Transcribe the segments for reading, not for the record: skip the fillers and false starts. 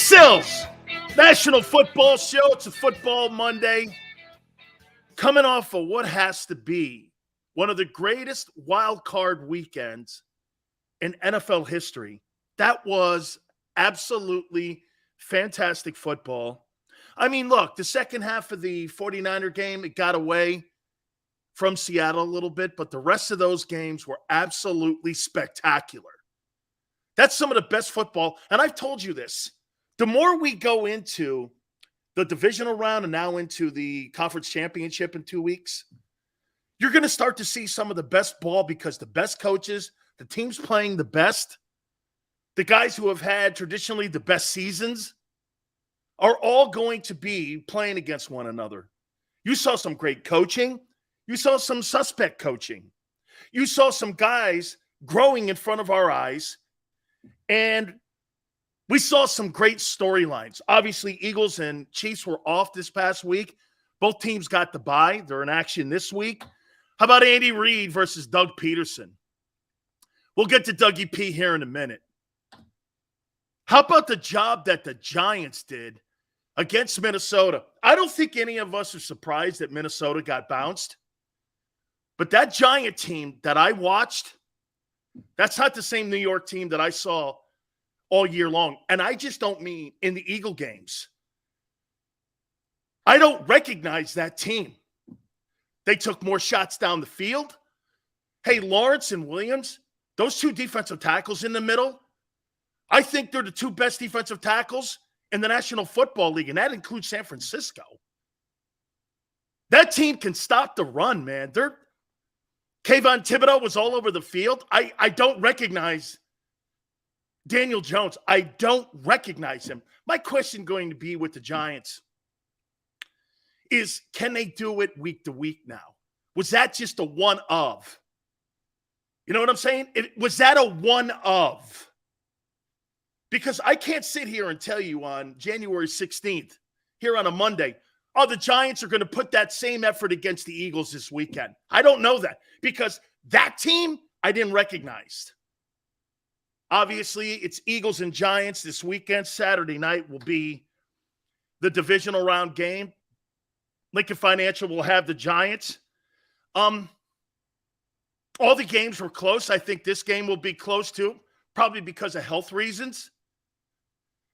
Sills, National Football Show. It's a football Monday. Coming off of what has to be one of the greatest wild card weekends in NFL history. That was absolutely fantastic football. I mean, look, the second half of the 49er game, it got away from Seattle a little bit, but the rest of those games were absolutely spectacular. That's some of the best football. And I've told you this. The more we go into the divisional round and now into the conference championship in 2 weeks, you're going to start to see some of the best ball because the best coaches, the teams playing the best, the guys who have had traditionally the best seasons are all going to be playing against one another. You saw some great coaching. You saw some suspect coaching. You saw some guys growing in front of our eyes. And we saw some great storylines. Obviously, Eagles and Chiefs were off this past week. Both teams got the bye. They're in action this week. How about Andy Reid versus Doug Pederson? We'll get to Dougie P here in a minute. How about the job that the Giants did against Minnesota? I don't think any of us are surprised that Minnesota got bounced. But that Giant team that I watched, that's not the same New York team that I saw all year long. And I just don't mean in the Eagle games. I don't recognize that team. They took more shots down the field. Hey, Lawrence and Williams, those two defensive tackles in the middle, I think they're the two best defensive tackles in the National Football League, and that includes San Francisco. That team can stop the run, man. Kayvon Thibodeau was all over the field. I don't recognize Daniel Jones. I don't recognize him. My question going to be with the Giants is, can they do it week to week now? Was that just a one of? You know what I'm saying? Was that a one of? Because I can't sit here and tell you on January 16th, here on a Monday, oh, the Giants are going to put that same effort against the Eagles this weekend. I don't know that because that team I didn't recognize. Obviously, it's Eagles and Giants this weekend. Saturday night will be the divisional round game. Lincoln Financial will have the Giants. All the games were close. I think this game will be close too, probably because of health reasons.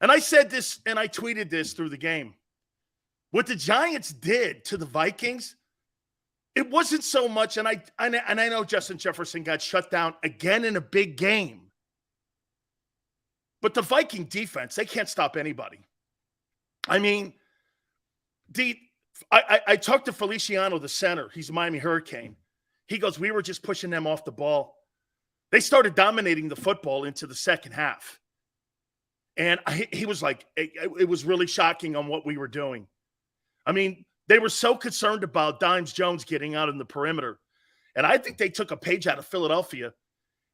And I said this and I tweeted this through the game. What the Giants did to the Vikings, it wasn't so much, and I know Justin Jefferson got shut down again in a big game. But the Viking defense, they can't stop anybody. I mean, I talked to Feliciano, the center. He's a Miami Hurricane. He goes, we were just pushing them off the ball. They started dominating the football into the second half. And he was like, it was really shocking on what we were doing. I mean, they were so concerned about Dimes Jones getting out in the perimeter. And I think they took a page out of Philadelphia.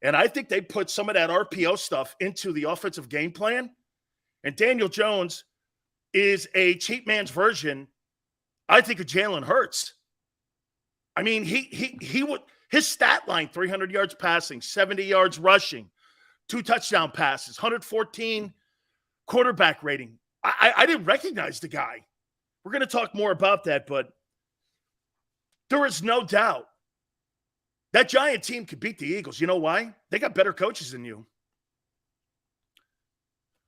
And I think they put some of that RPO stuff into the offensive game plan. And Daniel Jones is a cheap man's version, I think, of Jalen Hurts. I mean, he would his stat line, 300 yards passing, 70 yards rushing, 2 touchdown passes, 114 quarterback rating. I didn't recognize the guy. We're going to talk more about that, but there is no doubt that Giant team could beat the Eagles. You know why? They got better coaches than you.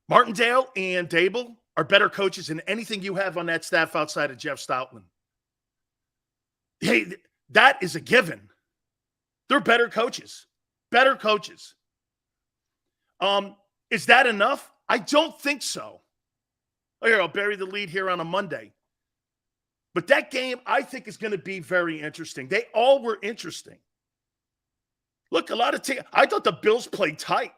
Martindale and Dable are better coaches than anything you have on that staff outside of Jeff Stoutland. Hey, that is a given. They're better coaches. Better coaches. Is that enough? I don't think so. Oh, here, I'll bury the lead here on a Monday. But that game, I think, is going to be very interesting. They all were interesting. Look, a lot of teams. I thought the Bills played tight.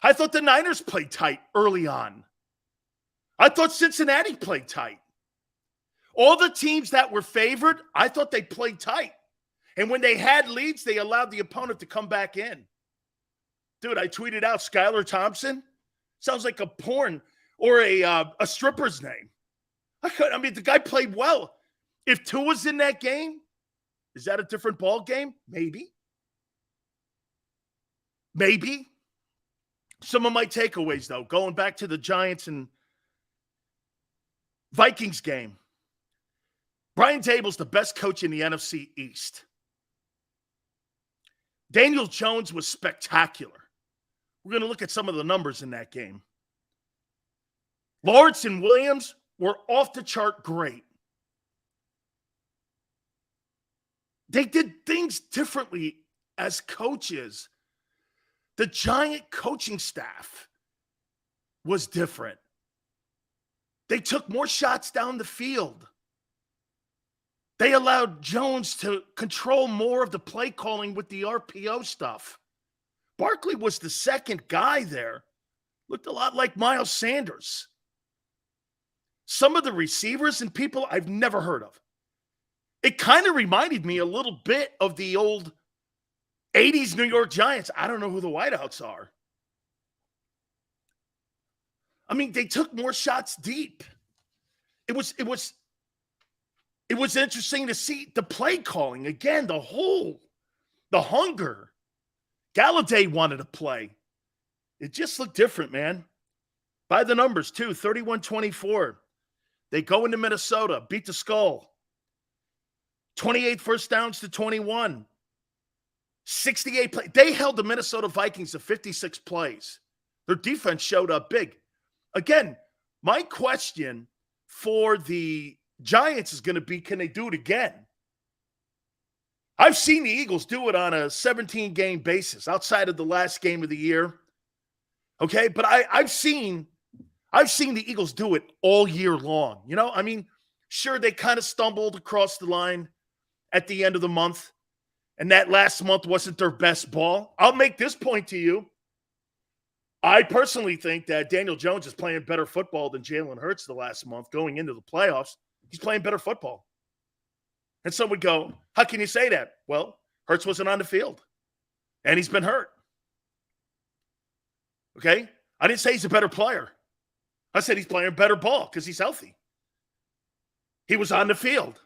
I thought the Niners played tight early on. I thought Cincinnati played tight. All the teams that were favored, I thought they played tight. And when they had leads, they allowed the opponent to come back in. Dude, I tweeted out Skylar Thompson. Sounds like a porn or a stripper's name. I mean, the guy played well. If Tua's in that game, is that a different ball game? Maybe. Maybe. Some of my takeaways, though, going back to the Giants and Vikings game. Brian Daboll's the best coach in the NFC East. Daniel Jones was spectacular. We're going to look at some of the numbers in that game. Lawrence and Williams were off the chart great. They did things differently as coaches. The Giant coaching staff was different. They took more shots down the field. They allowed Jones to control more of the play calling with the RPO stuff. Barkley was the second guy there. Looked a lot like Miles Sanders. Some of the receivers and people I've never heard of. It kind of reminded me a little bit of the old 80s New York Giants. I don't know who the wideouts are. I mean, they took more shots deep. It was interesting to see the play calling. Again, the hunger. Galladay wanted to play. It just looked different, man. By the numbers, too, 31-24. They go into Minnesota, beat the Skull. 28 first downs to 21. 68 plays. They held the Minnesota Vikings to 56 plays. Their defense showed up big. Again, my question for the Giants is going to be, can they do it again? I've seen the Eagles do it on a 17-game basis outside of the last game of the year. Okay, but I've seen the Eagles do it all year long. You know, I mean, sure, they kind of stumbled across the line at the end of the month, and that last month wasn't their best ball. I'll make this point to you. I personally think that Daniel Jones is playing better football than Jalen Hurts the last month going into the playoffs. He's playing better football. And some would go, how can you say that? Well, Hurts wasn't on the field, and he's been hurt. Okay? I didn't say he's a better player. I said he's playing better ball because he's healthy. He was on the field.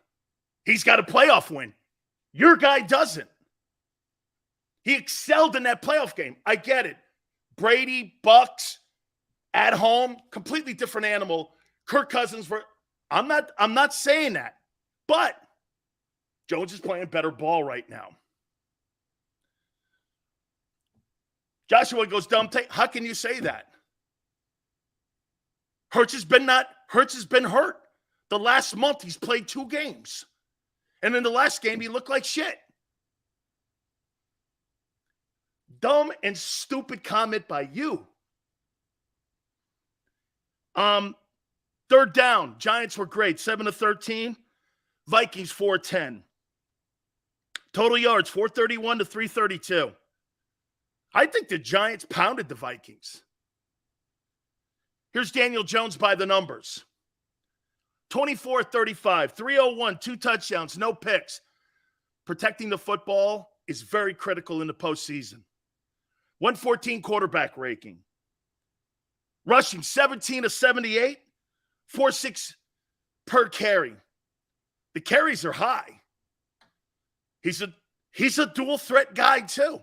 He's got a playoff win. Your guy doesn't. He excelled in that playoff game. I get it. Brady, Bucks, at home, completely different animal. Kirk Cousins, I'm not saying that. But Jones is playing better ball right now. Joshua goes, dumb take. How can you say that? Hurts has been hurt. The last month, he's played 2 games. And in the last game, he looked like shit. Dumb and stupid comment by you. Third down. Giants were great. 7-13. Vikings 4-10. Total yards, 431 to 332. I think the Giants pounded the Vikings. Here's Daniel Jones by the numbers. 24-35, 301, 2 touchdowns, no picks. Protecting the football is very critical in the postseason. 114 quarterback ranking. Rushing 17-78, 4.6 per carry. The carries are high. He's a dual threat guy too.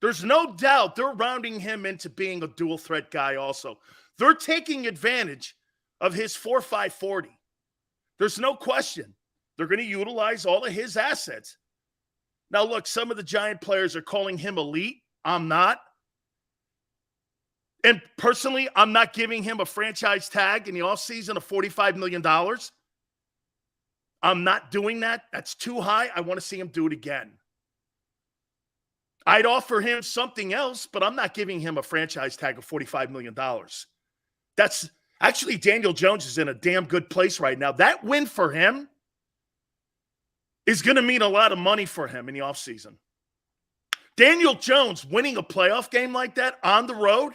There's no doubt they're rounding him into being a dual threat guy also. They're taking advantage of his 4.5 40. There's no question. They're going to utilize all of his assets. Now, look, some of the Giant players are calling him elite. I'm not. And personally, I'm not giving him a franchise tag in the offseason of $45 million. I'm not doing that. That's too high. I want to see him do it again. I'd offer him something else, but I'm not giving him a franchise tag of $45 million. That's actually, Daniel Jones is in a damn good place right now. That win for him is going to mean a lot of money for him in the offseason. Daniel Jones winning a playoff game like that on the road,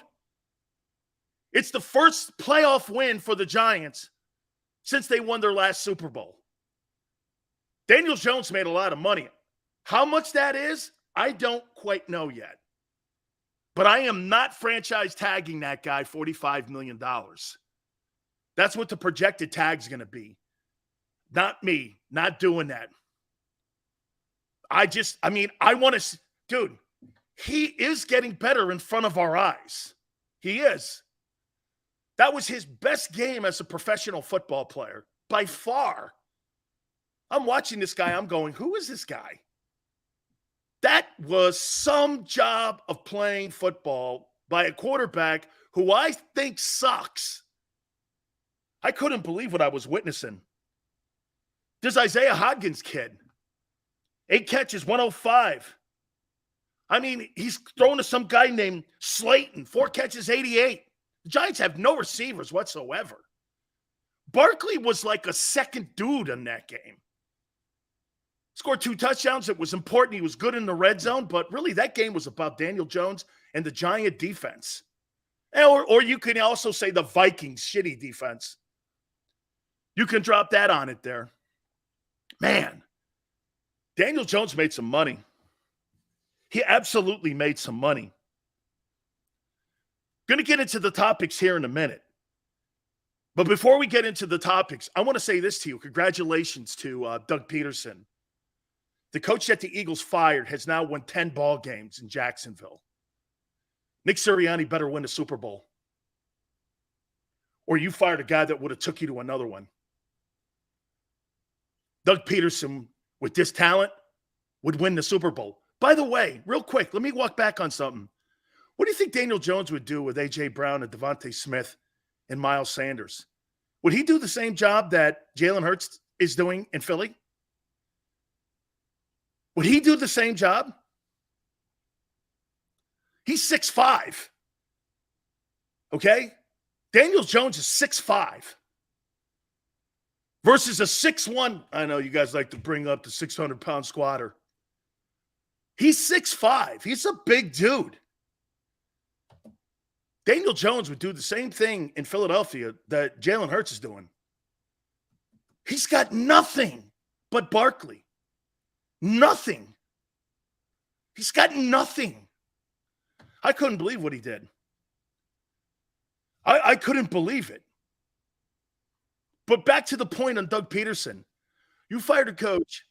it's the first playoff win for the Giants since they won their last Super Bowl. Daniel Jones made a lot of money. How much that is, I don't quite know yet. But I am not franchise tagging that guy $45 million. That's what the projected tag's going to be. Not me. Not doing that. I want to, dude, he is getting better in front of our eyes. He is. That was his best game as a professional football player, by far. I'm watching this guy. I'm going, who is this guy? That was some job of playing football by a quarterback who I think sucks. I couldn't believe what I was witnessing. This Isaiah Hodgins kid, 8 catches, 105. I mean, he's thrown to some guy named Slayton, 4 catches, 88. The Giants have no receivers whatsoever. Barkley was like a second dude in that game. Scored 2 touchdowns. It was important. He was good in the red zone, but really that game was about Daniel Jones and the Giant defense. Or you can also say the Vikings' shitty defense. You can drop that on it there. Man, Daniel Jones made some money. He absolutely made some money. Going to get into the topics here in a minute. But before we get into the topics, I want to say this to you. Congratulations to Doug Pederson. The coach that the Eagles fired has now won 10 ball games in Jacksonville. Nick Sirianni better win the Super Bowl. Or you fired a guy that would have took you to another one. Doug Pederson, with this talent, would win the Super Bowl. By the way, real quick, let me walk back on something. What do you think Daniel Jones would do with A.J. Brown and Devontae Smith and Miles Sanders? Would he do the same job that Jalen Hurts is doing in Philly? Would he do the same job? He's 6'5". Okay? Daniel Jones is 6'5". Versus a 6'1". I know you guys like to bring up the 600-pound squatter. He's 6'5". He's a big dude. Daniel Jones would do the same thing in Philadelphia that Jalen Hurts is doing. He's got nothing but Barkley. Nothing. He's got nothing. I couldn't believe what he did. I couldn't believe it. But back to the point on Doug Pederson. You fired a coach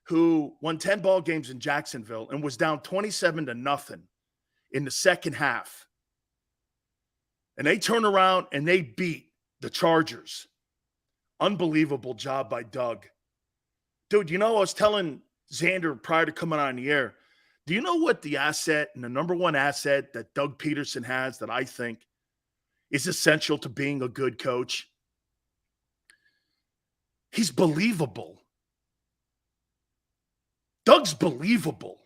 who won 10 ball games in Jacksonville and was down 27-0 in the second half. And they turn around and they beat the Chargers. Unbelievable job by Doug. Dude, you know, I was telling Xander prior to coming on the air, do you know what the asset and the number one asset that Doug Pederson has that I think is essential to being a good coach? He's believable. Doug's believable.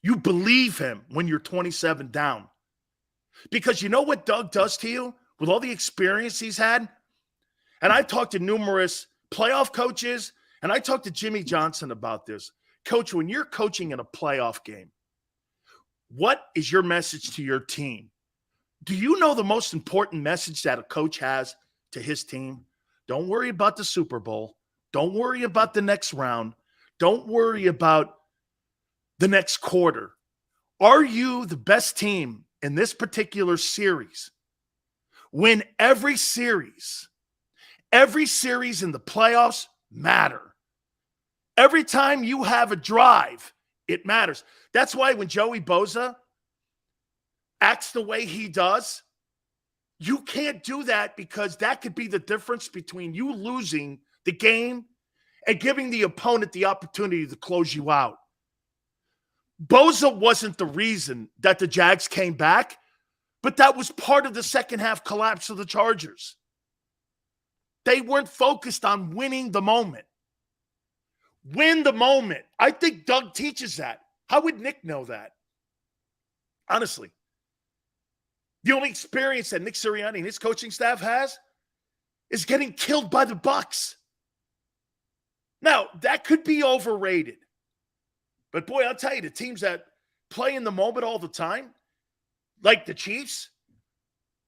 You believe him when you're 27 down. Because you know what Doug does to you with all the experience he's had? And I talked to numerous playoff coaches, and I talked to Jimmy Johnson about this. Coach, when you're coaching in a playoff game, what is your message to your team? Do you know the most important message that a coach has to his team? Don't worry about the Super Bowl. Don't worry about the next round. Don't worry about the next quarter. Are you the best team in this particular series? Win every series. Every series in the playoffs matter. Every time you have a drive, it matters. That's why when Joey Bosa acts the way he does, you can't do that, because that could be the difference between you losing the game and giving the opponent the opportunity to close you out. Bosa wasn't the reason that the Jags came back, but that was part of the second half collapse of the Chargers. They weren't focused on winning the moment. Win the moment. I think Doug teaches that. How would Nick know that? Honestly. The only experience that Nick Sirianni and his coaching staff has is getting killed by the Bucs. Now, that could be overrated. But boy, I'll tell you, the teams that play in the moment all the time, like the Chiefs,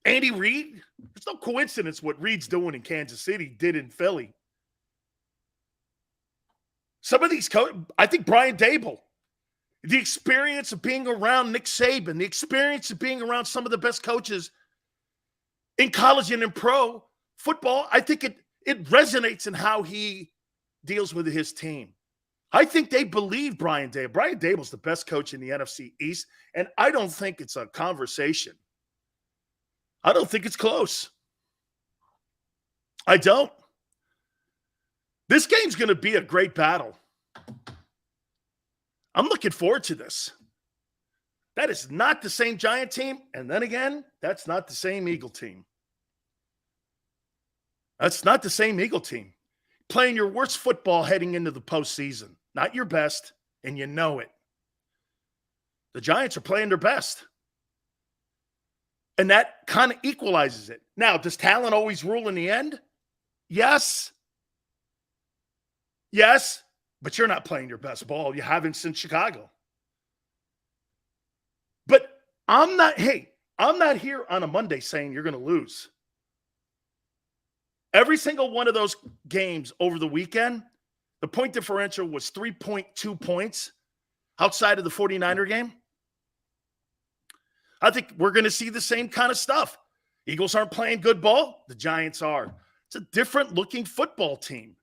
Andy Reid, there's no coincidence what Reid's doing in Kansas City did in Philly. Some of these coaches, I think Brian Dable, the experience of being around Nick Saban, the experience of being around some of the best coaches in college and in pro football, I think it resonates in how he deals with his team. I think they believe Brian Dable. Brian Dable's the best coach in the NFC East, and I don't think it's a conversation. I don't think it's close. I don't. This game's going to be a great battle. I'm looking forward to this. That is not the same Giant team, and then again, that's not the same Eagle team. That's not the same Eagle team. Playing your worst football heading into the postseason. Not your best, and you know it. The Giants are playing their best. And that kind of equalizes it. Now, does talent always rule in the end? Yes. Yes, but you're not playing your best ball. You haven't since Chicago. But I'm not here on a Monday saying you're going to lose. Every single one of those games over the weekend, the point differential was 3.2 points outside of the 49er game. I think we're going to see the same kind of stuff. Eagles aren't playing good ball. The Giants are. It's a different looking football team.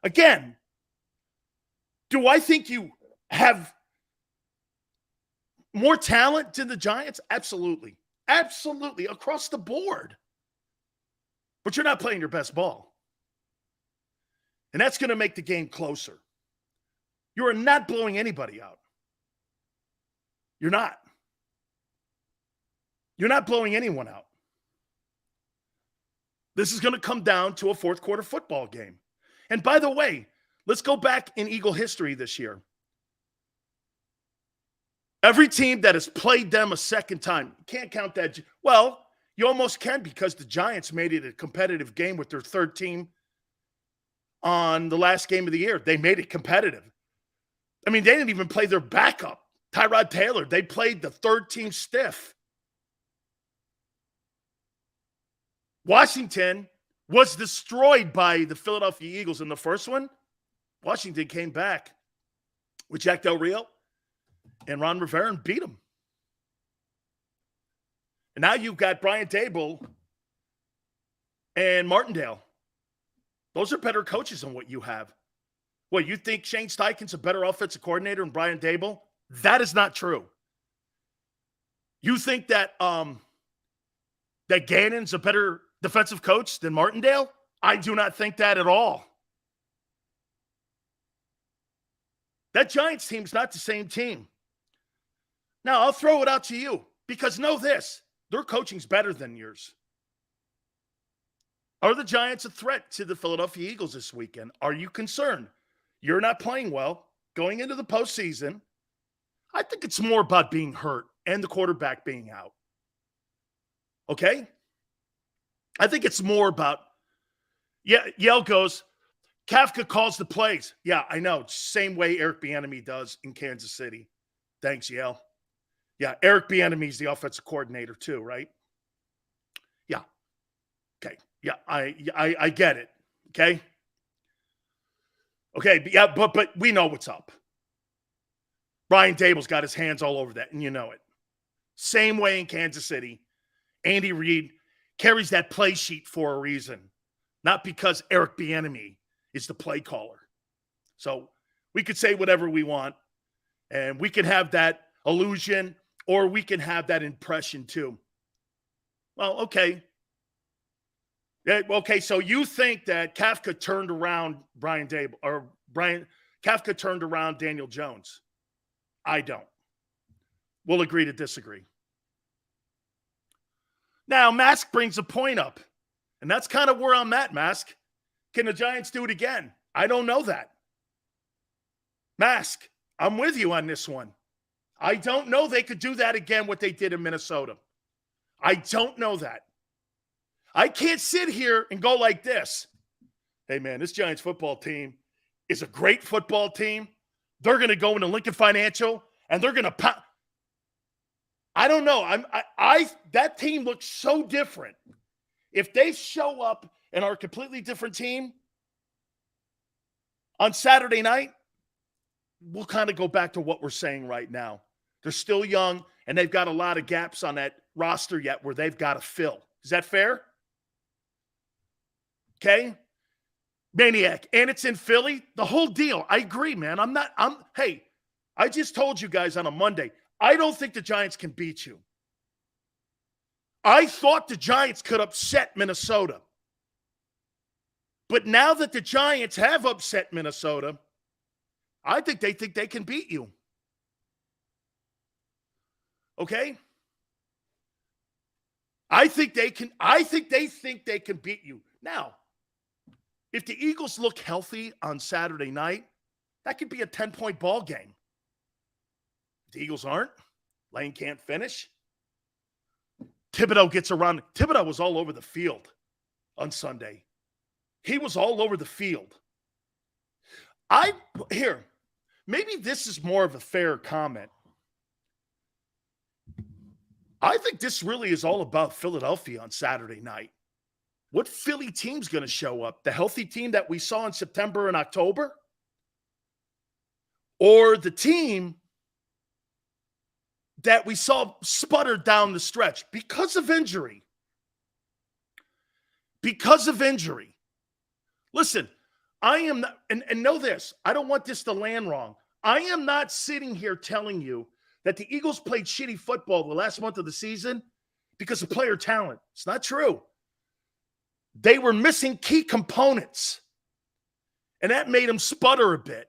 Again, do I think you have more talent than the Giants? Absolutely. Absolutely. Across the board. But you're not playing your best ball. And that's going to make the game closer. You are not blowing anybody out. You're not. You're not blowing anyone out. This is going to come down to a fourth quarter football game. And by the way, let's go back in Eagle history this year. Every team that has played them a second time, can't count that. Well, you almost can because the Giants made it a competitive game with their third team on the last game of the year. They made it competitive. I mean, they didn't even play their backup, Tyrod Taylor. They played the third team stiff. Washington was destroyed by the Philadelphia Eagles in the first one. Washington came back with Jack Del Rio and Ron Rivera and beat them. And now you've got Brian Dable and Martindale. Those are better coaches than what you have. What, you think Shane Steichen's a better offensive coordinator than Brian Dable? That is not true. You think that that Gannon's a better defensive coach than Martindale? I do not think that at all. That Giants team's not the same team. Now, I'll throw it out to you because know this, their coaching's better than yours. Are the Giants a threat to the Philadelphia Eagles this weekend? Are you concerned? You're not playing well going into the postseason. I think it's more about being hurt and the quarterback being out. Okay? I think it's more about, Yale goes, Kafka calls the plays. Yeah, I know. Same way Eric Bieniemy does in Kansas City. Thanks, Yale. Yeah, Eric Bieniemy's the offensive coordinator too, right? Yeah. Okay. Yeah, I get it. Okay. Okay. Yeah, but we know what's up. Brian Dable's got his hands all over that, and you know it. Same way in Kansas City. Andy Reid carries that play sheet for a reason, not because Eric Bieniemy is the play caller. So we could say whatever we want, and we can have that illusion, or we can have that impression too. Well, okay. Yeah, okay, so you think that Kafka turned around Kafka turned around Daniel Jones. I don't. We'll agree to disagree. Now, Mask brings a point up, and that's kind of where I'm at, Mask. Can the Giants do it again? I don't know that. Mask, I'm with you on this one. I don't know they could do that again, what they did in Minnesota. I don't know that. I can't sit here and go like this. Hey, man, this Giants football team is a great football team. They're going to go into Lincoln Financial, and they're going to I don't know. That team looks so different. If they show up and are a completely different team on Saturday night, we'll kind of go back to what we're saying right now. They're still young, and they've got a lot of gaps on that roster yet where they've got to fill. Is that fair? Okay? Maniac. And it's in Philly. The whole deal. I agree, man. Hey, I just told you guys on a Monday, I don't think the Giants can beat you. I thought the Giants could upset Minnesota. But now that the Giants have upset Minnesota, I think they can beat you. Okay? I think they think they can beat you. Now, if the Eagles look healthy on Saturday night, that could be a 10-point ball game. If the Eagles aren't, Lane can't finish. Thibodeau gets around. Thibodeau was all over the field on Sunday. He was all over the field. Maybe this is more of a fair comment. I think this really is all about Philadelphia on Saturday night. What Philly team's going to show up? The healthy team that we saw in September and October? Or the team that we saw sputter down the stretch because of injury? Because of injury. Listen, I am not, and know this, I don't want this to land wrong. I am not sitting here telling you that the Eagles played shitty football the last month of the season because of player talent. It's not true. They were missing key components, and that made them sputter a bit.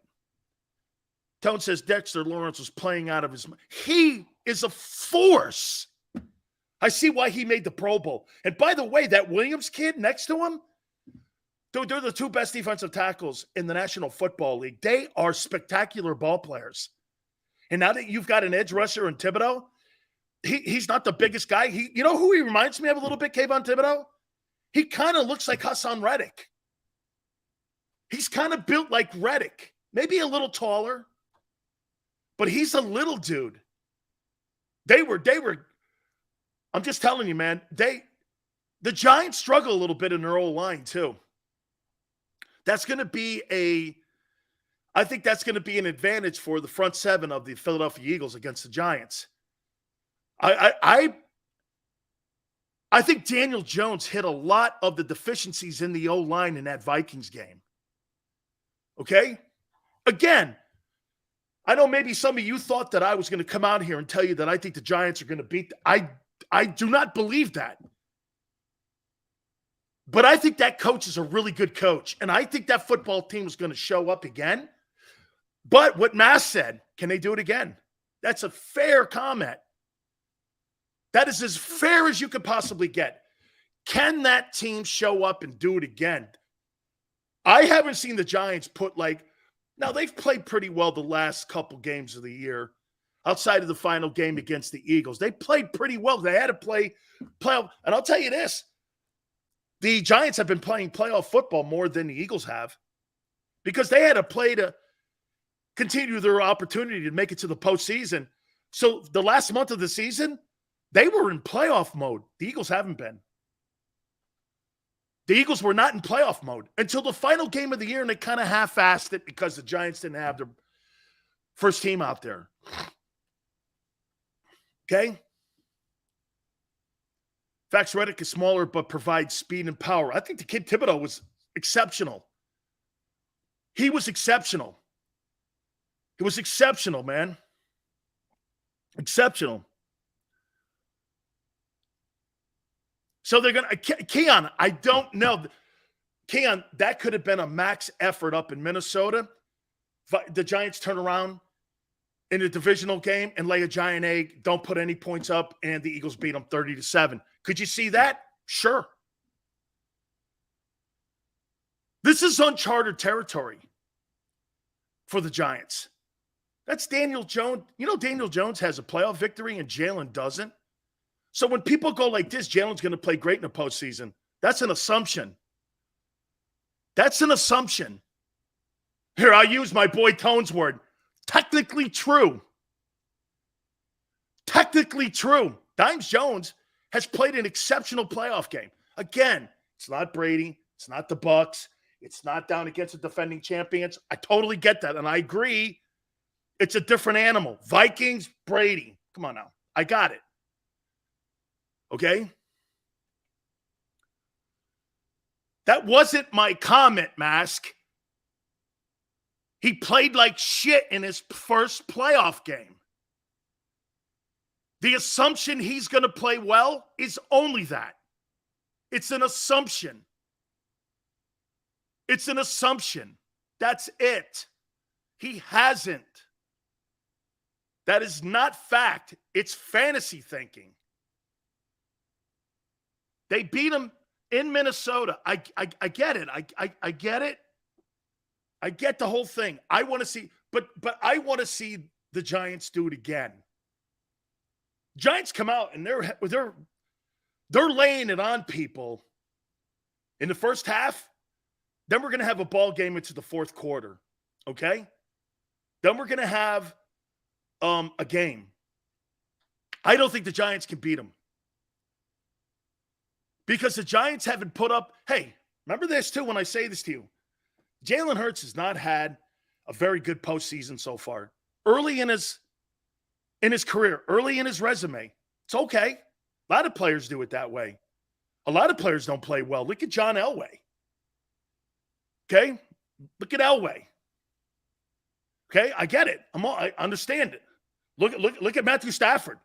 Tone says Dexter Lawrence was playing out of his mind. He is a force. I see why he made the Pro Bowl. And by the way, that Williams kid next to him, they're the two best defensive tackles in the National Football League. They are spectacular ball players. And now that you've got an edge rusher in Thibodeau, he's not the biggest guy. You know who he reminds me of a little bit, Kayvon Thibodeau? He kind of looks like Hassan Reddick. He's kind of built like Reddick. Maybe a little taller, but he's a little dude. They were. I'm just telling you, man, the Giants struggle a little bit in their O-line too. That's going to be I think that's going to be an advantage for the front seven of the Philadelphia Eagles against the Giants. I think Daniel Jones hit a lot of the deficiencies in the O-line in that Vikings game. Okay? Again, I know maybe some of you thought that I was going to come out here and tell you that I think the Giants are going to beat. I do not believe that. But I think that coach is a really good coach. And I think that football team is going to show up again. But what Mass said, can they do it again? That's a fair comment. That is as fair as you could possibly get. Can that team show up and do it again? I haven't seen the Giants now they've played pretty well the last couple games of the year outside of the final game against the Eagles. They played pretty well. They had to play playoff. And I'll tell you this, the Giants have been playing playoff football more than the Eagles have because they had to play to continue their opportunity to make it to the postseason. So the last month of the season, they were in playoff mode. The Eagles haven't been. The Eagles were not in playoff mode until the final game of the year, and they kind of half-assed it because the Giants didn't have their first team out there. Okay? Fax Reddick is smaller but provides speed and power. I think the kid Thibodeau was exceptional. He was exceptional. He was exceptional, man. Exceptional. So they're going to – Keon, I don't know. Keon, that could have been a max effort up in Minnesota. The Giants turn around in the divisional game and lay a giant egg, don't put any points up, and the Eagles beat them 30-7. Could you see that? Sure. This is uncharted territory for the Giants. That's Daniel Jones. You know Daniel Jones has a playoff victory and Jalen doesn't? So when people go like this, Jalen's going to play great in the postseason. That's an assumption. That's an assumption. Here, I'll use my boy Tone's word. Technically true. Technically true. Dimes Jones has played an exceptional playoff game. Again, it's not Brady. It's not the Bucks. It's not down against the defending champions. I totally get that, and I agree. It's a different animal. Vikings, Brady. Come on now. I got it. Okay? That wasn't my comment, Mask. He played like shit in his first playoff game. The assumption he's going to play well is only that. It's an assumption. It's an assumption. That's it. He hasn't. That is not fact. It's fantasy thinking. They beat him in Minnesota. I get it. I get it. I get the whole thing. I want to see, but I want to see the Giants do it again. Giants come out and they're laying it on people in the first half. Then we're going to have a ball game into the fourth quarter. Okay? Then we're going to have a game. I don't think the Giants can beat them. Because the Giants haven't put up, hey, remember this too when I say this to you. Jalen Hurts has not had a very good postseason so far. Early in his career, early in his resume. It's okay. A lot of players do it that way. A lot of players don't play well. Look at John Elway. Okay? Look at Elway. Okay? I get it. I understand it. Look at Matthew Stafford.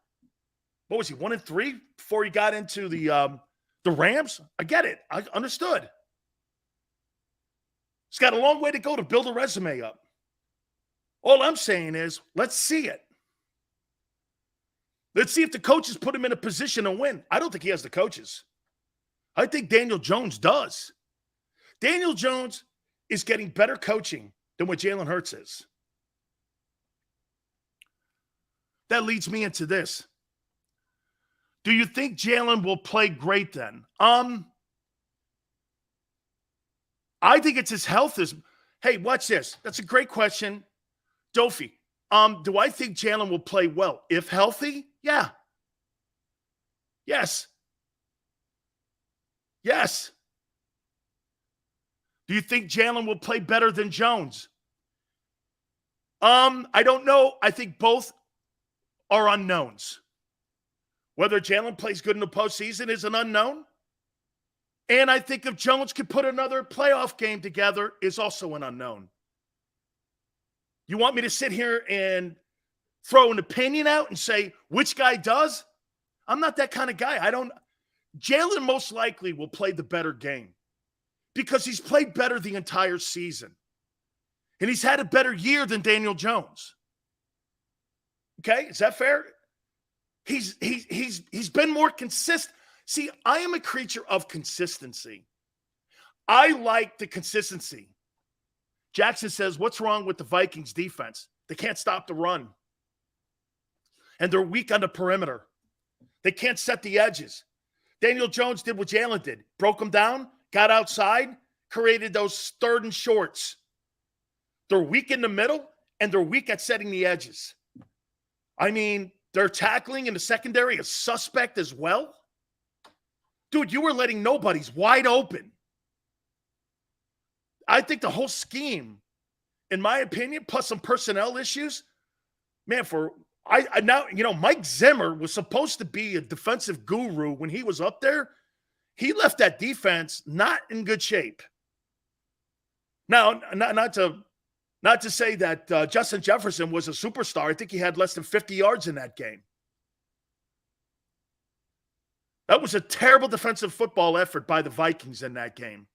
What was he, 1-3 before he got into the Rams? I get it. I understood. He's got a long way to go to build a resume up. All I'm saying is, let's see it. Let's see if the coaches put him in a position to win. I don't think he has the coaches. I think Daniel Jones does. Daniel Jones is getting better coaching than what Jalen Hurts is. That leads me into this. Do you think Jalen will play great then? I think it's his health is. Hey, watch this. That's a great question. Dofi, do I think Jalen will play well? If healthy? Yeah. Yes. Yes. Do you think Jalen will play better than Jones? I don't know. I think both are unknowns. Whether Jalen plays good in the postseason is an unknown. And I think if Jones could put another playoff game together is also an unknown. You want me to sit here and throw an opinion out and say which guy does? I'm not that kind of guy. Jalen most likely will play the better game because he's played better the entire season. And he's had a better year than Daniel Jones. Okay? Is that fair? He's been more consistent. See, I am a creature of consistency. I like the consistency. Jackson says, what's wrong with the Vikings defense? They can't stop the run. And they're weak on the perimeter. They can't set the edges. Daniel Jones did what Jalen did. Broke them down, got outside, created those third and shorts. They're weak in the middle, and they're weak at setting the edges. I mean, their tackling in the secondary is suspect as well. Dude, you were letting nobodies wide open. I think the whole scheme, in my opinion, plus some personnel issues, man, now, Mike Zimmer was supposed to be a defensive guru when he was up there. He left that defense not in good shape. Now, not to say that Justin Jefferson was a superstar. I think he had less than 50 yards in that game. That was a terrible defensive football effort by the Vikings in that game.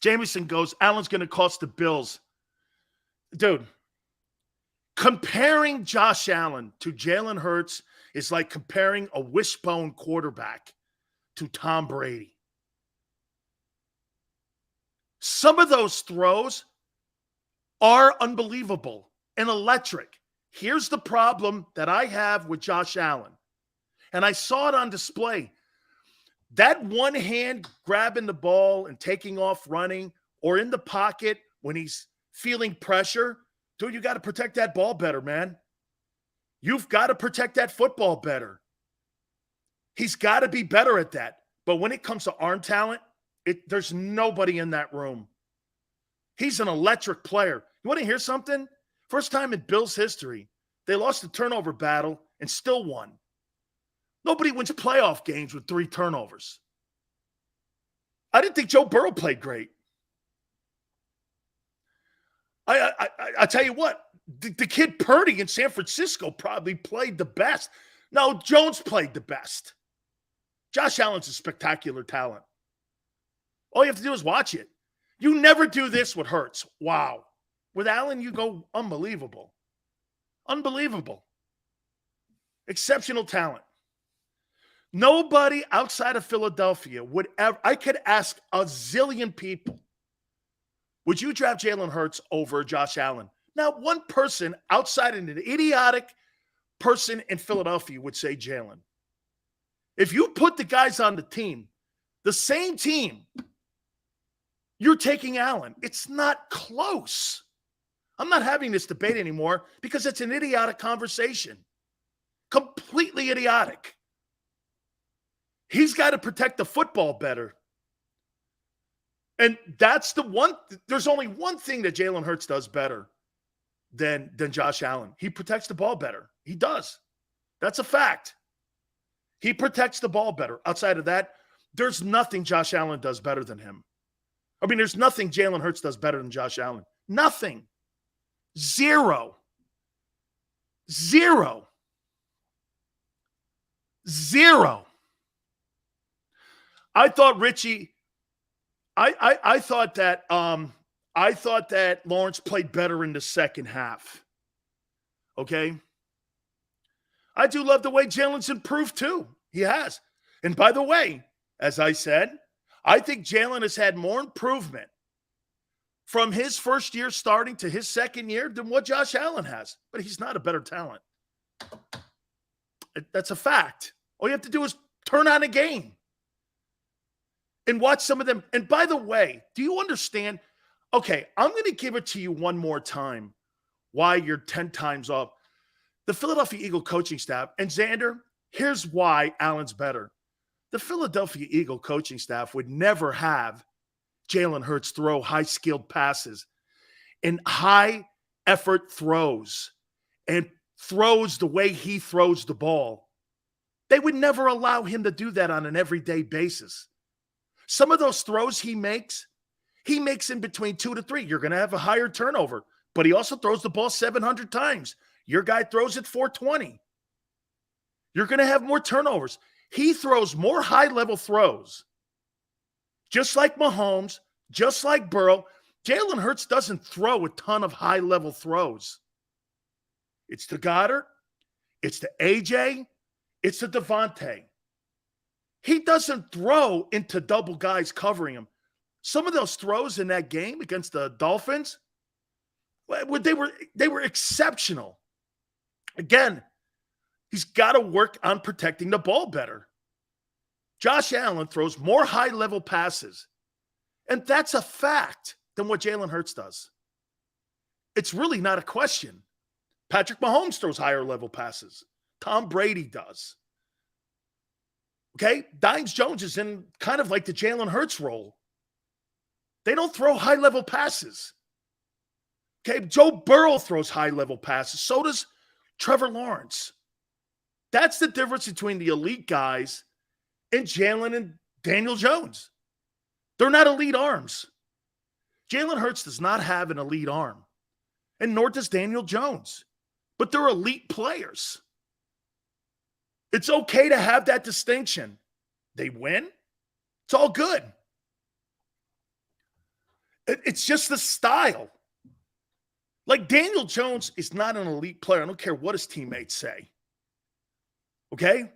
Jameson goes, Allen's going to cost the Bills. Dude, comparing Josh Allen to Jalen Hurts is like comparing a wishbone quarterback to Tom Brady. Some of those throws are unbelievable and electric. Here's the problem that I have with Josh Allen, and I saw it on display. That one hand grabbing the ball and taking off running or in the pocket when he's feeling pressure, dude, you got to protect that ball better, man. You've got to protect that football better. He's got to be better at that. But when it comes to arm talent, there's nobody in that room. He's an electric player. You want to hear something? First time in Bills history, they lost the turnover battle and still won. Nobody wins playoff games with 3 turnovers. I didn't think Joe Burrow played great. I tell you what, the kid Purdy in San Francisco probably played the best. No, Jones played the best. Josh Allen's a spectacular talent. All you have to do is watch it. You never do this with Hurts. Wow. With Allen, you go unbelievable. Unbelievable. Exceptional talent. Nobody outside of Philadelphia would ever, I could ask a zillion people, would you draft Jalen Hurts over Josh Allen? Now, one person outside of an idiotic person in Philadelphia would say Jalen. If you put the guys on the team, the same team, you're taking Allen. It's not close. I'm not having this debate anymore because it's an idiotic conversation. Completely idiotic. He's got to protect the football better. And that's the one, there's only one thing that Jalen Hurts does better than Josh Allen. He protects the ball better. He does. That's a fact. He protects the ball better. Outside of that, there's nothing Josh Allen does better than him. I mean, there's nothing Jalen Hurts does better than Josh Allen. Nothing. Zero. Zero. Zero. I thought Richie, I thought that Lawrence played better in the second half. Okay? I do love the way Jalen's improved too. He has. And by the way, as I said, I think Jalen has had more improvement from his first year starting to his second year than what Josh Allen has. But he's not a better talent. That's a fact. All you have to do is turn on a game and watch some of them. And by the way, do you understand? Okay, I'm going to give it to you one more time why you're 10 times off. The Philadelphia Eagle coaching staff, and Xander, here's why Allen's better. The Philadelphia Eagle coaching staff would never have Jalen Hurts throw high-skilled passes and high-effort throws and throws the way he throws the ball. They would never allow him to do that on an everyday basis. Some of those throws he makes in between 2 to 3. You're going to have a higher turnover, but he also throws the ball 700 times. Your guy throws it 420. You're going to have more turnovers. He throws more high-level throws. Just like Mahomes, just like Burrow, Jalen Hurts doesn't throw a ton of high-level throws. It's to Goddard. It's to AJ. It's to Devontae. He doesn't throw into double guys covering him. Some of those throws in that game against the Dolphins, they were exceptional. Again, he's got to work on protecting the ball better. Josh Allen throws more high-level passes, and that's a fact than what Jalen Hurts does. It's really not a question. Patrick Mahomes throws higher-level passes. Tom Brady does. Okay? Dimes Jones is in kind of like the Jalen Hurts role. They don't throw high-level passes. Okay? Joe Burrow throws high-level passes. So does Trevor Lawrence. That's the difference between the elite guys and Jalen and Daniel Jones. They're not elite arms. Jalen Hurts does not have an elite arm, and nor does Daniel Jones. But they're elite players. It's okay to have that distinction. They win. It's all good. It's just the style. Like Daniel Jones is not an elite player. I don't care what his teammates say. Okay?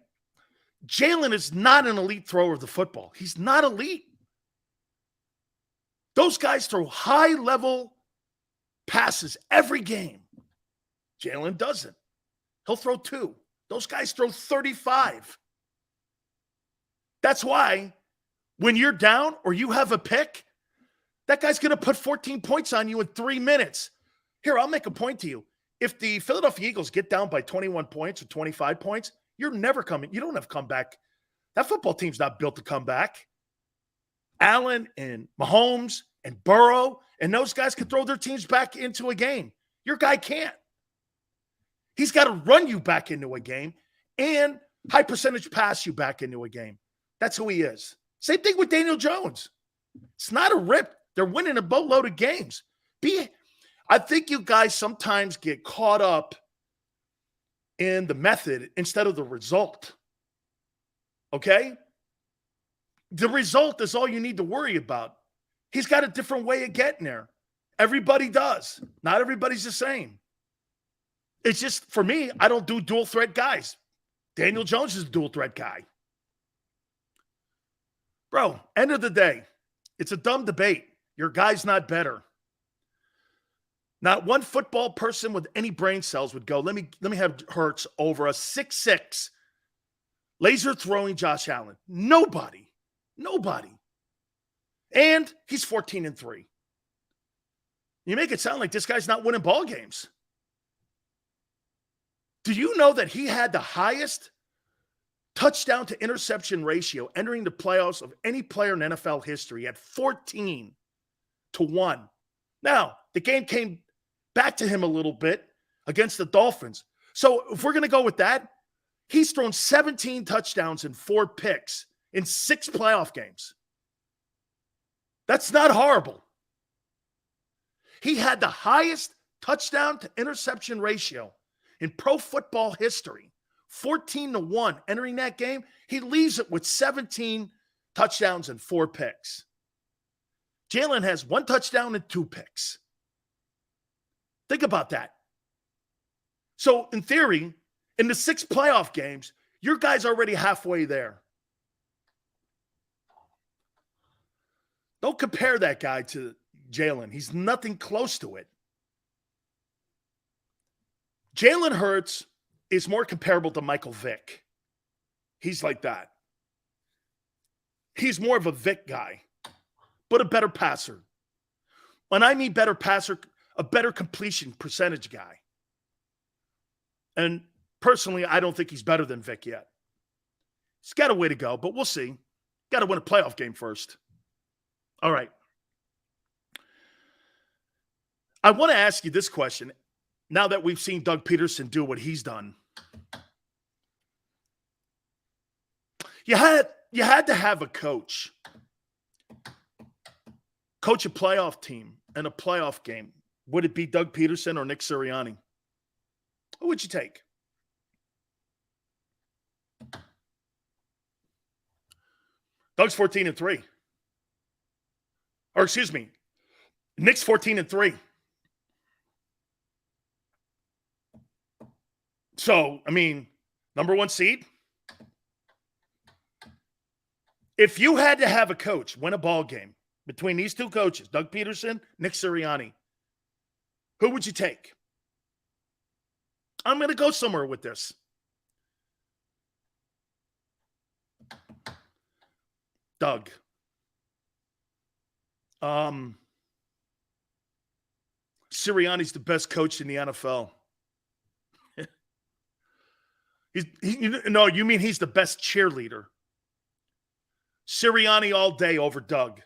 Jalen is not an elite thrower of the football. He's not elite. Those guys throw high-level passes every game. Jalen doesn't. He'll throw 2. Those guys throw 35. That's why when you're down or you have a pick, that guy's going to put 14 points on you in 3 minutes. Here, I'll make a point to you. If the Philadelphia Eagles get down by 21 points or 25 points, you're never coming. You don't have comeback. That football team's not built to come back. Allen and Mahomes and Burrow and those guys can throw their teams back into a game. Your guy can't. He's got to run you back into a game and high percentage pass you back into a game. That's who he is. Same thing with Daniel Jones. It's not a rip. They're winning a boatload of games. I think you guys sometimes get caught up in the method instead of the result. Okay? The result is all you need to worry about. He's got a different way of getting there. Everybody does. Not everybody's the same. It's just, for me, I don't do dual threat guys. Daniel Jones is a dual threat guy. Bro, end of the day, it's a dumb debate. Your guy's not better. Not one football person with any brain cells would go, let me have Hurts over a 6'6", laser throwing Josh Allen. Nobody. And he's 14-3. You make it sound like this guy's not winning ball games. Do you know that he had the highest touchdown to interception ratio entering the playoffs of any player in NFL history at 14-1? Now, the game came back to him a little bit against the Dolphins. So if we're going to go with that, he's thrown 17 touchdowns and 4 picks in 6 playoff games. That's not horrible. He had the highest touchdown to interception ratio in pro football history, 14-1 entering that game. He leaves it with 17 touchdowns and 4 picks. Jalen has 1 touchdown and 2 picks. Think about that. So in theory, in the 6 playoff games, your guy's already halfway there. Don't compare that guy to Jalen. He's nothing close to it. Jalen Hurts is more comparable to Michael Vick. He's like that. He's more of a Vick guy, but a better passer. When I mean better passer, a better completion percentage guy. And personally, I don't think he's better than Vick yet. He's got a way to go, but we'll see. Got to win a playoff game first. All right. I want to ask you this question now that we've seen Doug Pederson do what he's done. You had to have a coach a playoff team and a playoff game. Would it be Doug Pederson or Nick Sirianni? Who would you take? Doug's 14-3. Or excuse me, Nick's 14-3. So, I mean, number 1 seed. If you had to have a coach win a ball game between these 2 coaches, Doug Pederson, Nick Sirianni, who would you take? I'm going to go somewhere with this. Doug. Sirianni's the best coach in the NFL. No, you mean he's the best cheerleader. Sirianni all day over Doug.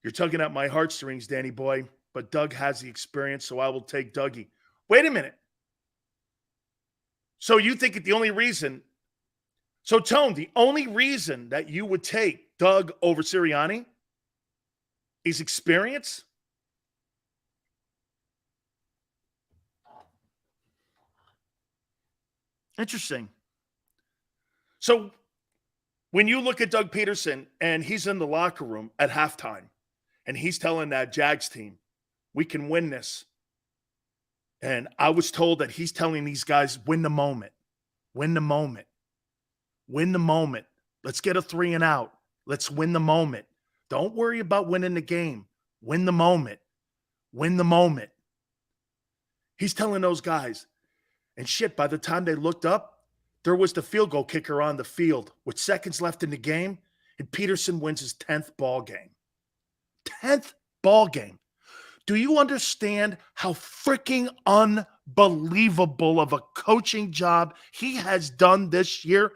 You're tugging at my heartstrings, Danny boy, but Doug has the experience, so I will take Dougie. Wait a minute. So you think the only reason – so, Tone, the only reason that you would take Doug over Sirianni is experience? Interesting. So, when you look at Doug Pederson and he's in the locker room at halftime and he's telling that Jags team, we can win this. And I was told that he's telling these guys, win the moment. Win the moment. Win the moment. Let's get a 3 and out. Let's win the moment. Don't worry about winning the game. Win the moment. Win the moment. He's telling those guys. And shit, by the time they looked up, there was the field goal kicker on the field with seconds left in the game, and Pederson wins his 10th ball game. 10th ball game. Do you understand how freaking unbelievable of a coaching job he has done this year?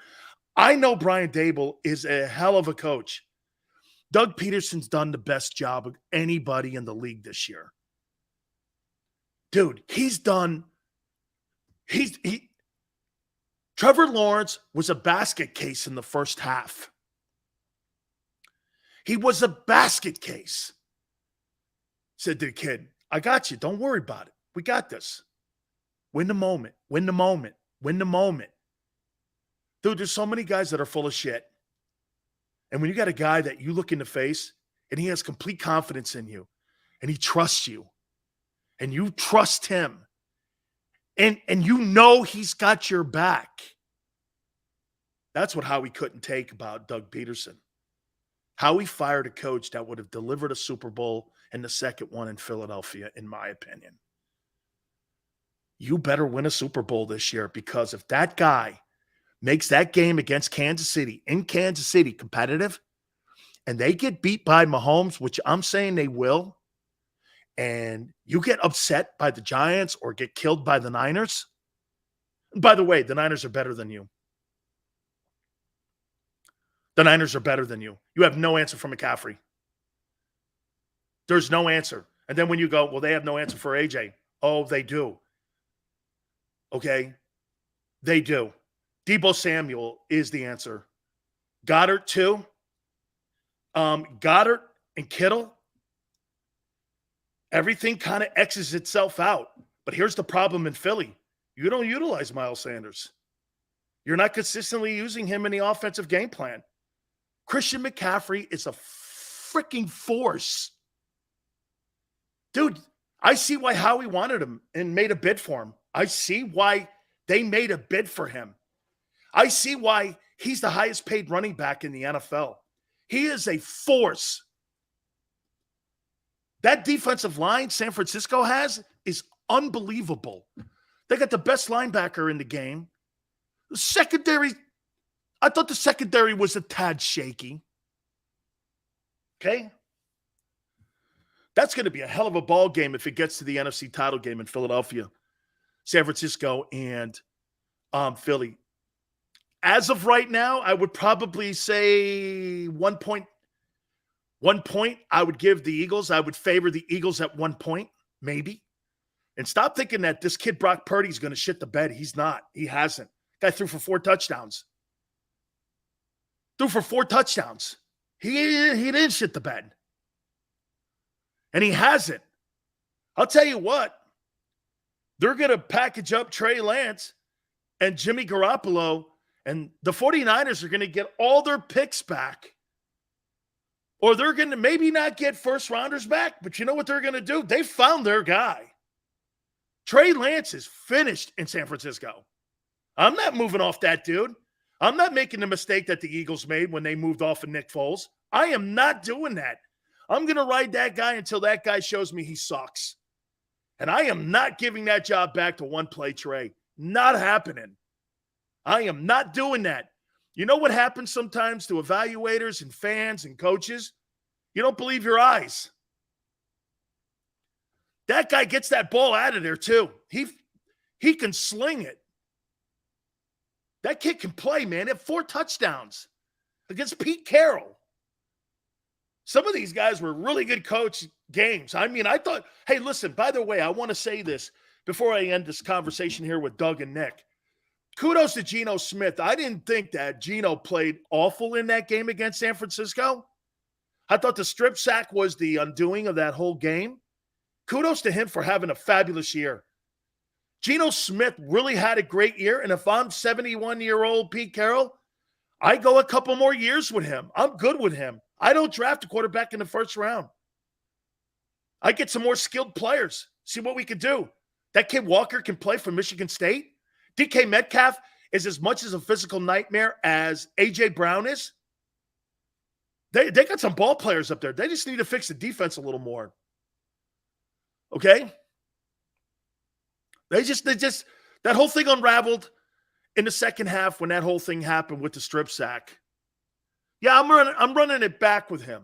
I know Brian Daboll is a hell of a coach. Doug Pederson's done the best job of anybody in the league this year. Dude, Trevor Lawrence was a basket case in the first half. He was a basket case. Said to the kid, I got you. Don't worry about it. We got this. Win the moment. Win the moment. Win the moment. Dude, there's so many guys that are full of shit. And when you got a guy that you look in the face and he has complete confidence in you and he trusts you and you trust him and you know he's got your back. That's what Howie couldn't take about Doug Pederson. Howie fired a coach that would have delivered a Super Bowl and the second one in Philadelphia, in my opinion. You better win a Super Bowl this year, because if that guy makes that game against Kansas City, in Kansas City, competitive, and they get beat by Mahomes, which I'm saying they will, and you get upset by the Giants or get killed by the Niners. By the way, the Niners are better than you. The Niners are better than you. You have no answer for McCaffrey. There's no answer. And then when you go, well, they have no answer for AJ. Oh, they do. Okay? They do. Deebo Samuel is the answer. Goddard, too. Goddard and Kittle. Everything kind of X's itself out. But here's the problem in Philly. You don't utilize Miles Sanders. You're not consistently using him in the offensive game plan. Christian McCaffrey is a freaking force. Dude, I see why Howie wanted him and made a bid for him. I see why they made a bid for him. I see why he's the highest paid running back in the NFL. He is a force. That defensive line San Francisco has is unbelievable. They got the best linebacker in the game. The secondary, I thought the secondary was a tad shaky. Okay? That's going to be a hell of a ball game if it gets to the NFC title game in Philadelphia, San Francisco, and Philly. As of right now, I would probably say 1 point. 1 point, I would give the Eagles. I would favor the Eagles at 1 point, maybe. And stop thinking that this kid Brock Purdy's going to shit the bed. He's not. He hasn't. Guy threw for 4 touchdowns. Threw for 4 touchdowns. He didn't shit the bed. And he hasn't. I'll tell you what. They're going to package up Trey Lance and Jimmy Garoppolo, and the 49ers are going to get all their picks back. Or they're going to maybe not get first rounders back, but you know what they're going to do? They found their guy. Trey Lance is finished in San Francisco. I'm not moving off that dude. I'm not making the mistake that the Eagles made when they moved off of Nick Foles. I am not doing that. I'm going to ride that guy until that guy shows me he sucks. And I am not giving that job back to one-play Trey. Not happening. I am not doing that. You know what happens sometimes to evaluators and fans and coaches? You don't believe your eyes. That guy gets that ball out of there too. He can sling it. That kid can play, man. He had 4 touchdowns against Pete Carroll. Some of these guys were really good coach games. I mean, I thought, hey, listen, by the way, I want to say this before I end this conversation here with Doug and Nick. Kudos to Geno Smith. I didn't think that Geno played awful in that game against San Francisco. I thought the strip sack was the undoing of that whole game. Kudos to him for having a fabulous year. Geno Smith really had a great year, and if I'm 71-year-old Pete Carroll, I go a couple more years with him. I'm good with him. I don't draft a quarterback in the first round. I get some more skilled players. See what we could do. That kid Walker can play for Michigan State. DK Metcalf is as much as a physical nightmare as A.J. Brown is. They got some ball players up there. They just need to fix the defense a little more. Okay? They just that whole thing unraveled in the second half when that whole thing happened with the strip sack. Yeah, I'm running it back with him.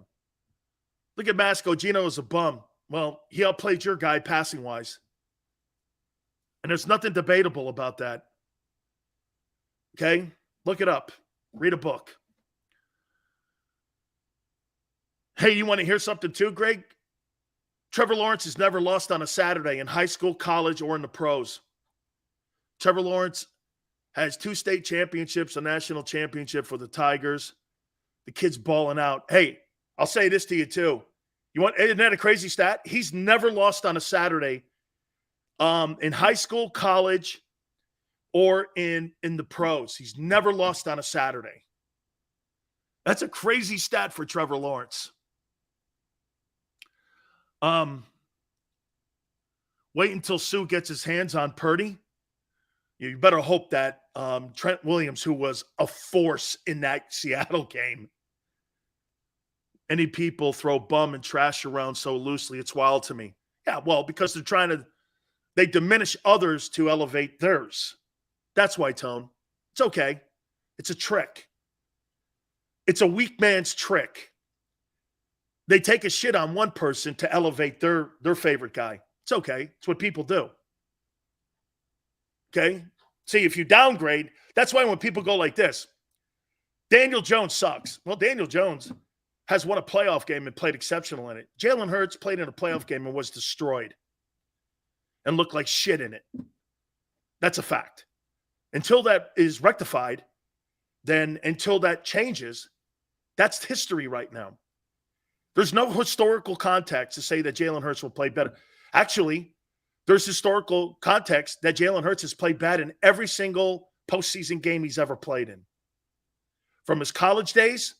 Look at Masco. Geno is a bum. Well, he outplayed your guy passing-wise. And there's nothing debatable about that. Okay? Look it up. Read a book. Hey, you want to hear something too, Greg? Trevor Lawrence has never lost on a Saturday in high school, college, or in the pros. Trevor Lawrence has 2 state championships, a national championship for the Tigers. The kid's balling out. Hey, I'll say this to you too. Isn't that a crazy stat? He's never lost on a Saturday in high school, college, or in the pros. He's never lost on a Saturday. That's a crazy stat for Trevor Lawrence. Wait until Sue gets his hands on Purdy. You better hope that Trent Williams, who was a force in that Seattle game, any people throw bum and trash around so loosely, it's wild to me. Yeah, well, because they diminish others to elevate theirs. That's why, Tone. It's okay. It's a trick. It's a weak man's trick. They take a shit on one person to elevate their favorite guy. It's okay. It's what people do. Okay? See, if you downgrade, that's why when people go like this, Daniel Jones sucks. Well, Daniel Jones has won a playoff game and played exceptional in it. Jalen Hurts played in a playoff game and was destroyed and looked like shit in it. That's a fact. Until that is rectified, then until that changes, that's history right now. There's no historical context to say that Jalen Hurts will play better. Actually, there's historical context that Jalen Hurts has played bad in every single postseason game he's ever played in. From his college days,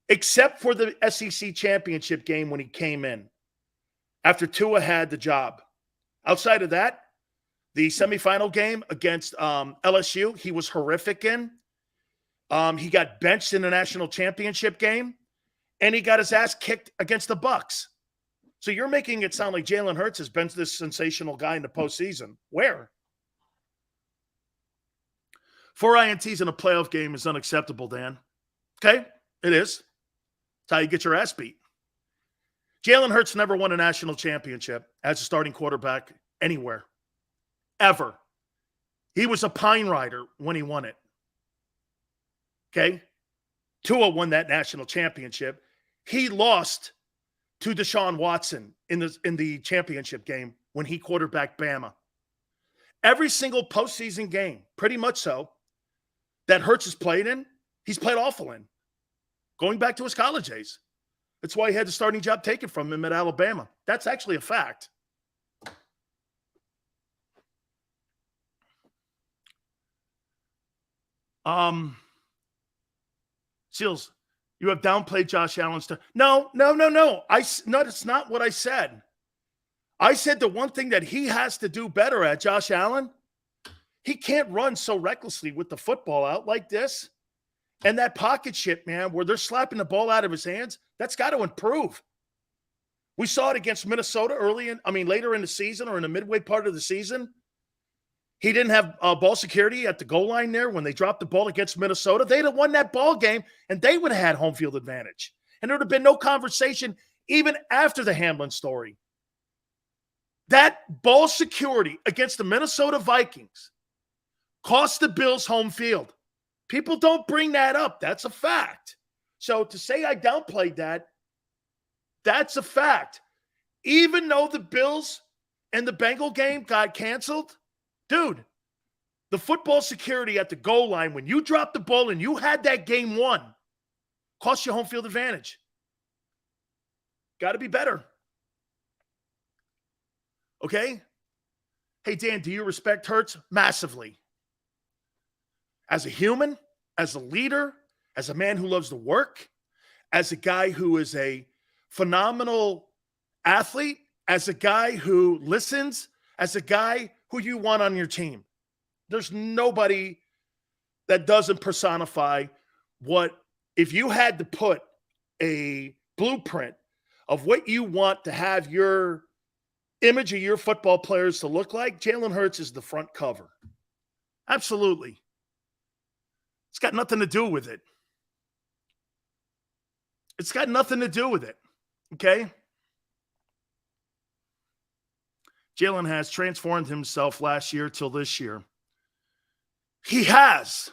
except for the SEC championship game when he came in, after Tua had the job. Outside of that, the semifinal game against LSU, he was horrific in. He got benched in the national championship game, and he got his ass kicked against the Bucs. So you're making it sound like Jalen Hurts has been this sensational guy in the postseason. Where? 4 INTs in a playoff game is unacceptable, Dan. Okay? It is. That's how you get your ass beat. Jalen Hurts never won a national championship as a starting quarterback anywhere. Ever. He was a pine rider when he won it. Okay? Tua won that national championship. He lost to Deshaun Watson in the championship game when he quarterbacked Bama. Every single postseason game, pretty much so, that Hurts has played in, he's played awful in. Going back to his college days. That's why he had the starting job taken from him at Alabama. That's actually a fact. Seals, you have downplayed Josh Allen's turn. No. No, that's not what I said. I said the one thing that he has to do better at, Josh Allen, he can't run so recklessly with the football out like this. And that pocket shit, man, where they're slapping the ball out of his hands, that's got to improve. We saw it against Minnesota later in the season or in the midway part of the season. He didn't have ball security at the goal line there when they dropped the ball against Minnesota. They'd have won that ball game, and they would have had home field advantage. And there would have been no conversation even after the Hamlin story. That ball security against the Minnesota Vikings cost the Bills home field. People don't bring that up. That's a fact. So to say I downplayed that, that's a fact. Even though the Bills and the Bengal game got canceled, dude, the football security at the goal line, when you dropped the ball and you had that game won, cost you home field advantage. Got to be better. Okay? Hey, Dan, do you respect Hurts? Massively. As a human, as a leader, as a man who loves to work, as a guy who is a phenomenal athlete, as a guy who listens, as a guy who you want on your team. There's nobody that doesn't personify what, if you had to put a blueprint of what you want to have your image of your football players to look like, Jalen Hurts is the front cover. Absolutely. It's got nothing to do with it. It's got nothing to do with it. Okay? Jalen has transformed himself last year till this year. He has.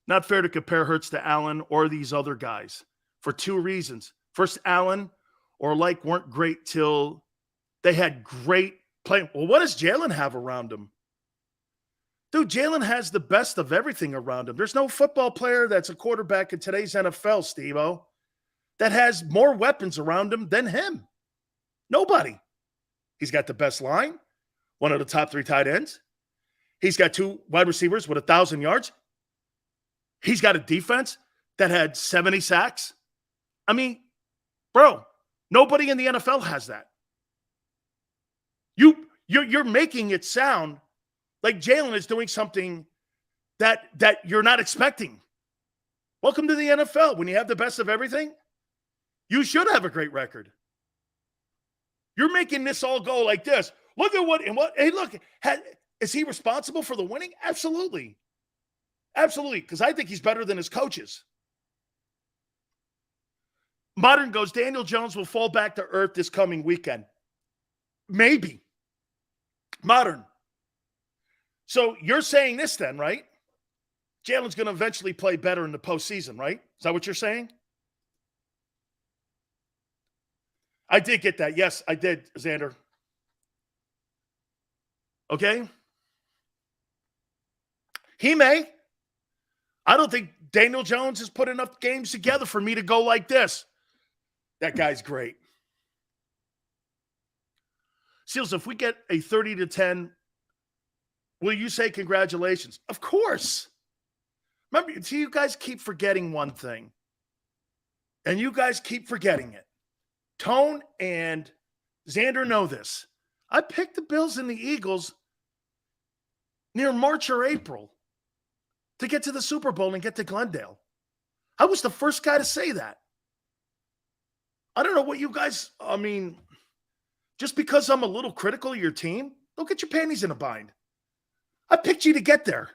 Not fair to compare Hurts to Allen or these other guys for 2 reasons. First, Allen weren't great till they had great play. Well, what does Jalen have around him? Dude, Jalen has the best of everything around him. There's no football player that's a quarterback in today's NFL, Steve-O, that has more weapons around him than him. Nobody. He's got the best line, one of the top 3 tight ends. He's got 2 wide receivers with 1,000 yards. He's got a defense that had 70 sacks. I mean, bro, nobody in the NFL has that. You're making it sound like Jalen is doing something that you're not expecting. Welcome to the NFL. When you have the best of everything, you should have a great record. You're making this all go like this. Look at what, hey, look, is he responsible for the winning? Absolutely. Absolutely, because I think he's better than his coaches. Modern goes, Daniel Jones will fall back to earth this coming weekend. Maybe. Modern. So you're saying this then, right? Jalen's going to eventually play better in the postseason, right? Is that what you're saying? I did get that. Yes, I did, Xander. Okay? He may. I don't think Daniel Jones has put enough games together for me to go like this. That guy's great. Seals, if we get a 30-10, will you say congratulations? Of course. Remember, see, you guys keep forgetting one thing. And you guys keep forgetting it. Tone and Xander know this. I picked the Bills and the Eagles near March or April to get to the Super Bowl and get to Glendale. I was the first guy to say that. I don't know what you guys, I mean, just because I'm a little critical of your team, don't get your panties in a bind. I picked you to get there.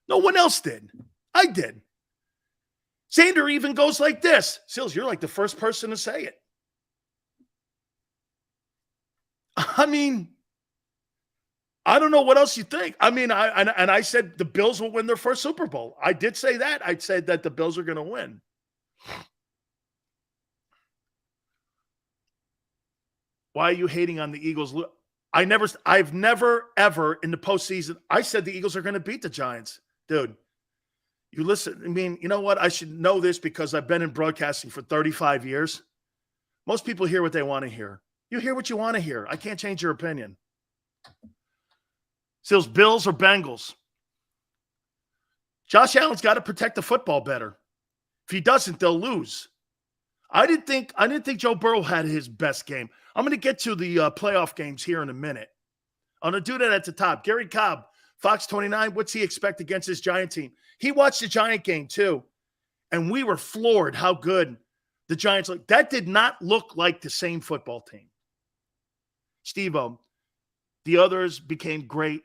No one else did. I did. Xander even goes like this. Sills, you're like the first person to say it. I mean, I don't know what else you think. I mean, I said the Bills will win their first Super Bowl. I did say that. I said that the Bills are going to win. Why are you hating on the Eagles? I've never, ever in the postseason, I said the Eagles are going to beat the Giants. Dude, you listen. I mean, you know what? I should know this because I've been in broadcasting for 35 years. Most people hear what they want to hear. You hear what you want to hear. I can't change your opinion. Seals, Bills or Bengals? Josh Allen's got to protect the football better. If he doesn't, they'll lose. I didn't think Joe Burrow had his best game. I'm going to get to the playoff games here in a minute. I'm going to do that at the top. Gary Cobb, Fox 29, what's he expect against his Giant team? He watched the Giant game too, and we were floored how good the Giants look. That did not look like the same football team. Steve-O, the others became great.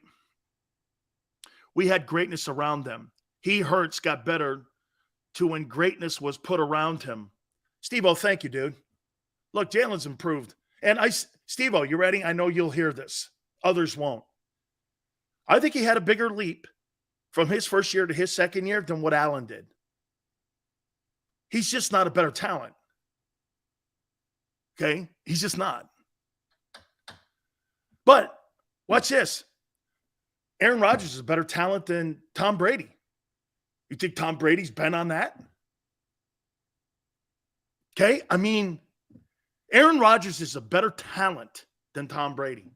We had greatness around them. Hurts got better to when greatness was put around him. Steve-O, thank you, dude. Look, Jalen's improved. And Steve-O, you ready? I know you'll hear this. Others won't. I think he had a bigger leap from his first year to his second year than what Allen did. He's just not a better talent. Okay? He's just not. But watch this. Aaron Rodgers is a better talent than Tom Brady. You think Tom Brady's been on that? Okay? I mean, Aaron Rodgers is a better talent than Tom Brady.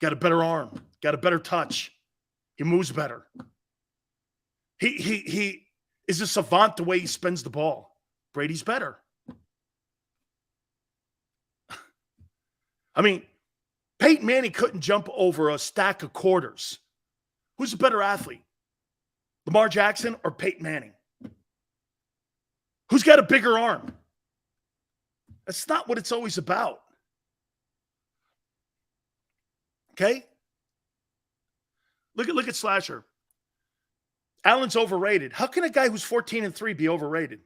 Got a better arm. Got a better touch. He moves better. He is a savant the way he spins the ball. Brady's better. I mean, Peyton Manning couldn't jump over a stack of quarters. Who's a better athlete? Lamar Jackson or Peyton Manning? Who's got a bigger arm? That's not what it's always about. Okay? Look at Slasher. Allen's overrated. How can a guy who's 14-3 be overrated?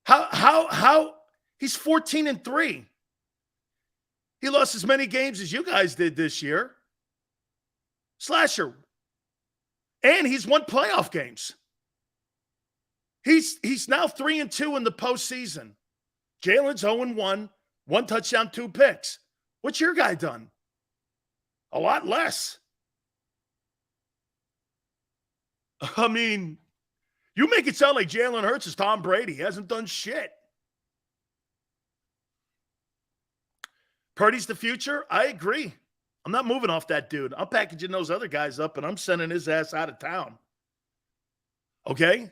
How he's 14-3. He lost as many games as you guys did this year. Slasher. And he's won playoff games. He's now 3-2 in the postseason. Jalen's 0-1, 1 touchdown, 2 picks. What's your guy done? A lot less. I mean, you make it sound like Jalen Hurts is Tom Brady. He hasn't done shit. Purdy's the future? I agree. I'm not moving off that dude. I'm packaging those other guys up, and I'm sending his ass out of town. Okay?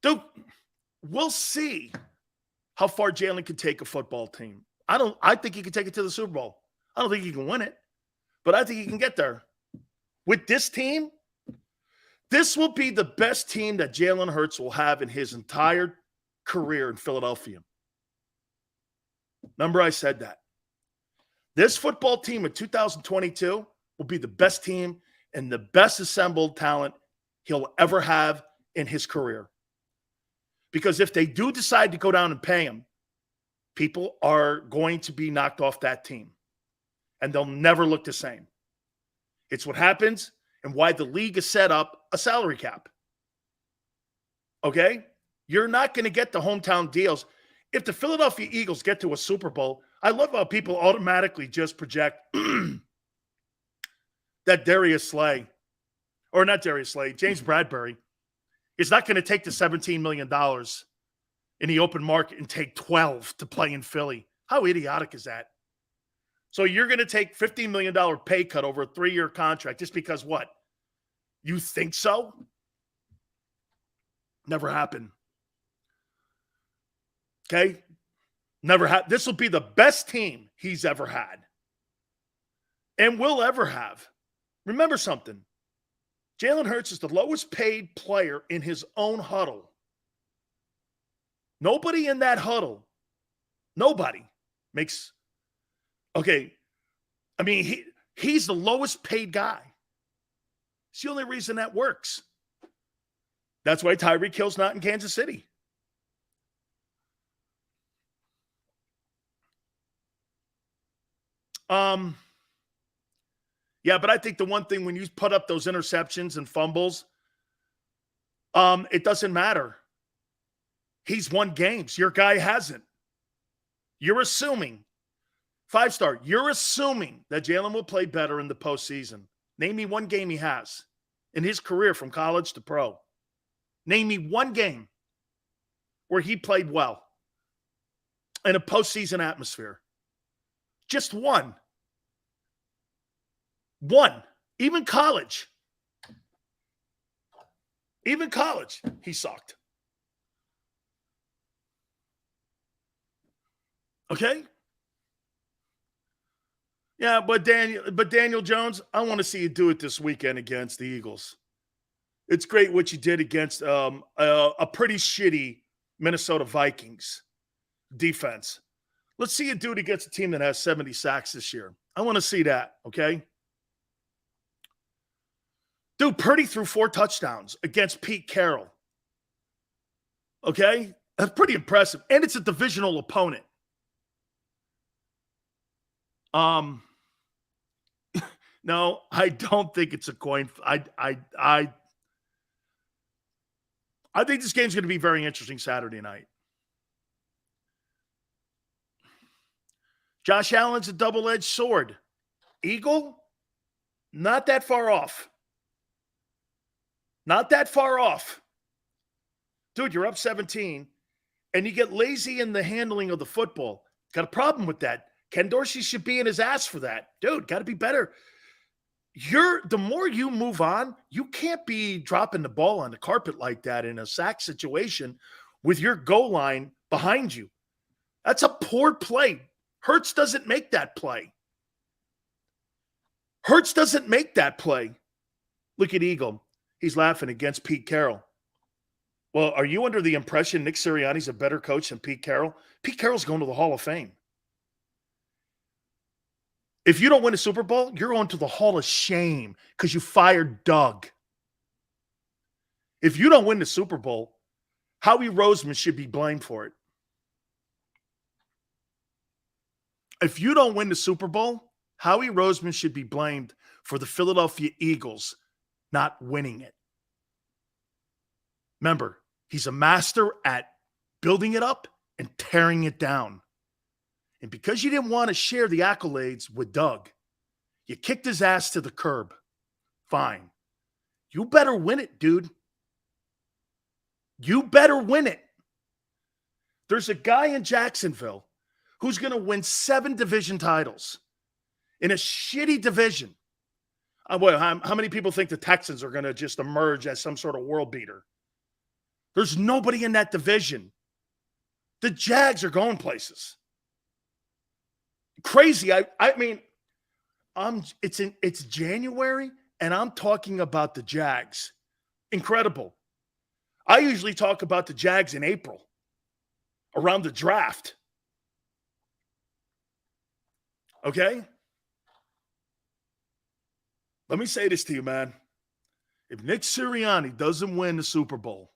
Dude, we'll see how far Jalen can take a football team. I think he can take it to the Super Bowl. I don't think he can win it, but I think he can get there. With this team, this will be the best team that Jalen Hurts will have in his entire career in Philadelphia. Remember, I said that. This football team in 2022 will be the best team and the best assembled talent he'll ever have in his career. Because if they do decide to go down and pay him, people are going to be knocked off that team. And they'll never look the same. It's what happens and why the league has set up a salary cap. Okay? You're not going to get the hometown deals. If the Philadelphia Eagles get to a Super Bowl, I love how people automatically just project that Darius Slay, or not Darius Slay, James Bradbury, is not going to take the $17 million in the open market and take 12 to play in Philly. How idiotic is that? So you're going to take $15 million pay cut over a 3-year contract just because what? You think so? Never happened. Okay? Never had. This will be the best team he's ever had and will ever have. Remember something. Jalen Hurts is the lowest paid player in his own huddle. Nobody in that huddle, nobody makes, okay, I mean, he's the lowest paid guy. It's the only reason that works. That's why Tyreek Hill's not in Kansas City. Yeah, but I think the one thing when you put up those interceptions and fumbles, it doesn't matter. He's won games. Your guy hasn't. You're assuming, 5-star, you're assuming that Jalen will play better in the postseason. Name me one game he has in his career from college to pro. Name me one game where he played well in a postseason atmosphere. Just one. One. Even college. Even college, he sucked. Okay? Yeah, but Daniel Jones, I want to see you do it this weekend against the Eagles. It's great what you did against a pretty shitty Minnesota Vikings defense. Let's see you do it against a team that has 70 sacks this year. I want to see that, okay? Dude, Purdy threw 4 touchdowns against Pete Carroll. Okay? That's pretty impressive. And it's a divisional opponent. No, I don't think it's a coin. I think this game's going to be very interesting Saturday night. Josh Allen's a double-edged sword. Eagle, not that far off. Not that far off. Dude, you're up 17, and you get lazy in the handling of the football. Got a problem with that. Ken Dorsey should be in his ass for that. Dude, got to be better. The more you move on, you can't be dropping the ball on the carpet like that in a sack situation with your goal line behind you. That's a poor play. Hurts doesn't make that play. Hurts doesn't make that play. Look at Eagle. He's laughing against Pete Carroll. Well, are you under the impression Nick Sirianni's a better coach than Pete Carroll? Pete Carroll's going to the Hall of Fame. If you don't win a Super Bowl, you're going to the Hall of Shame because you fired Doug. If you don't win the Super Bowl, Howie Roseman should be blamed for it. If you don't win the Super Bowl, Howie Roseman should be blamed for the Philadelphia Eagles not winning it. Remember, he's a master at building it up and tearing it down. And because you didn't want to share the accolades with Doug, You kicked his ass to the curb. Fine. You better win it, dude. You better win it. There's a guy in Jacksonville who's going to win 7 division titles in a shitty division. How many people think the Texans are going to just emerge as some sort of world beater? There's nobody in that division. The Jags are going places. Crazy. It's January, and I'm talking about the Jags. Incredible. I usually talk about the Jags in April, around the draft. Okay? Let me say this to you, man. If Nick Sirianni doesn't win the Super Bowl,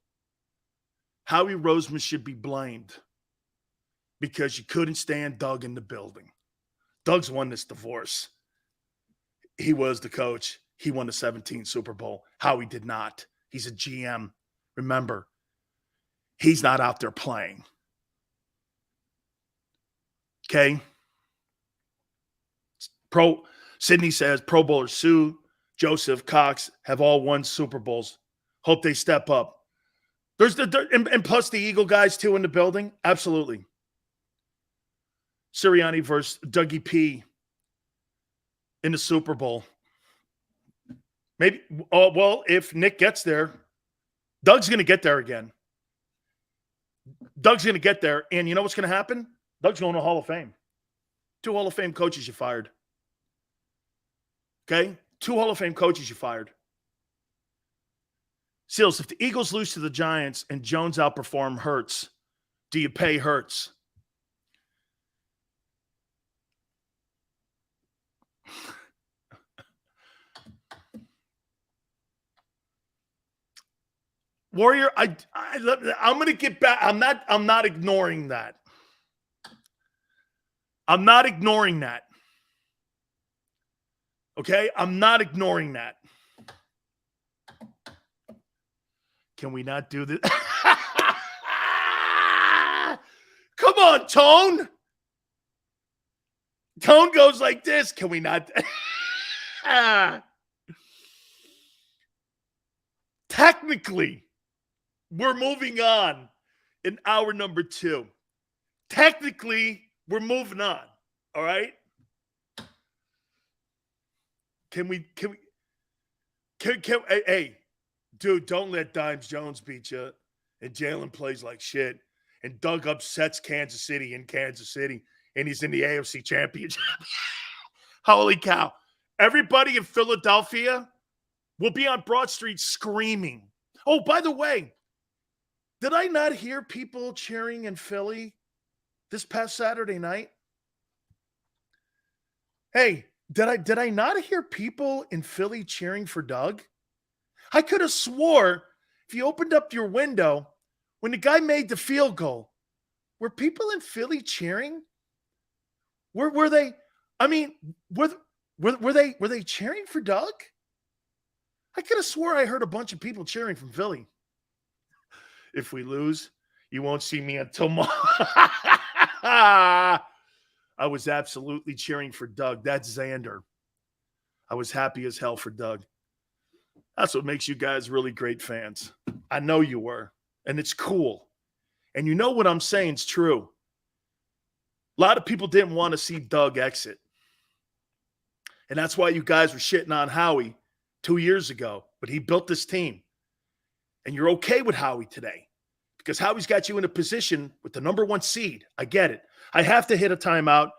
Howie Roseman should be blamed because you couldn't stand Doug in the building. Doug's won this divorce. He was the coach. He won the 17th Super Bowl. Howie did not. He's a GM. Remember, he's not out there playing. Okay? Sydney says Pro Bowlers Sue, Joseph, Cox have all won Super Bowls. Hope they step up. And plus the Eagle guys too in the building. Absolutely. Sirianni versus Dougie P in the Super Bowl. Maybe. Oh well, if Nick gets there, Doug's going to get there again. Doug's going to get there, and you know what's going to happen? Doug's going to Hall of Fame. 2 Hall of Fame coaches you fired. Okay? 2 Hall of Fame coaches you fired. Seals, if the Eagles lose to the Giants and Jones outperform Hurts, do you pay Hurts? Warrior, I'm going to get back. I'm not ignoring that. I'm not ignoring that. Okay? I'm not ignoring that. Can we not do this? Come on, Tone. Tone goes like this. Can we not? Technically, we're moving on in hour number 2. Technically, we're moving on. All right? Hey, dude, don't let Dimes Jones beat you. And Jalen plays like shit. And Doug upsets Kansas City in Kansas City. And he's in the AFC Championship. Holy cow. Everybody in Philadelphia will be on Broad Street screaming. Oh, by the way, did I not hear people cheering in Philly this past Saturday night? Hey, did I not hear people in Philly cheering for Doug? I could have swore if you opened up your window when the guy made the field goal, were people in Philly cheering? Were they? I mean, were they cheering for Doug? I could have swore I heard a bunch of people cheering from Philly. If we lose, you won't see me until tomorrow. I was absolutely cheering for Doug. That's Xander. I was happy as hell for Doug. That's what makes you guys really great fans. I know you were, and it's cool. And you know what I'm saying is true. A lot of people didn't want to see Doug exit. And that's why you guys were shitting on Howie 2 years ago. But he built this team. And you're okay with Howie today because Howie's got you in a position with the number 1 seed. I get it. I have to hit a timeout.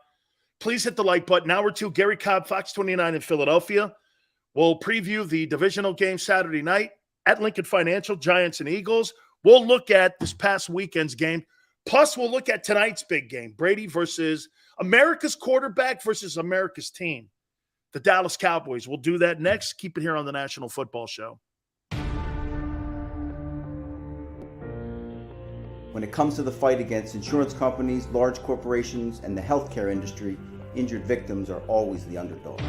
Please hit the like button. Hour 2, Gary Cobb, Fox 29 in Philadelphia. We'll preview the divisional game Saturday night at Lincoln Financial, Giants and Eagles. We'll look at this past weekend's game. Plus, we'll look at tonight's big game, Brady versus America's quarterback versus America's team, the Dallas Cowboys. We'll do that next. Keep it here on the National Football Show. When it comes to the fight against insurance companies, large corporations, and the healthcare industry, injured victims are always the underdog.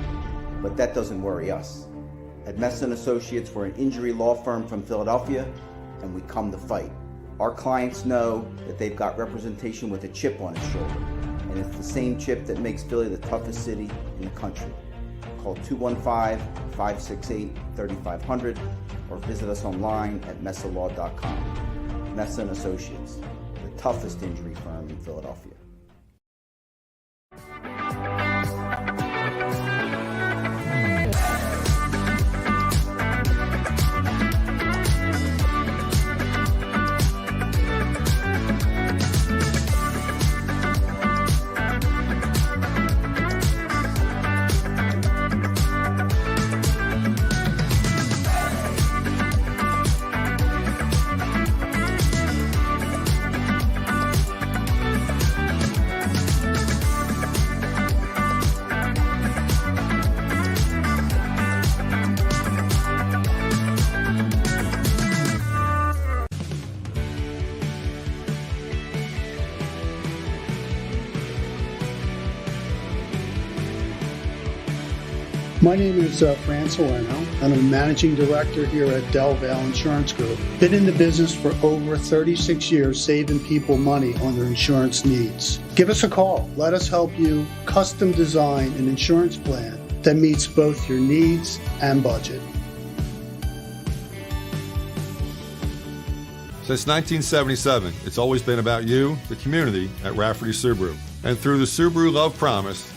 But that doesn't worry us. At Messon Associates, we're an injury law firm from Philadelphia, and we come to fight. Our clients know that they've got representation with a chip on its shoulder, and it's the same chip that makes Philly the toughest city in the country. Call 215-568-3500 or visit us online at messalaw.com. Messa & Associates, the toughest injury firm in Philadelphia. My name is Fran Salerno. I'm a managing director here at Del Valle Insurance Group. Been in the business for over 36 years, saving people money on their insurance needs. Give us a call. Let us help you custom design an insurance plan that meets both your needs and budget. Since 1977, it's always been about you, the community, at Rafferty Subaru. And through the Subaru Love Promise,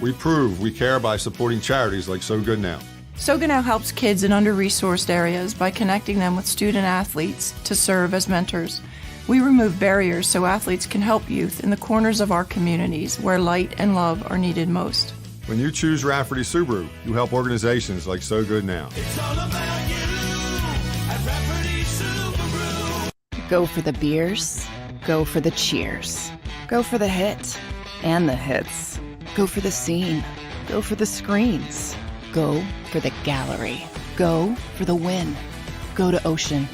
we prove we care by supporting charities like So Good Now. So Good Now helps kids in under-resourced areas by connecting them with student athletes to serve as mentors. We remove barriers so athletes can help youth in the corners of our communities where light and love are needed most. When you choose Rafferty Subaru, you help organizations like So Good Now. It's all about you at Rafferty Subaru. Go for the beers, go for the cheers, go for the hit and the hits. Go for the scene. Go for the screens. Go for the gallery. Go for the win. Go to Ocean.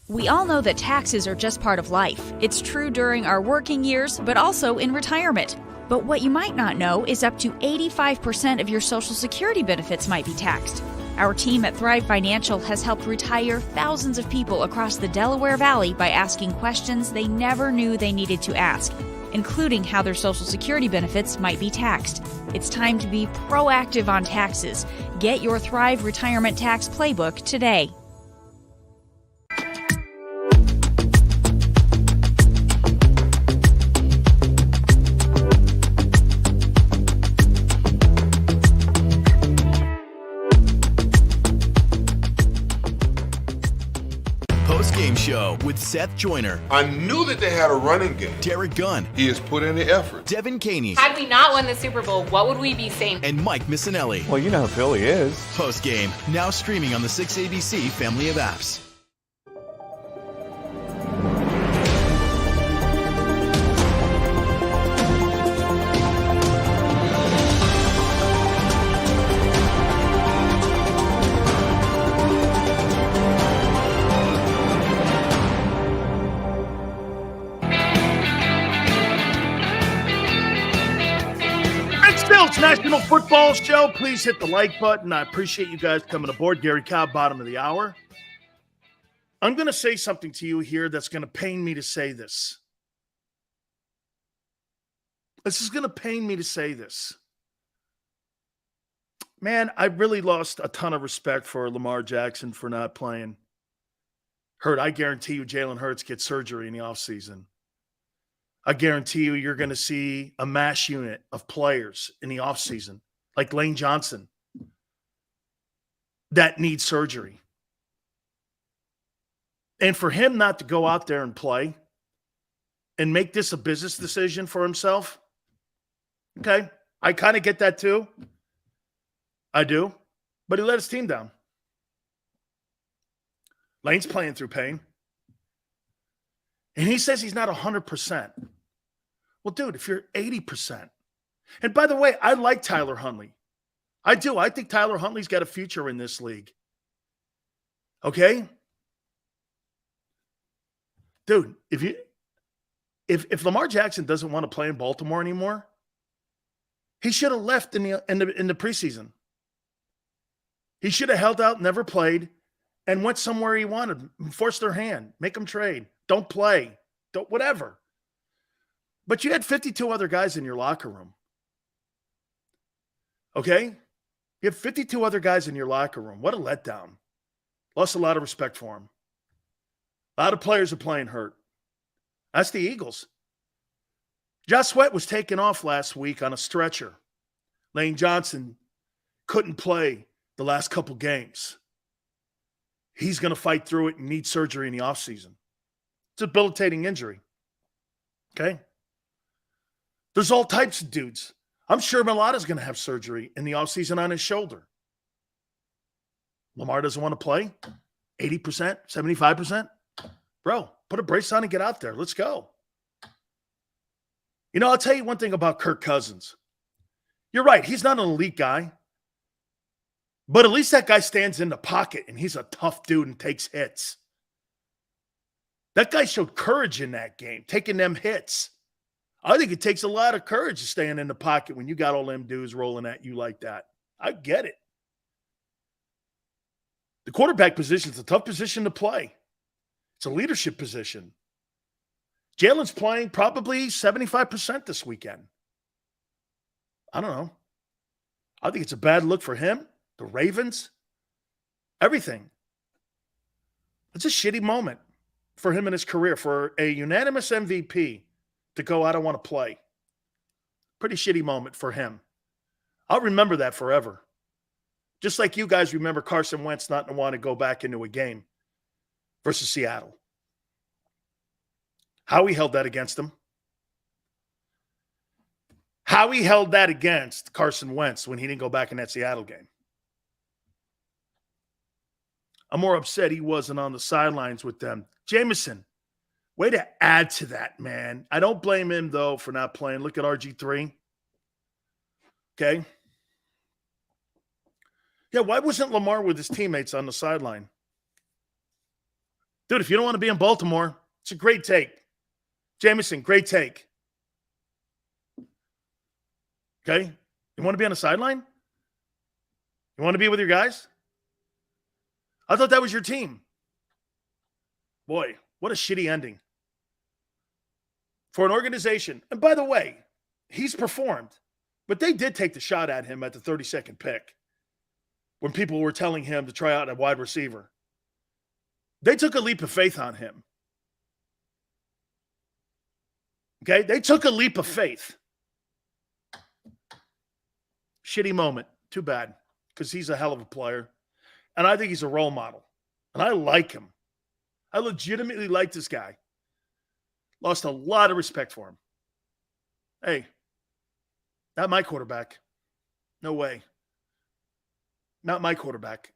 We all know that taxes are just part of life. It's true during our working years, but also in retirement. But what you might not know is up to 85% of your Social Security benefits might be taxed. Our team at Thrive Financial has helped retire thousands of people across the Delaware Valley by asking questions they never knew they needed to ask, including how their Social Security benefits might be taxed. It's time to be proactive on taxes. Get your Thrive Retirement Tax Playbook today. Game show with Seth Joyner. I knew that they had a running game. Derek Gunn. He has put in the effort. Devin Caney. Had we not won the Super Bowl, what would we be saying? And Mike Missinelli. Well, you know who Philly is. Post game, now streaming on the 6ABC family of apps. National Football Show. Please hit the like button. I appreciate you guys coming aboard. Gary Cobb, bottom of the hour. I'm going to say something to you here that's going to pain me to say this. This is going to pain me to say this. Man, I really lost a ton of respect for Lamar Jackson for not playing. I guarantee you Jalen Hurts gets surgery in the offseason. I guarantee you you're going to see a mass unit of players in the offseason, like Lane Johnson, that need surgery. And for him not to go out there and play and make this a business decision for himself, okay, I kind of get that too. I do. But he let his team down. Lane's playing through pain. And he says he's not 100%. Well, dude, if you're 80%. And by the way, I like Tyler Huntley. I do. I think Tyler Huntley's got a future in this league. Okay? Dude, if Lamar Jackson doesn't want to play in Baltimore anymore, he should have left in the preseason. He should have held out, never played, and went somewhere he wanted. Force their hand. Make them trade. Don't play. Don't whatever. But you had 52 other guys in your locker room. Okay? You have 52 other guys in your locker room. What a letdown. Lost a lot of respect for him. A lot of players are playing hurt. That's the Eagles. Josh Sweat was taken off last week on a stretcher. Lane Johnson couldn't play the last couple games. He's going to fight through it and need surgery in the offseason. It's a debilitating injury. Okay? There's all types of dudes. I'm sure Mulata's going to have surgery in the offseason on his shoulder. Lamar doesn't want to play? 80%? 75%? Bro, put a brace on and get out there. Let's go. You know, I'll tell you one thing about Kirk Cousins. You're right. He's not an elite guy. But at least that guy stands in the pocket, and he's a tough dude and takes hits. That guy showed courage in that game, taking them hits. I think it takes a lot of courage to stand in the pocket when you got all them dudes rolling at you like that. I get it. The quarterback position is a tough position to play. It's a leadership position. Jalen's playing probably 75% this weekend. I don't know. I think it's a bad look for him, the Ravens, everything. It's a shitty moment for him in his career, for a unanimous MVP to go, I don't want to play. Pretty shitty moment for him. I'll remember that forever. Just like you guys remember Carson Wentz not want to go back into a game versus Seattle. Howie held that against him. Howie held that against Carson Wentz when he didn't go back in that Seattle game. I'm more upset he wasn't on the sidelines with them. Jameson, way to add to that, man. I don't blame him, though, for not playing. Look at RG3. Okay? Yeah, why wasn't Lamar with his teammates on the sideline? Dude, if you don't want to be in Baltimore, it's a great take. Jameson, great take. Okay? You want to be on the sideline? You want to be with your guys? I thought that was your team. Boy, what a shitty ending. For an organization. And by the way, he's performed. But they did take the shot at him at the 32nd pick when people were telling him to try out a wide receiver. They took a leap of faith on him. Okay? They took a leap of faith. Shitty moment. Too bad. Because he's a hell of a player. And I think he's a role model. And I like him. I legitimately like this guy. Lost a lot of respect for him. Hey, not my quarterback. No way. Not my quarterback.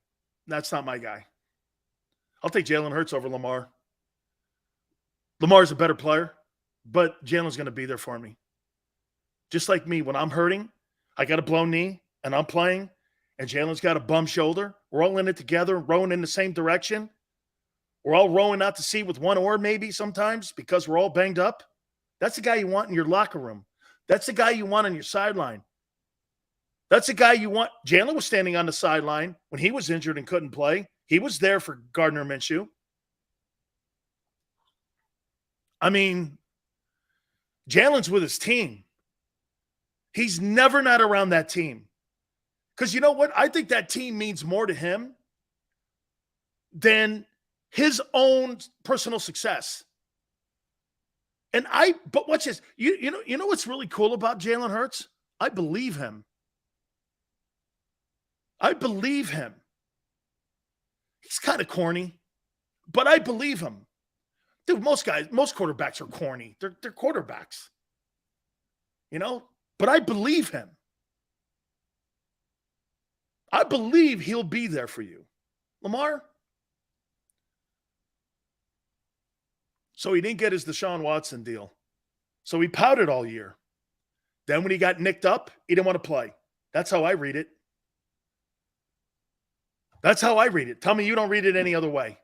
That's not my guy. I'll take Jalen Hurts over Lamar. Lamar's a better player, but Jalen's going to be there for me. Just like me, when I'm hurting, I got a blown knee, and I'm playing, and Jalen's got a bum shoulder. We're all in it together, rowing in the same direction. We're all rowing out to sea with one oar maybe sometimes because we're all banged up. That's the guy you want in your locker room. That's the guy you want on your sideline. That's the guy you want. Jalen was standing on the sideline when he was injured and couldn't play. He was there for Gardner Minshew. I mean, Jalen's with his team. He's never not around that team. Because you know what? I think that team means more to him than his own personal success. But watch this. You know what's really cool about Jalen Hurts? I believe him. I believe him. He's kind of corny, but I believe him. Dude, most quarterbacks are corny. They're quarterbacks. You know? But I believe him. I believe he'll be there for you. Lamar? So he didn't get his Deshaun Watson deal. So he pouted all year. Then when he got nicked up, he didn't want to play. That's how I read it. That's how I read it. Tell me you don't read it any other way.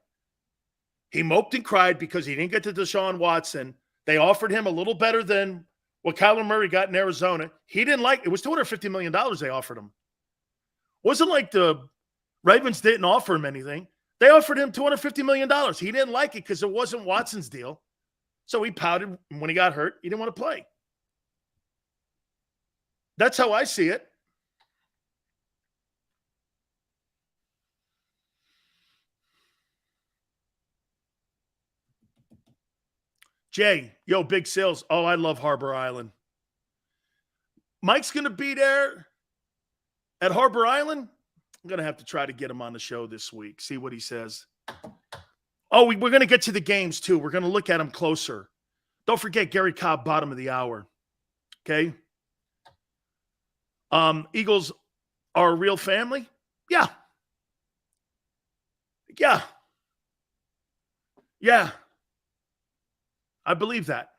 He moped and cried because he didn't get to Deshaun Watson. They offered him a little better than what Kyler Murray got in Arizona. He didn't like it. It was $250 million they offered him. Wasn't like the Ravens didn't offer him anything. They offered him $250 million. He didn't like it because it wasn't Watson's deal. So he pouted when he got hurt. He didn't want to play. That's how I see it. Jay, yo, big sales. Oh, I love Harbor Island. Mike's going to be there at Harbor Island. I'm going to have to try to get him on the show this week, see what he says. Oh, we're going to get to the games, too. We're going to look at them closer. Don't forget Gary Cobb, bottom of the hour. Okay? Eagles are a real family? Yeah. Yeah. Yeah. I believe that.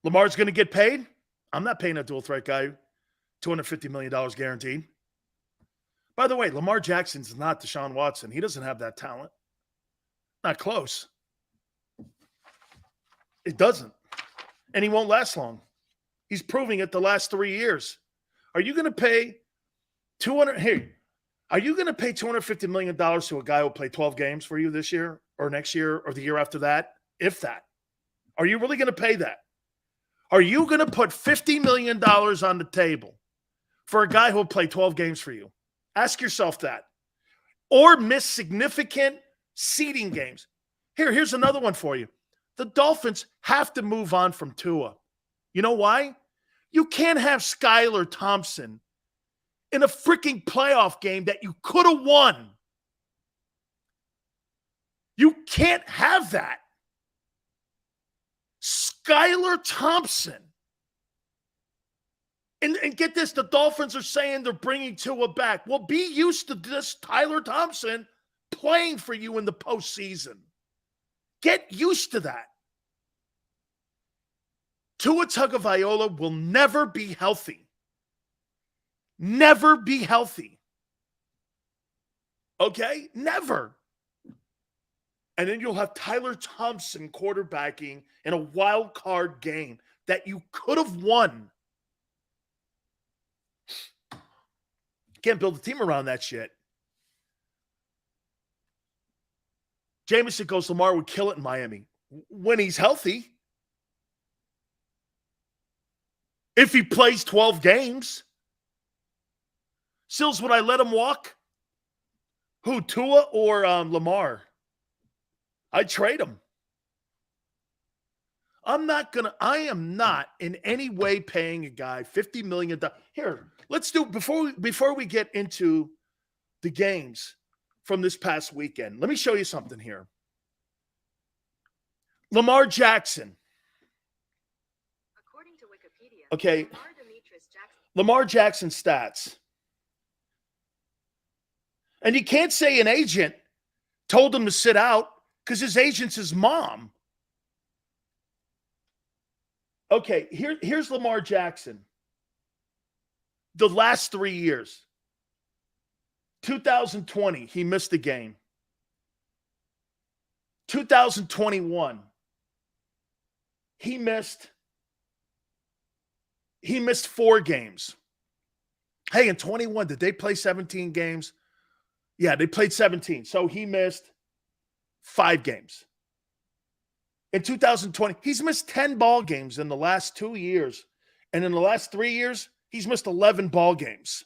Lamar's going to get paid? I'm not paying a dual threat guy $250 million guaranteed. By the way, Lamar Jackson's not Deshaun Watson. He doesn't have that talent. Not close. It doesn't. And he won't last long. He's proving it the last 3 years. Are you going to pay are you going to pay $250 million to a guy who will play 12 games for you this year or next year or the year after that? If that. Are you really going to pay that? Are you going to put $50 million on the table for a guy who will play 12 games for you? Ask yourself that. Or miss significant seeding games. Here's another one for you. The Dolphins have to move on from Tua. You know why? You can't have Skylar Thompson in a freaking playoff game that you could have won. You can't have that. Skylar Thompson. And get this, the Dolphins are saying they're bringing Tua back. Well, be used to this Tyler Thompson playing for you in the postseason. Get used to that. Tua Tagovailoa will never be healthy. Never be healthy. Okay? Never. And then you'll have Tyler Thompson quarterbacking in a wild card game that you could have won. Can't build a team around that shit. Jameson goes, Lamar would kill it in Miami. When he's healthy. If he plays 12 games. Sills, would I let him walk? Who, Tua or Lamar? I'd trade him. I am not in any way paying a guy $50 million. Here, let's do, before we get into the games from this past weekend, let me show you something here. Lamar Jackson. According to Wikipedia, okay. Lamar Jackson stats. And you can't say an agent told him to sit out because his agent's his mom. Okay, here's Lamar Jackson. The last 3 years. 2020, he missed a game. 2021, he missed 4 games. Hey, in 21, did they play 17 games? Yeah, they played 17. So he missed 5 games. In 2020, he's missed 10 ball games in the last 2 years. And in the last 3 years, he's missed 11 ball games.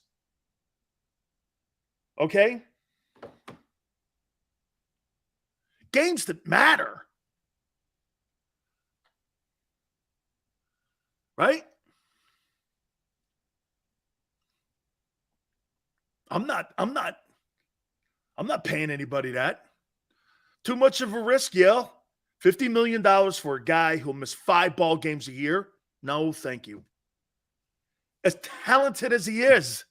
Okay? Games that matter. Right? I'm not paying anybody that. Too much of a risk, yeah. $50 million for a guy who'll miss 5 ball games a year? No, thank you. As talented as he is.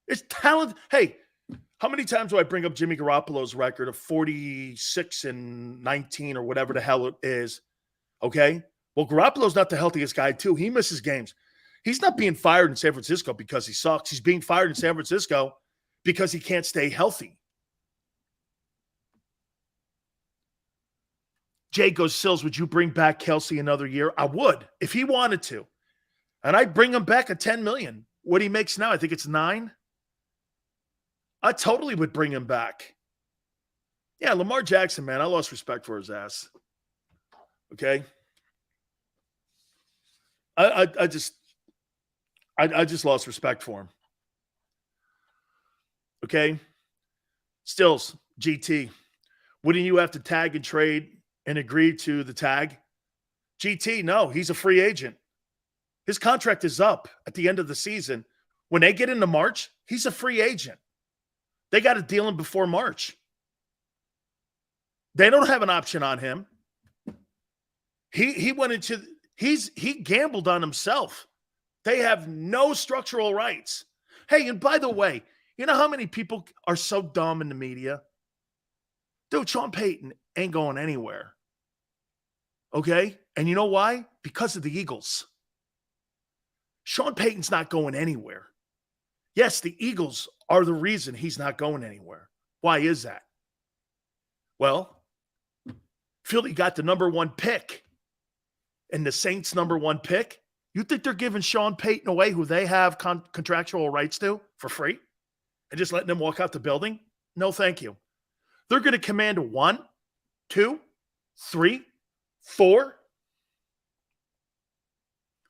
It's talent. Hey, how many times do I bring up Jimmy Garoppolo's record of 46-19 or whatever the hell it is? Okay? Well, Garoppolo's not the healthiest guy, too. He misses games. He's not being fired in San Francisco because he sucks. He's being fired in San Francisco because he can't stay healthy. Jay goes, Sills, would you bring back Kelsey another year? I would, if he wanted to. And I'd bring him back at $10 million. What he makes now, I think it's $9 million. I totally would bring him back. Yeah, Lamar Jackson, man, I lost respect for his ass. Okay? I just lost respect for him. Okay? Stills, GT. Wouldn't you have to tag and trade and agree to the tag? GT, no, he's a free agent. His contract is up at the end of the season. When they get into March, he's a free agent. They got to deal him before March. They don't have an option on him. He gambled on himself. They have no structural rights. Hey, and by the way, you know how many people are so dumb in the media? Dude, Sean Payton ain't going anywhere. Okay? And you know why? Because of the Eagles. Sean Payton's not going anywhere. Yes, the Eagles are the reason he's not going anywhere. Why is that? Well, Philly got the number 1 pick. And the Saints' number 1 pick, you think they're giving Sean Payton away, who they have contractual rights to, for free? And just letting them walk out the building? No, thank you. They're going to command a 1, 2, 3, 4.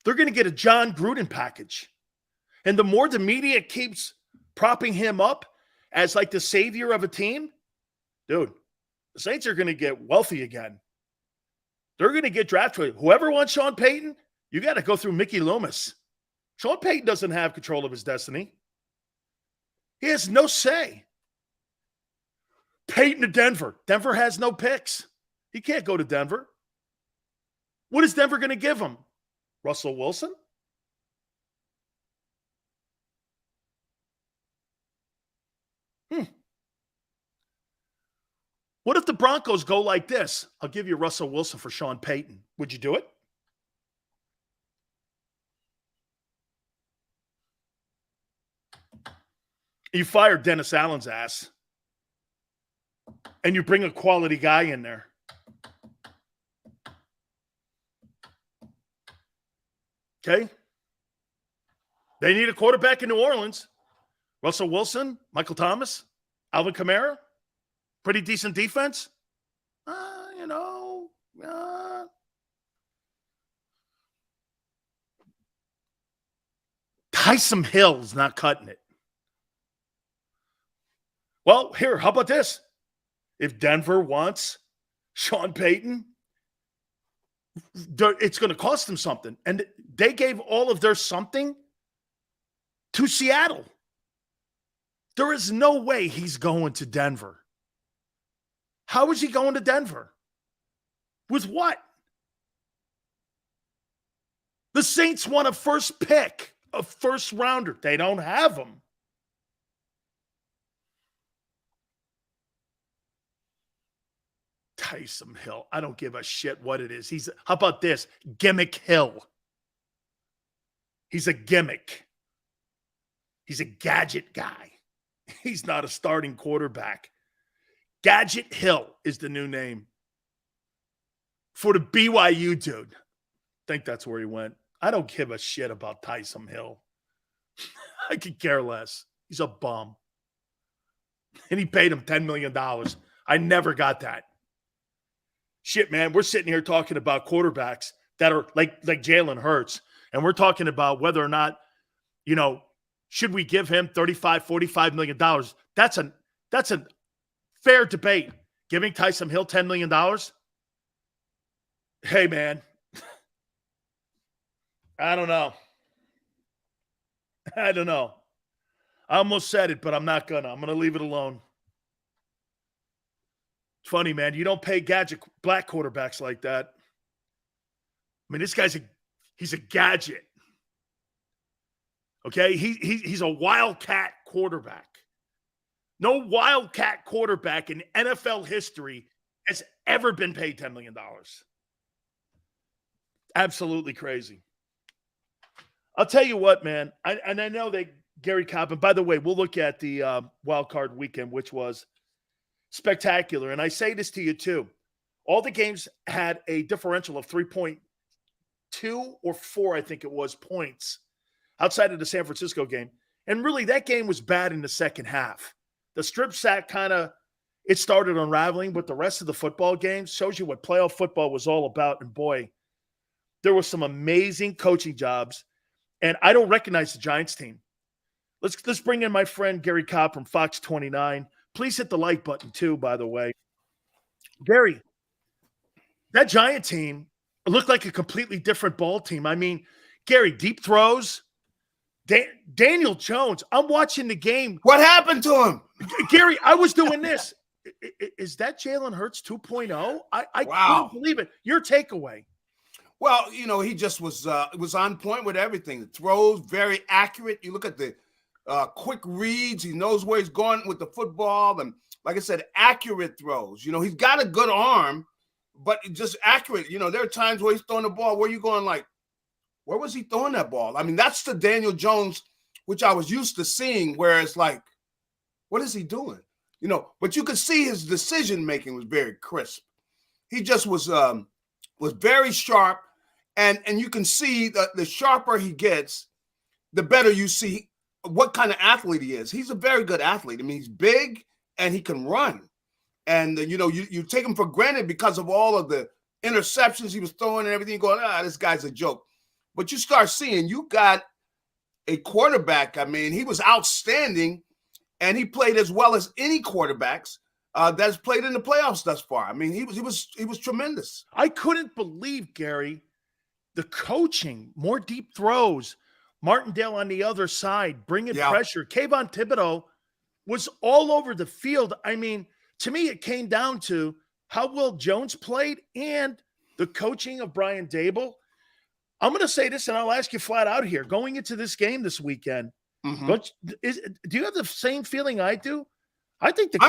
They're going to get a John Gruden package. And the more the media keeps propping him up as like the savior of a team, dude, the Saints are going to get wealthy again. They're going to get drafted. Whoever wants Sean Payton, you got to go through Mickey Loomis. Sean Payton doesn't have control of his destiny. He has no say. Payton to Denver. Denver has no picks. He can't go to Denver. What is Denver going to give him? Russell Wilson? What if the Broncos go like this? I'll give you Russell Wilson for Sean Payton. Would you do it? You fire Dennis Allen's ass. And you bring a quality guy in there. Okay? They need a quarterback in New Orleans. Russell Wilson, Michael Thomas, Alvin Kamara. Pretty decent defense. Taysom Hill's not cutting it. Well, here, how about this? If Denver wants Sean Payton, it's going to cost them something. And they gave all of their something to Seattle. There is no way he's going to Denver. How is he going to Denver? With what? The Saints want a first pick, a first rounder. They don't have him. Taysom Hill. I don't give a shit what it is. How about this? Gimmick Hill. He's a gimmick. He's a gadget guy. He's not a starting quarterback. Gadget Hill is the new name for the BYU dude. I think that's where he went. I don't give a shit about Taysom Hill. I could care less. He's a bum. And he paid him $10 million. I never got that. Shit, man, we're sitting here talking about quarterbacks that are like Jalen Hurts, and we're talking about whether or not, should we give him $35, $45 million? That's a fair debate. Giving Taysom Hill $10 million? Hey, man. I don't know. I almost said it, but I'm not gonna. I'm gonna leave it alone. It's funny, man. You don't pay gadget black quarterbacks like that. I mean, this guy's he's a gadget. Okay? He's a wildcat quarterback. No wildcat quarterback in NFL history has ever been paid $10 million. Absolutely crazy. I'll tell you what, man. I know that Gary Cobb, and by the way, we'll look at the wild card weekend, which was spectacular. And I say this to you too. All the games had a differential of 3.2 or 4, I think it was, points outside of the San Francisco game. And really, that game was bad in the second half. The strip sack it started unraveling, but the rest of the football games shows you what playoff football was all about. And boy, there were some amazing coaching jobs. And I don't recognize the Giants team. Let's bring in my friend Gary Cobb from Fox 29. Please hit the like button too, by the way. Gary, that Giant team looked like a completely different ball team. I mean, Gary, deep throws. Daniel Jones, I'm watching the game. What happened to him? Gary, I was doing this. Is that Jalen Hurts 2.0? I couldn't believe it. Your takeaway. Well, he just was on point with everything. The throws, very accurate. You look at the quick reads. He knows where he's going with the football. And like I said, accurate throws. He's got a good arm, but just accurate. There are times where he's throwing the ball where you're going like, where was he throwing that ball? I mean, that's the Daniel Jones, which I was used to seeing, where it's like, what is he doing? But you could see his decision-making was very crisp. He just was very sharp, and you can see that the sharper he gets, the better you see what kind of athlete he is. He's a very good athlete. I mean, he's big, and he can run. And, you take him for granted because of all of the interceptions he was throwing and everything, going, this guy's a joke. But you start seeing you got a quarterback. I mean, he was outstanding, and he played as well as any quarterbacks that's played in the playoffs thus far. I mean, he was tremendous. I couldn't believe, Gary, the coaching, more deep throws, Martindale on the other side, bringing pressure. Kayvon Thibodeau was all over the field. I mean, to me, it came down to how well Jones played and the coaching of Brian Daboll. I'm going to say this, and I'll ask you flat out here. Going into this game this weekend, do you have the same feeling I do? I think the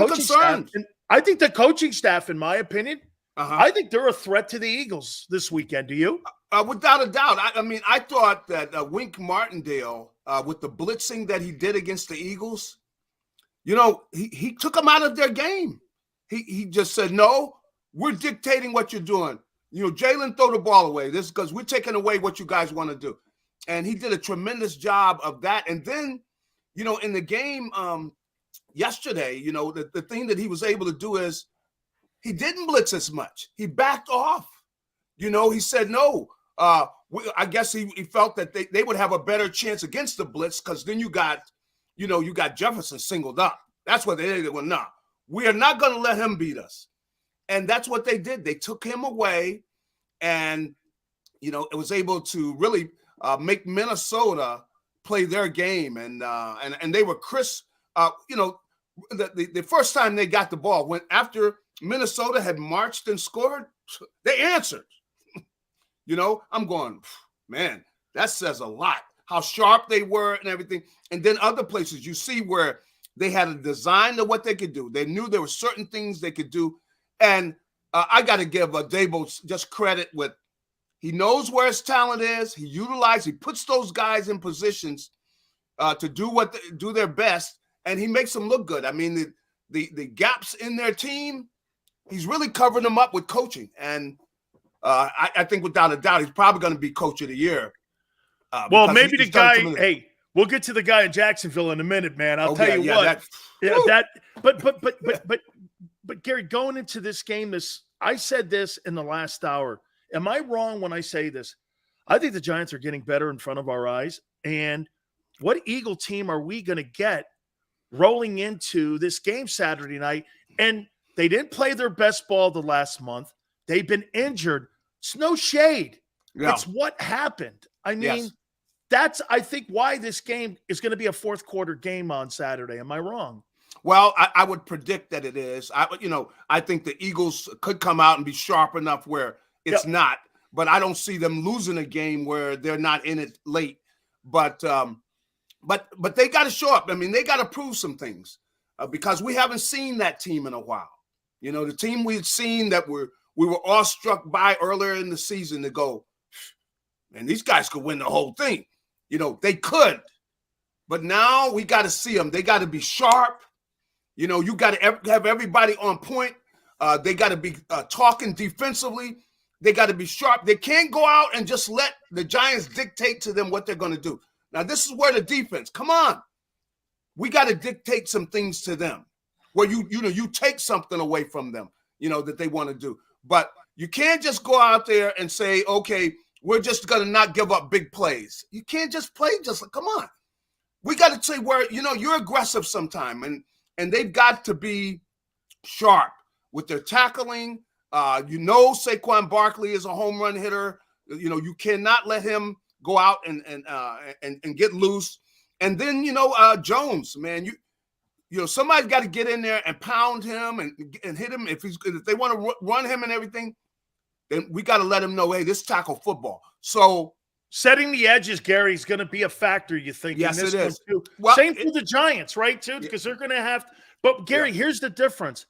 coaching staff, in my opinion, I think they're a threat to the Eagles this weekend. Do you? Without a doubt. I mean, I thought that Wink Martindale, with the blitzing that he did against the Eagles, he took them out of their game. He just said, no, we're dictating what you're doing. Jalen, throw the ball away. This is because we're taking away what you guys want to do. And he did a tremendous job of that. And then, in the game yesterday, the thing that he was able to do is he didn't blitz as much. He backed off. He said, no. I guess he felt that they would have a better chance against the blitz because then you got Jefferson singled up. That's what they did. They went, no, we are not going to let him beat us. And that's what they did. They took him away, and it was able to really make Minnesota play their game, and they were crisp. The first time they got the ball, when after Minnesota had marched and scored, they answered. I'm going, man, that says a lot. How sharp they were and everything. And then other places you see where they had a design to what they could do. They knew there were certain things they could do. And I got to give Dabo just credit with he knows where his talent is. He puts those guys in positions to do their best, and he makes them look good. I mean, the gaps in their team, he's really covering them up with coaching. And I think without a doubt, he's probably going to be coach of the year. Well, maybe the guy, hey, we'll get to the guy in Jacksonville in a minute, man. I'll tell you what. But Gary, going into this game, I said this in the last hour. Am I wrong when I say this? I think the Giants are getting better in front of our eyes. And what Eagle team are we going to get rolling into this game Saturday night? And they didn't play their best ball the last month. They've been injured. It's no shade. Yeah. It's what happened. I mean, that's, I think, why this game is going to be a fourth quarter game on Saturday. Am I wrong? Well, I would predict that it is. I think the Eagles could come out and be sharp enough where it's not. But I don't see them losing a game where they're not in it late. But they got to show up. I mean, they got to prove some things because we haven't seen that team in a while. The team we've seen that we were awestruck by earlier in the season to go, man, these guys could win the whole thing. They could. But now we got to see them. They got to be sharp. You got to have everybody on point. They got to be talking defensively. They got to be sharp. They can't go out and just let the Giants dictate to them what they're going to do. Now, this is where the defense, come on. We got to dictate some things to them where you take something away from them, that they want to do. But you can't just go out there and say, okay, we're just going to not give up big plays. You can't just play come on. We got to say where, you're aggressive sometime and they've got to be sharp with their tackling. Saquon Barkley is a home run hitter. You cannot let him go out and get loose. And then Jones, man, somebody's got to get in there and pound him and hit him if they want to run him and everything. Then we got to let him know, hey, this tackle football. So setting the edges, Gary, is going to be a factor, you think? Yes, in this it is. Too. Well, same for the Giants, right, too? Because they're going to have – but, Gary, here's the difference.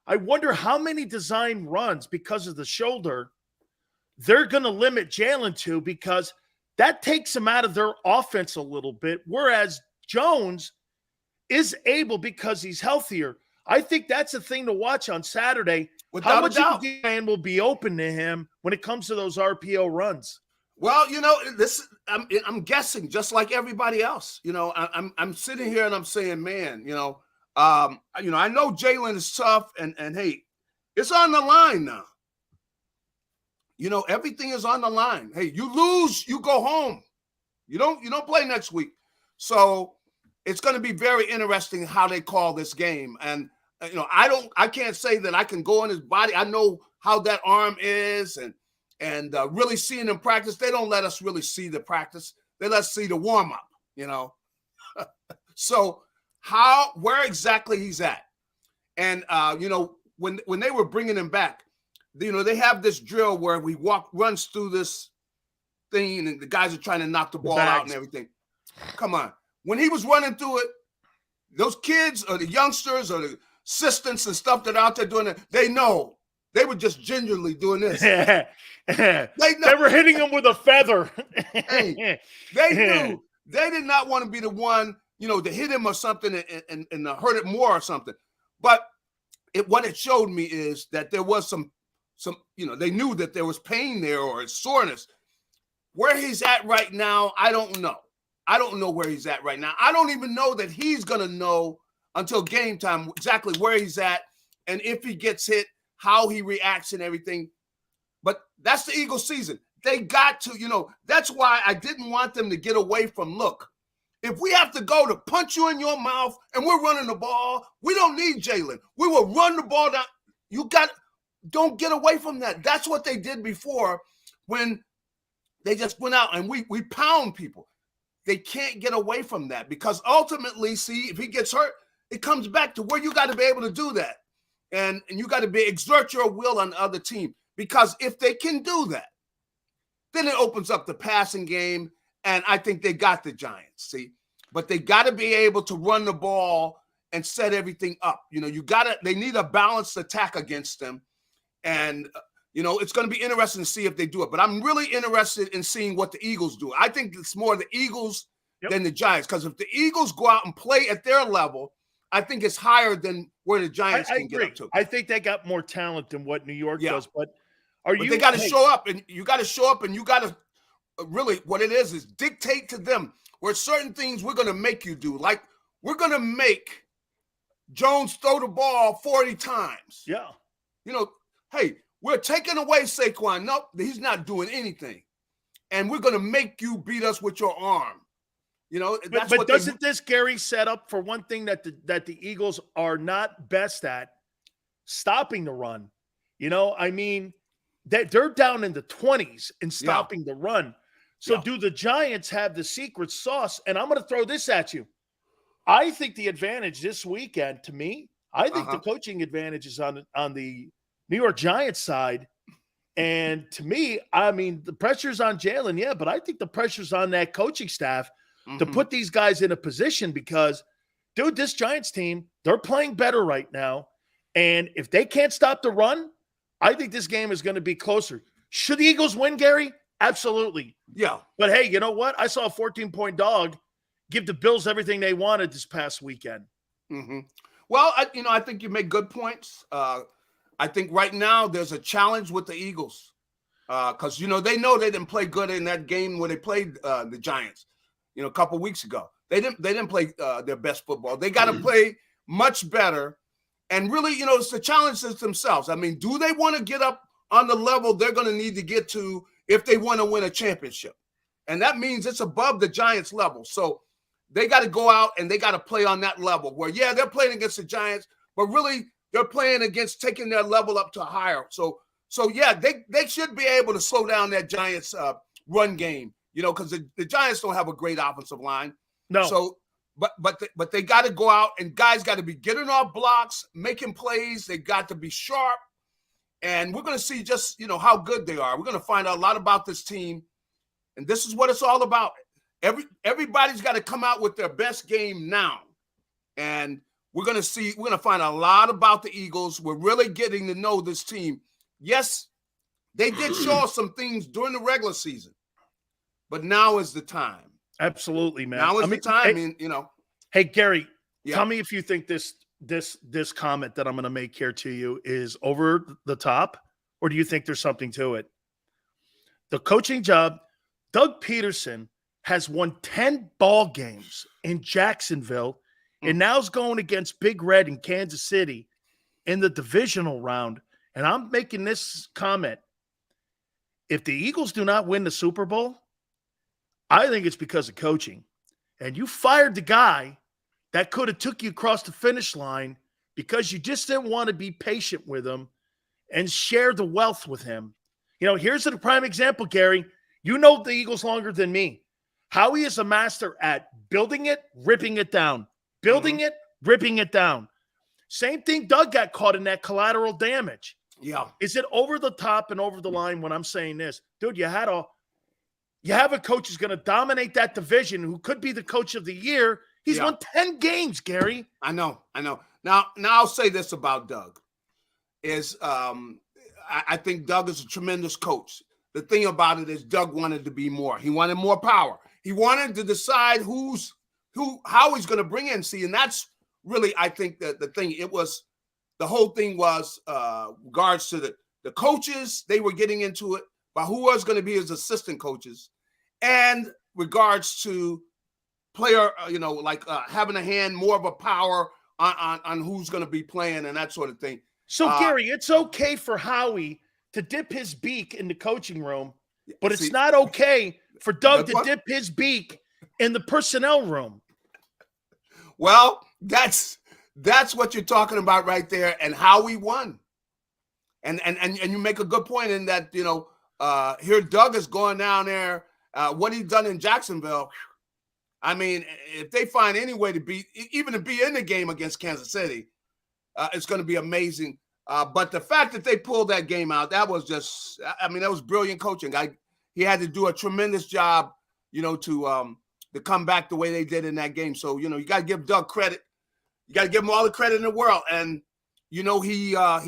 I wonder how many design runs because of the shoulder they're going to limit Jalen to, because that takes them out of their offense a little bit, whereas Jones is able because he's healthier. I think that's a thing to watch on Saturday. How much of the game will be open to him when it comes to those RPO runs? Well, I'm guessing just like everybody else. I'm sitting here and I'm saying, man, I know Jalen is tough, and hey, it's on the line now. Everything is on the line. Hey, you lose, you go home. You don't play next week. So it's going to be very interesting how they call this game. And I can't say that I can go in his body. I know how that arm is, and really seeing him practice. They don't let us really see the practice. They let us see the warm up. So where exactly he's at, and when they were bringing him back, they have this drill where he runs through this thing, and the guys are trying to knock the ball out and everything. Come on. When he was running through it, those kids or the youngsters or the assistants and stuff that are out there doing it, they know. They were just gingerly doing this. They were hitting him with a feather. Hey, they knew. They did not want to be the one, to hit him or something and hurt it more or something. But what it showed me is that there was some, they knew that there was pain there or soreness. Where he's at right now, I don't know. I don't know where he's at right now. I don't even know that he's going to know until game time exactly where he's at and if he gets hit, how he reacts and everything. But that's the Eagles season. They got to, that's why I didn't want them to get away from, look, if we have to go to punch you in your mouth and we're running the ball, we don't need Jalen. We will run the ball down. Don't get away from that. That's what they did before when they just went out and we pound people. They can't get away from that because ultimately, see, if he gets hurt, it comes back to where you got to be able to do that. And you got to exert your will on the other team, because if they can do that, then it opens up the passing game. And I think they got the Giants, see, but they got to be able to run the ball and set everything up. They need a balanced attack against them. And, it's going to be interesting to see if they do it. But I'm really interested in seeing what the Eagles do. I think it's more the Eagles than the Giants, because if the Eagles go out and play at their level, I think it's higher than where the Giants can get up to. I think they got more talent than what New York does. But they got to show up, and you got to show up, and you got to really, what it is dictate to them where certain things we're going to make you do. Like, we're going to make Jones throw the ball 40 times. Yeah. Hey, we're taking away Saquon. Nope, he's not doing anything. And we're going to make you beat us with your arm. That's but doesn't this, Gary, set up for one thing that the Eagles are not best at? Stopping the run. They're down in the 20s in stopping the run. So do the Giants have the secret sauce? And I'm going to throw this at you. I think the advantage this weekend, to me, I think the coaching advantage is on the New York Giants side. And to me, the pressure's on Jalen, but I think the pressure's on that coaching staff to put these guys in a position because, dude, this Giants team, they're playing better right now. And if they can't stop the run, I think this game is going to be closer. Should the Eagles win, Gary? Absolutely. Yeah. But, hey, you know what? I saw a 14-point dog give the Bills everything they wanted this past weekend. Mm-hmm. Well, I think you make good points. I think right now there's a challenge with the Eagles because, they know they didn't play good in that game where they played the Giants, a couple weeks ago. They didn't play their best football. They got to play much better. And really, it's the challenges themselves. Do they want to get up on the level they're going to need to get to if they want to win a championship? And that means it's above the Giants level. So they got to go out and they got to play on that level where, they're playing against the Giants, but really they're playing against taking their level up to higher. So yeah, they should be able to slow down that Giants run game, because the Giants don't have a great offensive line. No. So, but they got to go out, and guys got to be getting off blocks, making plays. They got to be sharp, and we're going to see just how good they are. We're going to find out a lot about this team, and this is what it's all about. Everybody's got to come out with their best game now, and we're going to find a lot about the Eagles. We're really getting to know this team. Yes, they did show us some things during the regular season, but now is the time. Absolutely, man. Now is the time. Hey, Gary, Yeah. tell me if you think this comment that I'm going to make here to you is over the top, or do you think there's something to it? The coaching job, Doug Pederson has won 10 ball games in Jacksonville, and now is going against Big Red in Kansas City in the divisional round. And I'm making this comment. If the Eagles do not win the Super Bowl, I think it's because of coaching. And you fired the guy that could have took you across the finish line because you just didn't want to be patient with him and share the wealth with him. Here's a prime example, Gary. You know the Eagles longer than me. Howie is a master at building it, ripping it down. Building it, ripping it down. Same thing, Doug got caught in that collateral damage. Yeah. Is it over the top and over the line when I'm saying this? Dude, you have a coach who's going to dominate that division who could be the coach of the year. He's won 10 games, Gary. I know. Now I'll say this about Doug is I think Doug is a tremendous coach. The thing about it is Doug wanted to be more. He wanted more power. He wanted to decide how he's going to bring in. See, and that's really, I think, the thing. It was the whole thing was regards to the coaches. They were getting into it, but who was going to be his assistant coaches, and regards to player, having a hand, more of a power on who's going to be playing and that sort of thing. So, Gary, it's okay for Howie to dip his beak in the coaching room, but it's not okay for Doug to dip his beak in the personnel room. Well, that's what you're talking about right there, and Howie won. And you make a good point in that, here Doug is going down there. What he's done in Jacksonville, I mean, if they find any way to be in the game against Kansas City, it's going to be amazing. But the fact that they pulled that game out, that was that was brilliant coaching. He had to do a tremendous job, to come back the way they did in that game. So, you got to give Doug credit. You got to give him all the credit in the world. And, he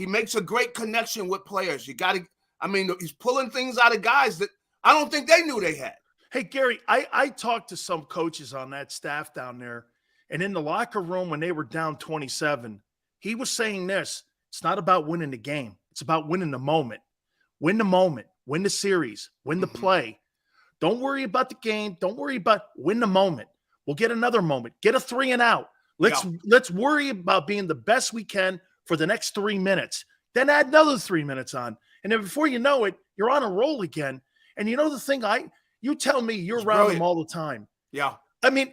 makes a great connection with players. He's pulling things out of guys that I don't think they knew they had. Hey, Gary, I talked to some coaches on that staff down there, and in the locker room when they were down 27, he was saying this: it's not about winning the game. It's about winning the moment. Win the moment. Win the series. Win the play. Don't worry about the game. Don't worry about win the moment. We'll get another moment. Get a 3 and out. Let's worry about being the best we can for the next 3 minutes. Then add another 3 minutes on. And then before you know it, you're on a roll again. And the thing, you tell me you're around him all the time. Yeah. I mean,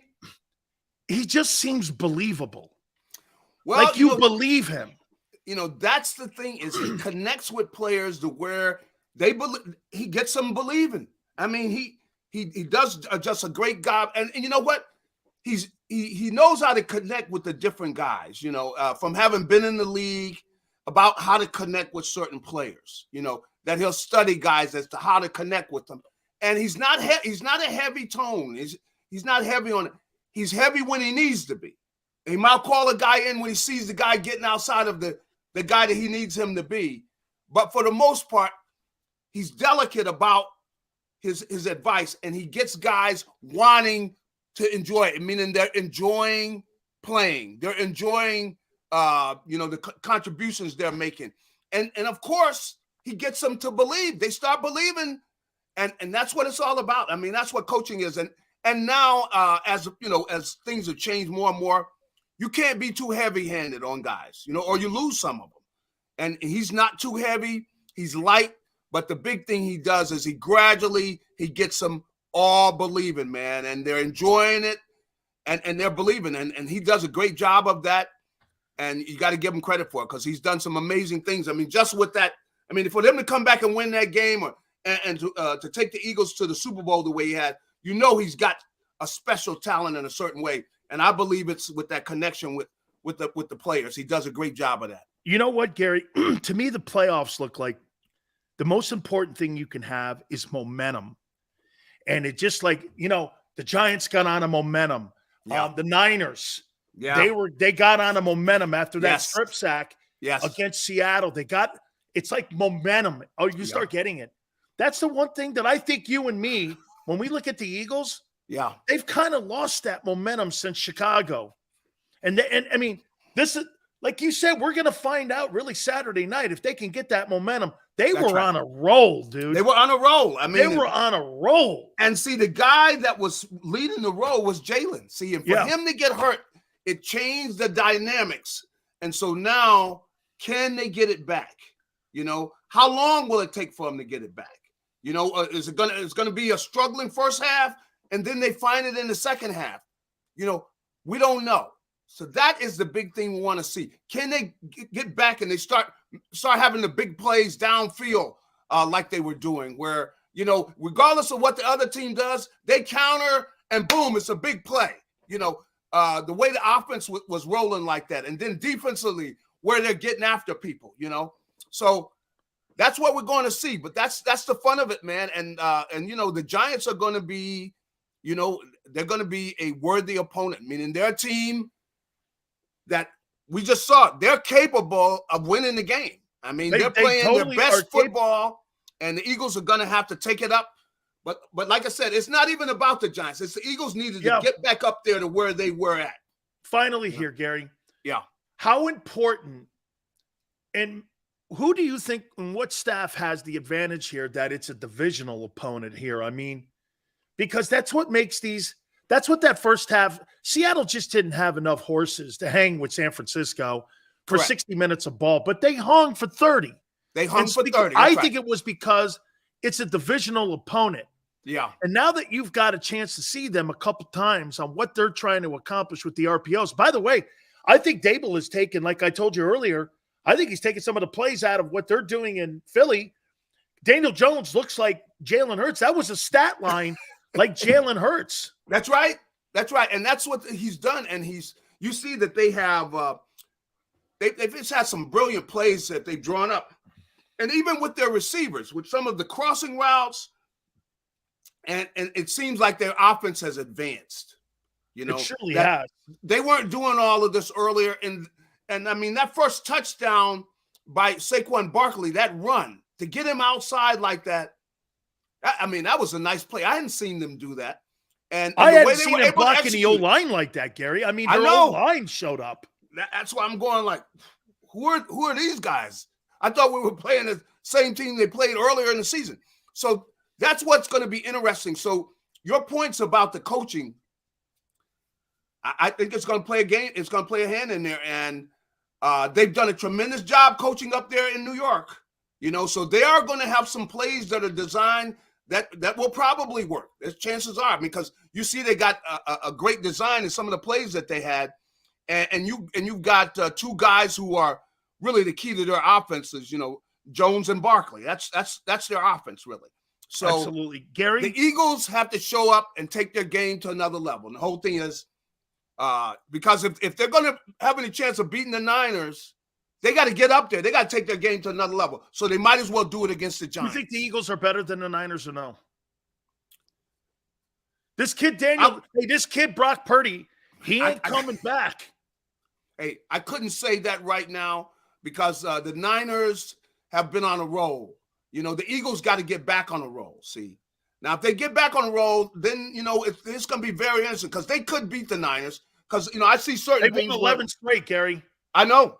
he just seems believable. Well, like you believe him. That's the thing, is he connects with players to where they believe. He gets them believing. I mean, he does just a great job. And you know what? He knows how to connect with the different guys, from having been in the league, about how to connect with certain players, that he'll study guys as to how to connect with them. And he's not a heavy tone. He's not heavy on it. He's heavy when he needs to be. He might call a guy in when he sees the guy getting outside of the guy that he needs him to be. But for the most part, he's delicate about his advice, and he gets guys wanting to enjoy it, meaning they're enjoying playing. They're enjoying, the contributions they're making. And of course, he gets them to believe. They start believing, and that's what it's all about. I mean, that's what coaching is. And now, as things have changed more and more, you can't be too heavy-handed on guys, or you lose some of them. And he's not too heavy. He's light. But the big thing he does is he gradually gets them all believing, man. And they're enjoying it, and they're believing. And he does a great job of that. and you got to give him credit for it because he's done some amazing things. I mean, just with that, I mean, for them to come back and win that game and to take the Eagles to the Super Bowl the way he had, he's got a special talent in a certain way. And I believe it's with that connection with the players. He does a great job of that. You know what, Gary? To me, the playoffs look like the most important thing you can have is momentum. And it just like, the Giants got on a momentum. Yeah. The Niners, yeah, they got on a momentum after that Yes. strip sack Yes. against Seattle. It's like momentum. Oh, you start getting it. That's the one thing that I think you and me, when we look at the Eagles, they've kind of lost that momentum since Chicago. And I mean, this is, like you said, we're going to find out really Saturday night if they can get that momentum. They were on a roll, dude. They were on a roll. I mean, they were on a roll. And see, the guy that was leading the roll was Jalen. See, and for him to get hurt, it changed the dynamics. And so now, can they get it back? How long will it take for them to get it back? Is it gonna be a struggling first half, and then they find it in the second half? We don't know. So that is the big thing we want to see. Can they get back and they start having the big plays downfield like they were doing, where, regardless of what the other team does, they counter and boom, it's a big play. The way the offense was rolling like that. And then defensively, where they're getting after people, So that's what we're going to see. But that's the fun of it, man. And the Giants are going to be, they're going to be a worthy opponent, meaning their team that we just saw, they're capable of winning the game. I mean, they're playing totally their best football, and the Eagles are going to have to take it up. But like I said, it's not even about the Giants. It's the Eagles needed to get back up there to where they were at. Finally here, Gary. Yeah. How important, and who do you think and what staff has the advantage here that it's a divisional opponent here? I mean, because that's what makes that's what that first half, Seattle just didn't have enough horses to hang with San Francisco for 60 minutes of ball, but they hung for 30. They hung for 30. I think it was because it's a divisional opponent. Yeah. And now that you've got a chance to see them a couple times on what they're trying to accomplish with the RPOs. By the way, I think Dable has taken, like I told you earlier, I think he's taken some of the plays out of what they're doing in Philly. Daniel Jones looks like Jalen Hurts. That was a stat line like Jalen Hurts. That's right. That's right. And that's what he's done. And you see that they have they've just had some brilliant plays that they've drawn up. And even with their receivers, with some of the crossing routes, and it seems like their offense has advanced. It surely has. They weren't doing all of this earlier. And I mean, that first touchdown by Saquon Barkley, that run, to get him outside like that, I mean, that was a nice play. I hadn't seen them do that. And I the hadn't way they seen were them able to blocking the execute. O-line like that, Gary. I mean, I their know. O-line showed up. That's why I'm going like, who are these guys? I thought we were playing the same team they played earlier in the season. So that's what's going to be interesting. So your points about the coaching, I think it's going to play a game. It's going to play a hand in there. And they've done a tremendous job coaching up there in New York. So they are going to have some plays that are designed that will probably work. There's chances are, because you see they got a great design in some of the plays that they had. And you've got two guys who are really the key to their offenses, Jones and Barkley. That's their offense, really. So absolutely, Gary. The Eagles have to show up and take their game to another level. And the whole thing is because if they're going to have any chance of beating the Niners, they got to get up there. They got to take their game to another level. So they might as well do it against the Giants. You think the Eagles are better than the Niners or no? This kid, this kid, Brock Purdy, he ain't coming back. Hey, I couldn't say that right now because the Niners have been on a roll. The Eagles got to get back on a roll. See, now if they get back on a roll, then it's going to be very interesting because they could beat the Niners. Because I see certain things. They've won 11 straight, Gary. I know.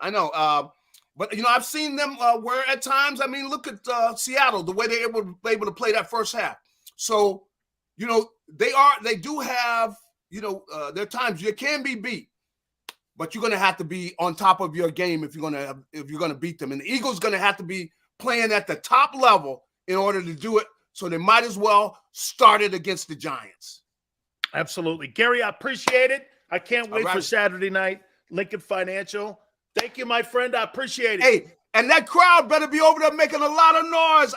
But I've seen them where at times. I mean, look at Seattle, the way they were able to play that first half. So, they do have there are times you can be beat. But you're going to have to be on top of your game if you're going to beat them. And the Eagles going to have to be playing at the top level in order to do it. So they might as well start it against the Giants. Absolutely. Gary, I appreciate it. I can't wait for Saturday night. Lincoln Financial. Thank you, my friend. I appreciate it. Hey, and that crowd better be over there making a lot of noise.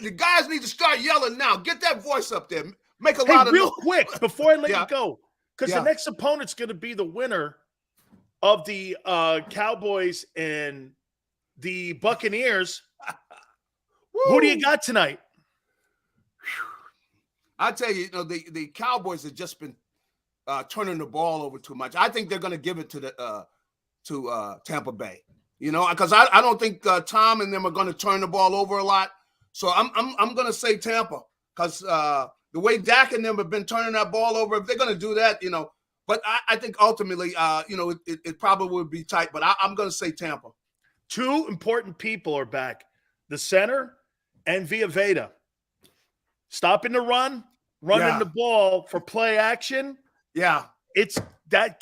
The guys need to start yelling now. Get that voice up there. Make a lot of real noise. quick before I let Yeah. you go, because the next opponent's going to be the winner of the Cowboys and the Buccaneers. Who do you got tonight? I tell you, the Cowboys have just been turning the ball over too much. I think they're going to give it to Tampa Bay. Because I don't think Tom and them are going to turn the ball over a lot. So I'm going to say Tampa, because the way Dak and them have been turning that ball over, if they're going to do that, But I think ultimately, it probably would be tight. But I'm going to say Tampa. Two important people are back: the center and Villa. Stopping the run, running the ball for play action. Yeah. It's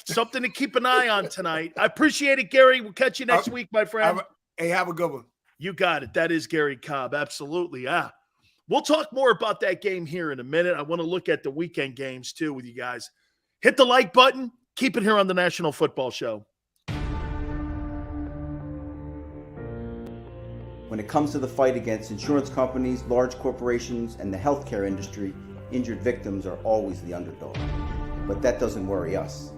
something to keep an eye on tonight. I appreciate it, Gary. We'll catch you next week, my friend. Have a good one. You got it. That is Gary Cobb. Absolutely. We'll talk more about that game here in a minute. I want to look at the weekend games too with you guys. Hit the like button. Keep it here on the National Football Show. When it comes to the fight against insurance companies, large corporations, and the healthcare industry, injured victims are always the underdog. But that doesn't worry us.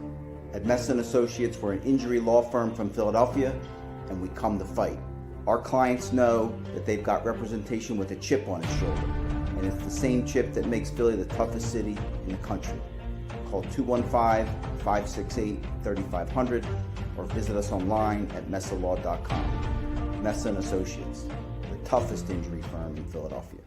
At Messon Associates, we're an injury law firm from Philadelphia, and we come to fight. Our clients know that they've got representation with a chip on its shoulder, and it's the same chip that makes Philly the toughest city in the country. Call 215-568-3500 or visit us online at messalaw.com. Messon Associates, the toughest injury firm in Philadelphia.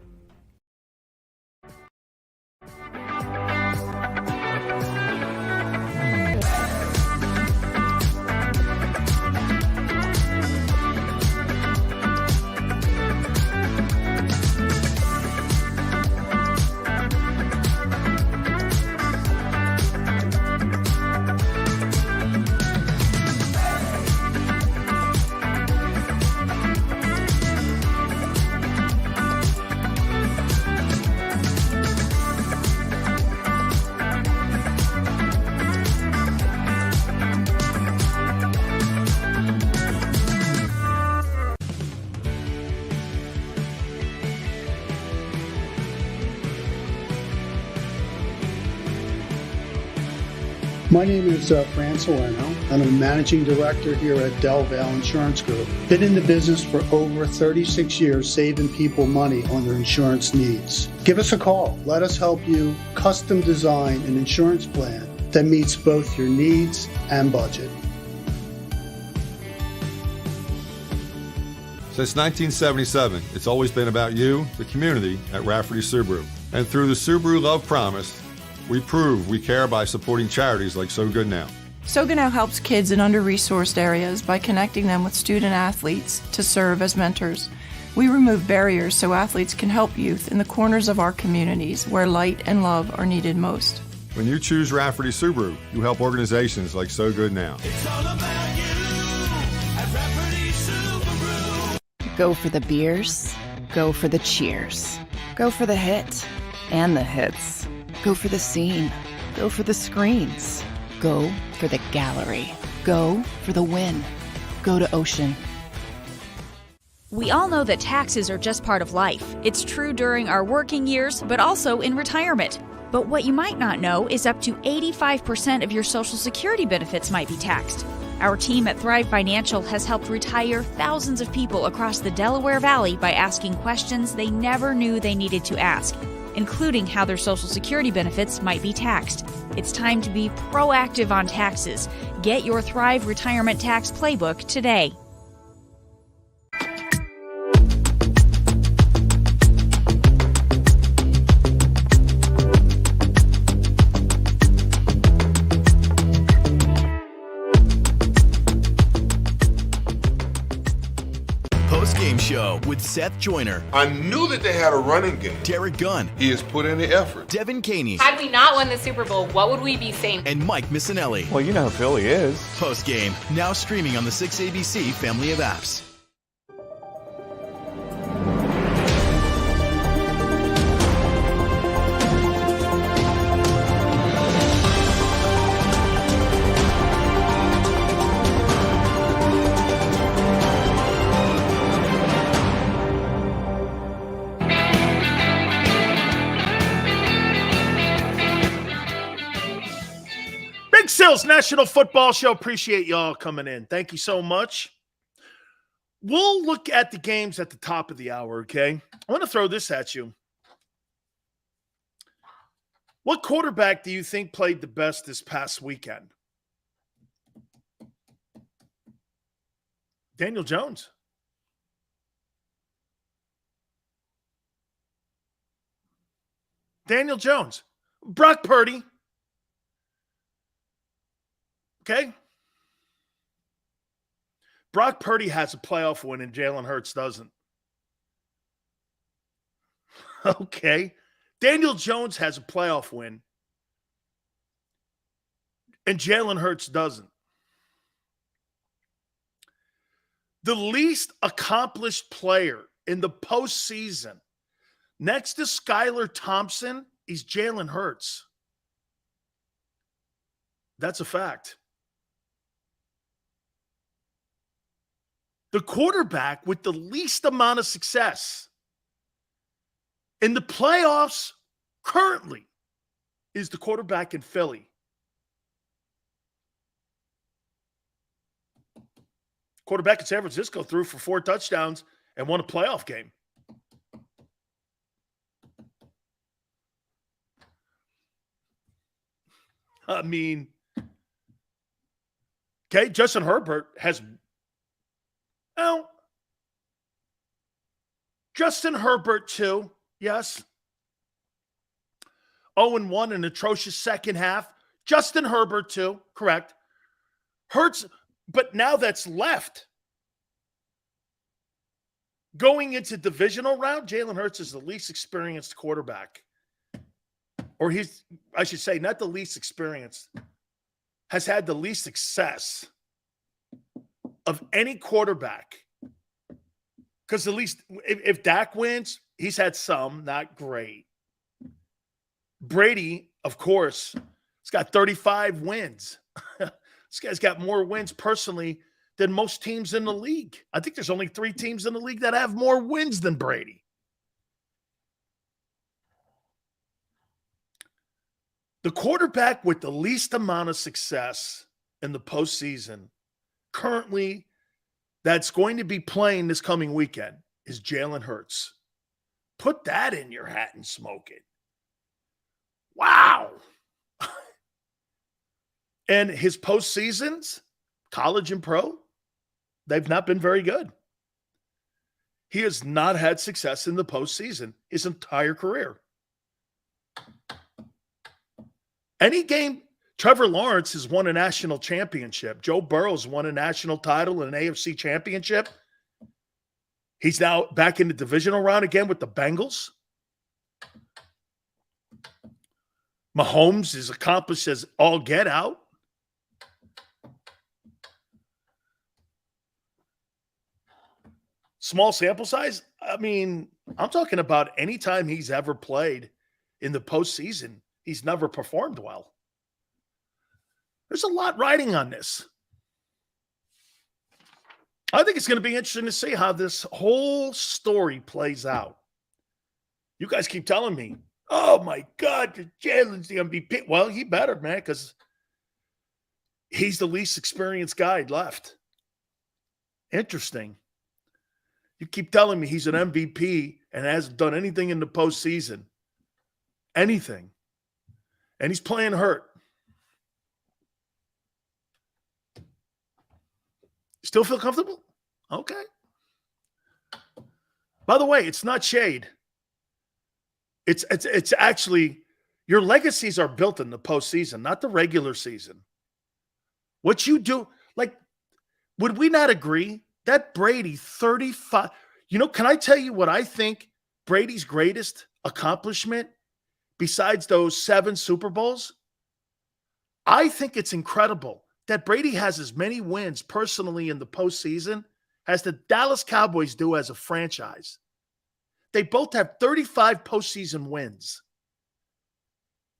My name is Fran Sileo. I'm a managing director here at Del Valle Insurance Group. Been in the business for over 36 years, saving people money on their insurance needs. Give us a call. Let us help you custom design an insurance plan that meets both your needs and budget. Since 1977, it's always been about you, the community, at Rafferty Subaru. And through the Subaru Love Promise, we prove we care by supporting charities like So Good Now. So Good Now helps kids in under-resourced areas by connecting them with student athletes to serve as mentors. We remove barriers so athletes can help youth in the corners of our communities where light and love are needed most. When you choose Rafferty Subaru, you help organizations like So Good Now. It's all about you at Rafferty Subaru. Go for the beers, go for the cheers, go for the hit and the hits. Go for the scene. Go for the screens. Go for the gallery. Go for the win. Go to Ocean. We all know that taxes are just part of life. It's true during our working years, but also in retirement. But what you might not know is up to 85% of your Social Security benefits might be taxed. Our team at Thrive Financial has helped retire thousands of people across the Delaware Valley by asking questions they never knew they needed to ask, including how their Social Security benefits might be taxed. It's time to be proactive on taxes. Get your Thrive Retirement Tax Playbook today. Post-game show with Seth Joyner. I knew that they had a running game. Derek Gunn. He has put in the effort. Devin Caney. Had we not won the Super Bowl, what would we be saying? And Mike Missinelli. Well, you know who Philly is. Post-game, now streaming on the 6ABC family of apps. Nick Sills, National Football Show. Appreciate y'all coming in. Thank you so much. We'll look at the games at the top of the hour, okay? I want to throw this at you. What quarterback do you think played the best this past weekend? Daniel Jones. Daniel Jones. Brock Purdy. Okay? Brock Purdy has a playoff win and Jalen Hurts doesn't. Okay. Daniel Jones has a playoff win and Jalen Hurts doesn't. The least accomplished player in the postseason next to Skylar Thompson is Jalen Hurts. That's a fact. The quarterback with the least amount of success in the playoffs currently is the quarterback in Philly. Quarterback in San Francisco threw for 4 touchdowns and won a playoff game. I mean, okay, Justin Herbert has, well, Justin Herbert too, yes. 0-1, an atrocious second half. Justin Herbert too, correct. Hurts, but now that's left. Going into divisional round, Jalen Hurts is the least experienced quarterback. Or I should say, not the least experienced, has had the least success of any quarterback. Because at least if Dak wins, he's had some, not great. Brady, of course, he's got 35 wins. This guy's got more wins personally than most teams in the league. I think there's only 3 teams in the league that have more wins than Brady. The quarterback with the least amount of success in the postseason currently that's going to be playing this coming weekend is Jalen Hurts. Put that in your hat and smoke it. Wow. And his postseasons, college and pro, they've not been very good. He has not had success in the postseason his entire career. Any game, Trevor Lawrence has won a national championship. Joe Burrow's won a national title and an AFC championship. He's now back in the divisional round again with the Bengals. Mahomes is accomplished as all get out. Small sample size. I mean, I'm talking about any time he's ever played in the postseason, he's never performed well. There's a lot riding on this. I think it's going to be interesting to see how this whole story plays out. You guys keep telling me, oh my God, Jalen's the MVP. Well, he better, man, because he's the least experienced guy left. Interesting. You keep telling me he's an MVP and hasn't done anything in the postseason. Anything. And he's playing hurt. Still feel comfortable? Okay. By the way, it's not shade. It's actually, your legacies are built in the postseason, not the regular season. What you do, like, would we not agree that Brady 35, can I tell you what I think Brady's greatest accomplishment besides those 7 Super Bowls? I think it's incredible that Brady has as many wins personally in the postseason as the Dallas Cowboys do as a franchise. They both have 35 postseason wins.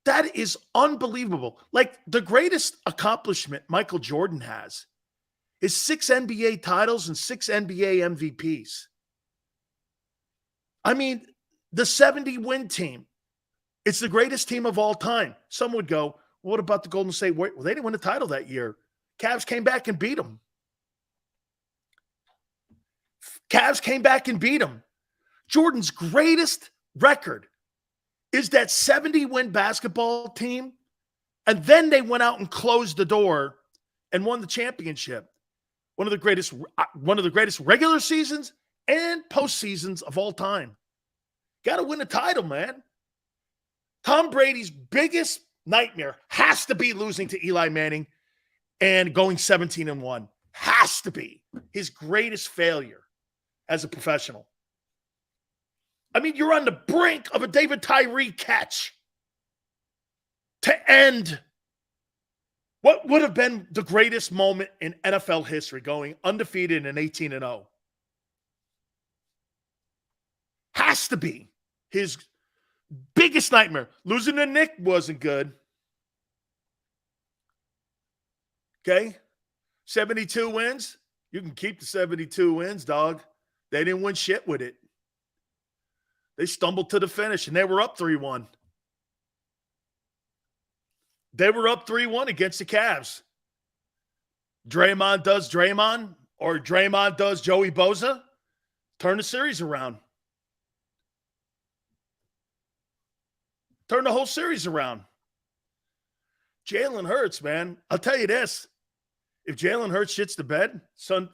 That is unbelievable. Like, the greatest accomplishment Michael Jordan has is 6 NBA titles and 6 NBA MVPs. I mean, the 70-win team, it's the greatest team of all time. Some would go, What about the Golden State Warriors? Well, they didn't win the title that year. Cavs came back and beat them. Jordan's greatest record is that 70-win basketball team, and then they went out and closed the door and won the championship. One of the greatest regular seasons and postseasons of all time. Got to win a title, man. Tom Brady's biggest nightmare has to be losing to Eli Manning and going 17-1. Has to be his greatest failure as a professional. I mean, you're on the brink of a David Tyree catch to end what would have been the greatest moment in NFL history, going undefeated and 18-0. Has to be his biggest nightmare. Losing to Nick wasn't good. Okay? 72 wins. You can keep the 72 wins, dog. They didn't win shit with it. They stumbled to the finish, and they were up 3-1. They were up 3-1 against the Cavs. Draymond does Draymond, or Draymond does Joey Bosa. Turn the series around. Turn the whole series around. Jalen Hurts, man. I'll tell you this. If Jalen Hurts shits the bed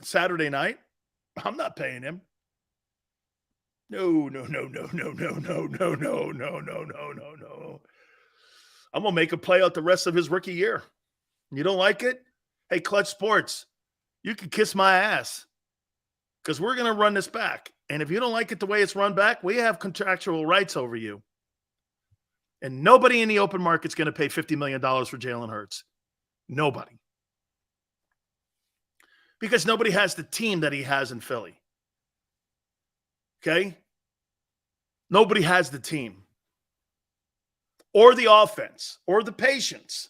Saturday night, I'm not paying him. No. I'm going to make him play out the rest of his rookie year. You don't like it? Hey, Clutch Sports, you can kiss my ass because we're going to run this back. And if you don't like it the way it's run back, we have contractual rights over you. And nobody in the open market's going to pay $50 million for Jalen Hurts. Nobody. Because nobody has the team that he has in Philly. Okay? Nobody has the team. Or the offense. Or the patience.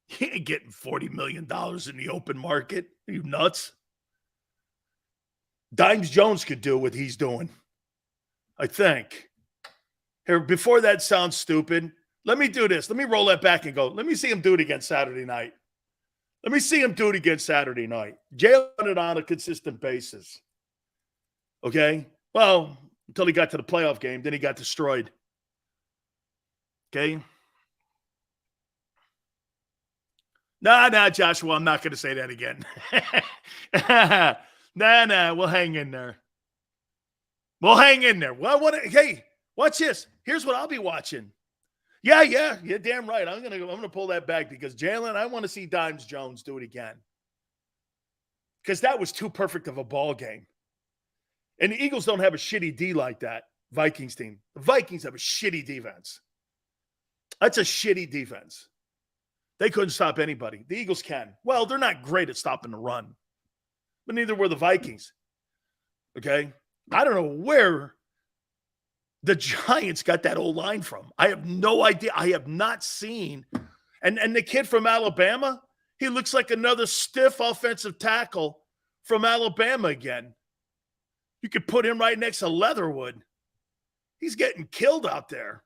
He ain't getting $40 million in the open market. Are you nuts? Dimes Jones could do what he's doing. I think. Here, before that sounds stupid, let me do this. Let me roll that back and go. Let me see him do it again Saturday night. Jalen it on a consistent basis. Okay? Well, until he got to the playoff game, then he got destroyed. Okay? Nah, Joshua, I'm not going to say that again. Nah, we'll hang in there. Well, hey, watch this. Here's what I'll be watching. Yeah, damn right. I'm gonna pull that back because Jalen, I want to see Dimes Jones do it again. Because that was too perfect of a ball game. And the Eagles don't have a shitty D like that, Vikings team. The Vikings have a shitty defense. That's a shitty defense. They couldn't stop anybody. The Eagles can. Well, they're not great at stopping the run. But neither were the Vikings. Okay? I don't know where the Giants got that old line from. I have no idea. I have not seen. And the kid from Alabama, he looks like another stiff offensive tackle from Alabama again. You could put him right next to Leatherwood. He's getting killed out there.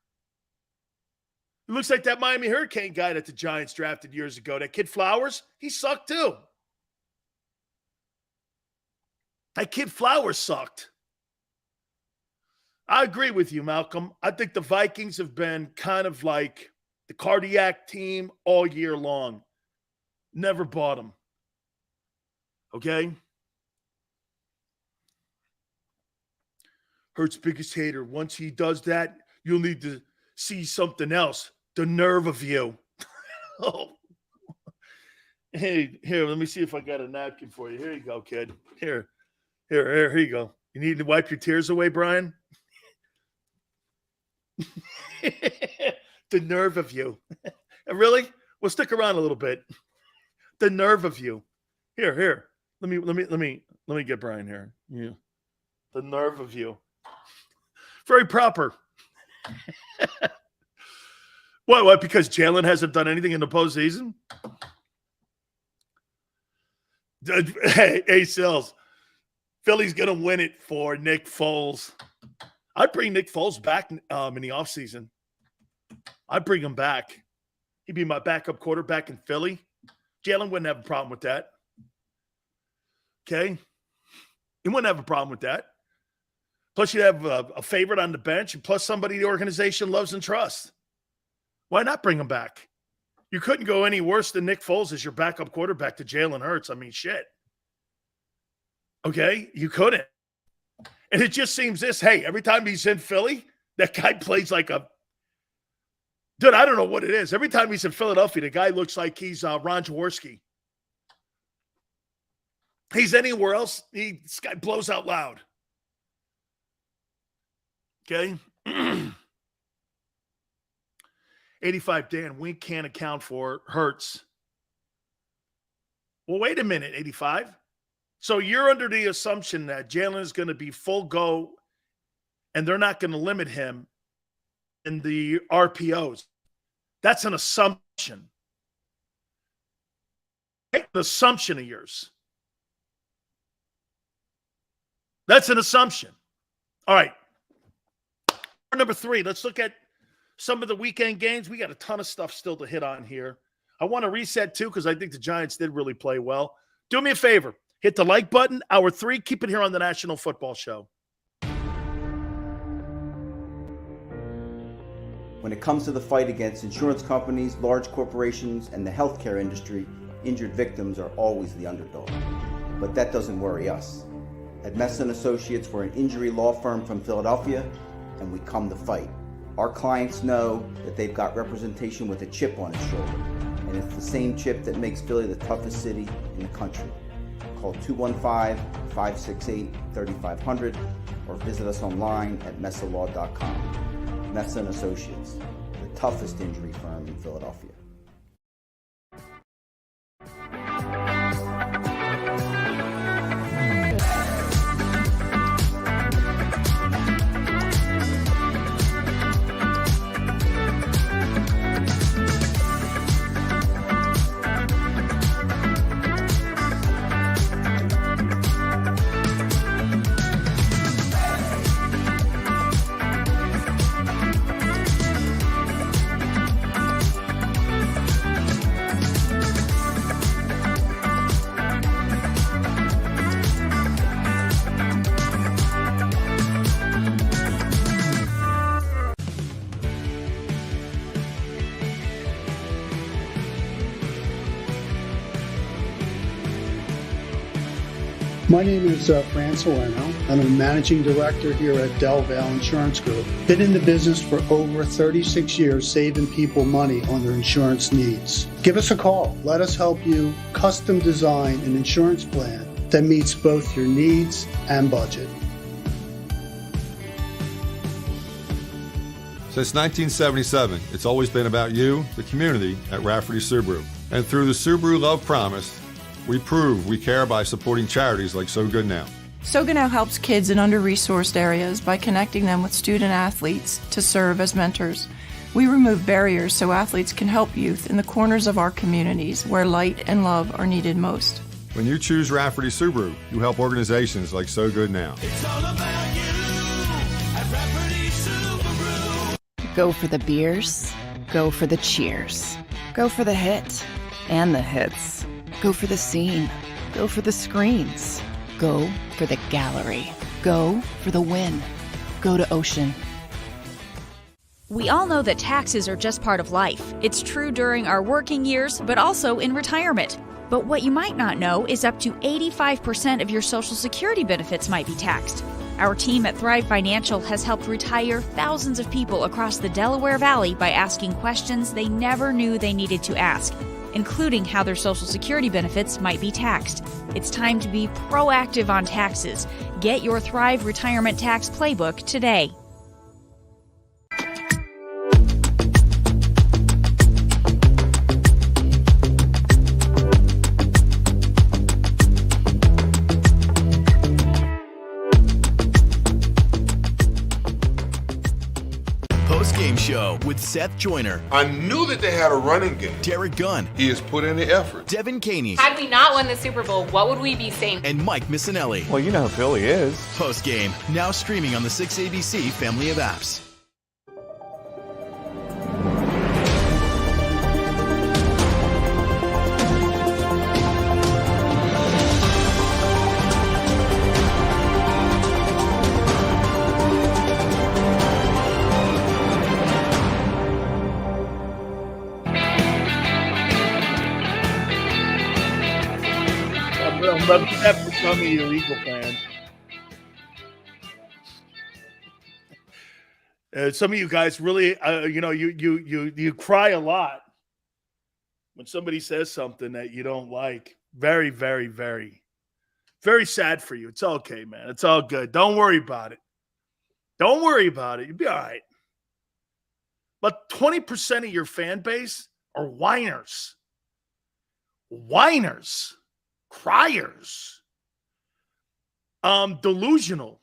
He looks like that Miami Hurricane guy that the Giants drafted years ago. That kid Flowers, he sucked too. That kid Flowers sucked. I agree with you, Malcolm. I think the Vikings have been kind of like the cardiac team all year long. Never bought them. Okay? Hurts' biggest hater. Once he does that, you'll need to see something else. The nerve of you. Oh. Hey, here, let me see if I got a napkin for you. Here you go, kid. Here you go. You need to wipe your tears away, Brian? The nerve of you. Really? Well, stick around a little bit. The nerve of you. Here. Let me get Brian here. Yeah. The nerve of you. Very proper. What? Because Jalen hasn't done anything in the postseason? Hey, Sills. Philly's going to win it for Nick Foles. I'd bring Nick Foles back in the offseason. I'd bring him back. He'd be my backup quarterback in Philly. Jalen wouldn't have a problem with that. Okay? He wouldn't have a problem with that. Plus, you'd have a favorite on the bench, and plus somebody the organization loves and trusts. Why not bring him back? You couldn't go any worse than Nick Foles as your backup quarterback to Jalen Hurts. I mean, shit. Okay? You couldn't. And it just seems this, hey, every time he's in Philly, that guy plays like a – dude, I don't know what it is. Every time he's in Philadelphia, the guy looks like he's Ron Jaworski. He's anywhere else, this guy blows out loud. Okay? 85 Dan, we can't account for Hurts. Well, wait a minute, 85. So you're under the assumption that Jalen is going to be full go and they're not going to limit him in the RPOs. That's an assumption. An assumption of yours. That's an assumption. All right. Number 3, let's look at some of the weekend games. We got a ton of stuff still to hit on here. I want to reset, too, because I think the Giants did really play well. Do me a favor. Hit the like button. Hour 3. Keep it here on the National Football Show. When it comes to the fight against insurance companies, large corporations, and the healthcare industry, injured victims are always the underdog. But that doesn't worry us. At Mess & Associates, we're an injury law firm from Philadelphia, and we come to fight. Our clients know that they've got representation with a chip on its shoulder, and it's the same chip that makes Philly the toughest city in the country. Call 215-568-3500 or visit us online at messalaw.com. Mess & Associates, the toughest injury firm in Philadelphia. My name is Dan Sileo, and I'm a managing director here at Del Valle Insurance Group. Been in the business for over 36 years, saving people money on their insurance needs. Give us a call. Let us help you custom design an insurance plan that meets both your needs and budget. Since 1977, it's always been about you, the community, at Rafferty Subaru. And through the Subaru Love Promise, we prove we care by supporting charities like So Good Now. So Good Now helps kids in under-resourced areas by connecting them with student athletes to serve as mentors. We remove barriers so athletes can help youth in the corners of our communities where light and love are needed most. When you choose Rafferty Subaru, you help organizations like So Good Now. It's all about you at Rafferty Subaru. Go for the beers, go for the cheers, go for the hit and the hits. Go for the scene. Go for the screens. Go for the gallery. Go for the win. Go to Ocean. We all know that taxes are just part of life. It's true during our working years, but also in retirement. But what you might not know is up to 85% of your Social Security benefits might be taxed. Our team at Thrive Financial has helped retire thousands of people across the Delaware Valley by asking questions they never knew they needed to ask, including how their Social Security benefits might be taxed. It's time to be proactive on taxes. Get your Thrive Retirement Tax Playbook today. Post-game show with Seth Joyner, I knew that they had a running game. Derek Gunn, He has put in the effort. Devin Caney, Had we not won the Super Bowl, what would we be saying? and Mike Missinelli. Well, you know who Philly is. Post-game, now streaming on the 6ABC family of apps. I'm upset for some of you Eagle fans. Some of you guys really, you cry a lot when somebody says something that you don't like. Very, very, very, very sad for you. It's okay, man. It's all good. Don't worry about it. Don't worry about it. You'll be all right. But 20% of your fan base are whiners. Whiners. Criers. Delusional.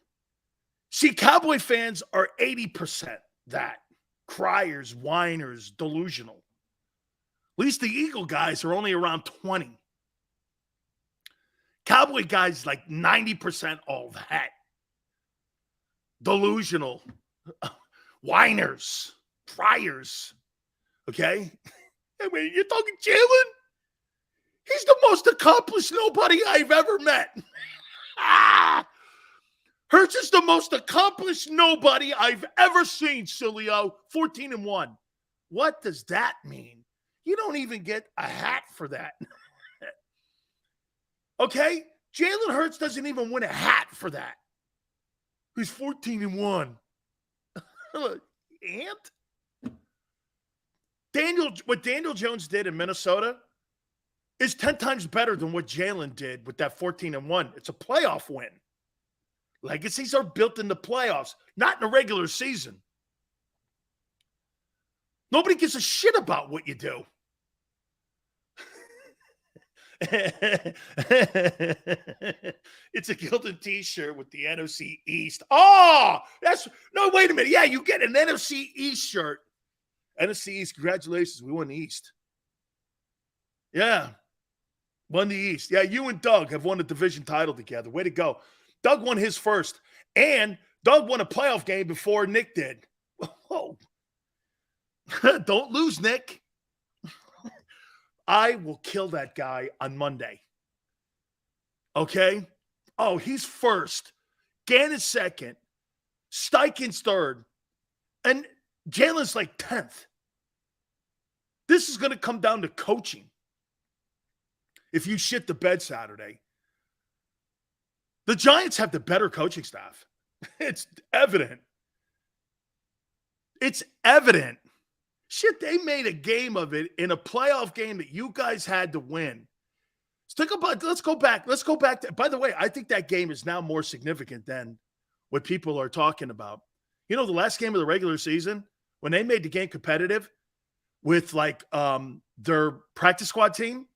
See, Cowboy fans are 80% that. Criers, whiners, delusional. At least the Eagle guys are only around 20. Cowboy guys like 90% all that. Delusional. Whiners. Criers. Okay? I mean, you're talking Jalen? He's the most accomplished nobody I've ever met. Hurts is the most accomplished nobody I've ever seen, Sileo. 14-1. What does that mean? You don't even get a hat for that. Okay? Jalen Hurts doesn't even win a hat for that. He's 14-1. And what Daniel Jones did in Minnesota is 10 times better than what Jalen did with that 14-1. It's a playoff win. Legacies are built in the playoffs, not in the regular season. Nobody gives a shit about what you do. It's a Gildan t-shirt with the NFC East. Oh, wait a minute. Yeah, you get an NFC East shirt. NFC East, congratulations. We won the East. Yeah. Won the East. Yeah, you and Doug have won a division title together. Way to go. Doug won his first. And Doug won a playoff game before Nick did. Oh. Don't lose, Nick. I will kill that guy on Monday. Okay? Oh, he's first. Gannon's second. Steichen's third. And Jalen's like 10th. This is going to come down to coaching. If you shit the bed Saturday. The Giants have the better coaching staff. It's evident. It's evident. Shit, they made a game of it in a playoff game that you guys had to win. Let's go back. By the way, I think that game is now more significant than what people are talking about. You know, the last game of the regular season, when they made the game competitive with their practice squad team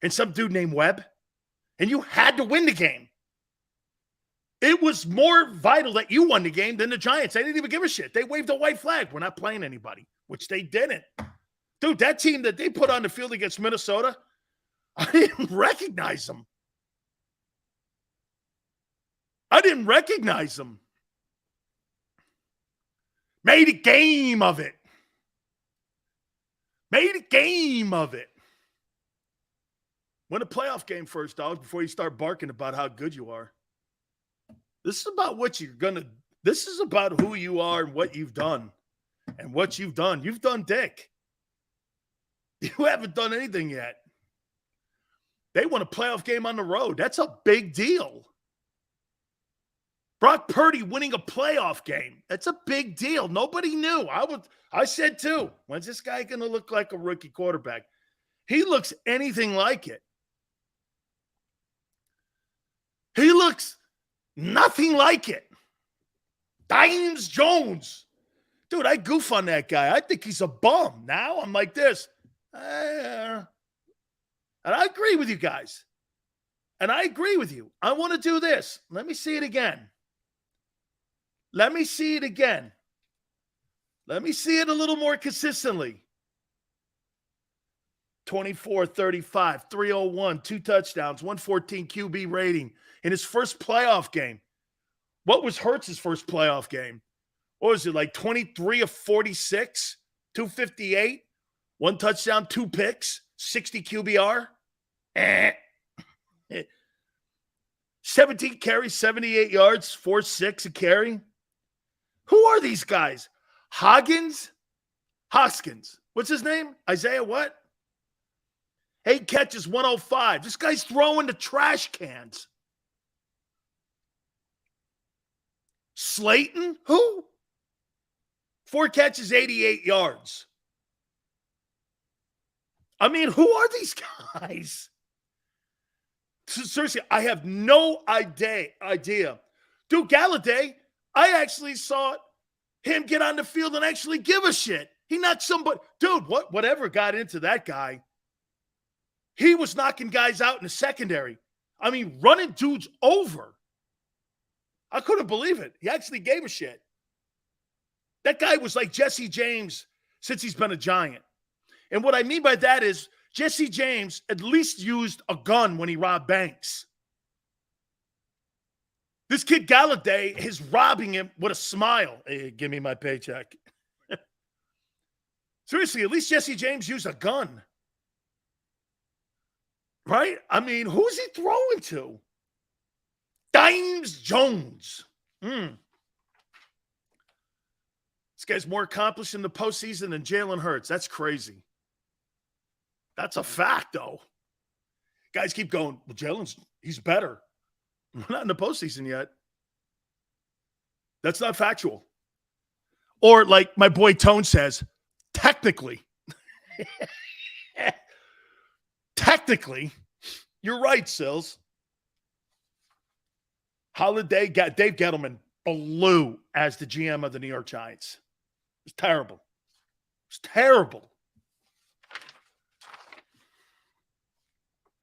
and some dude named Webb, and you had to win the game. It was more vital that you won the game than the Giants. They didn't even give a shit. They waved a white flag. We're not playing anybody, which they didn't. Dude, that team that they put on the field against Minnesota, I didn't recognize them. Made a game of it. Win a playoff game first, dog, before you start barking about how good you are. This is about this is about who you are and what you've done. And what you've done. You've done dick. You haven't done anything yet. They won a playoff game on the road. That's a big deal. Brock Purdy winning a playoff game. That's a big deal. Nobody knew. I said too, when's this guy going to look like a rookie quarterback? He looks anything like it. He looks nothing like it. Dimes Jones. Dude, I goof on that guy. I think he's a bum. Now I'm like this. And I agree with you guys. And I agree with you. I want to do this. Let me see it again. Let me see it a little more consistently. 24, 35, 301, 2 touchdowns, 114 QB rating in his first playoff game. What was Hurts' first playoff game? What was it, like 23 of 46, 258, 1 touchdown, 2 picks, 60 QBR? 17 carries, 78 yards, 4.6 a carry. Who are these guys? Hoskins? What's his name? Isaiah what? 8 catches, 105. This guy's throwing the trash cans. Slayton? Who? 4 catches, 88 yards. I mean, who are these guys? Seriously, I have no idea. Dude, Galladay, I actually saw him get on the field and actually give a shit. He knocked somebody. Dude, whatever got into that guy, he was knocking guys out in the secondary. I mean, running dudes over. I couldn't believe it. He actually gave a shit. That guy was like Jesse James since he's been a Giant. And what I mean by that is Jesse James at least used a gun when he robbed banks. This kid Galladay is robbing him with a smile. Hey, give me my paycheck. Seriously, at least Jesse James used a gun. Right? I mean, who's he throwing to? Dimes Jones. This guy's more accomplished in the postseason than Jalen Hurts. That's crazy. That's a fact, though. Guys keep going, well, he's better. We're not in the postseason yet. That's not factual. Or like my boy Tone says, technically. Technically, you're right, Sills. Holiday got Dave Gettleman blew as the GM of the New York Giants. It was terrible. It was terrible.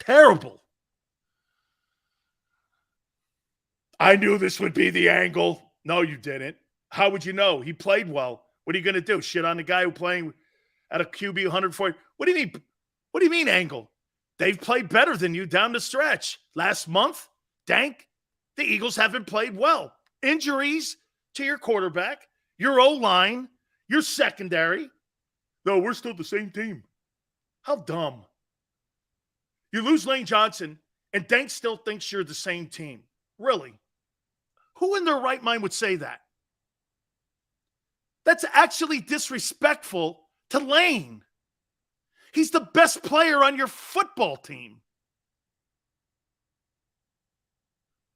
Terrible. I knew this would be the angle. No, you didn't. How would you know? He played well. What are you going to do? Shit on the guy who playing at a QB 140? What do you mean? What do you mean angle? They've played better than you down the stretch. Last month, Dank, the Eagles haven't played well. Injuries to your quarterback, your O-line, your secondary. No, we're still the same team. How dumb. You lose Lane Johnson, and Dank still thinks you're the same team. Really? Who in their right mind would say that? That's actually disrespectful to Lane. He's the best player on your football team.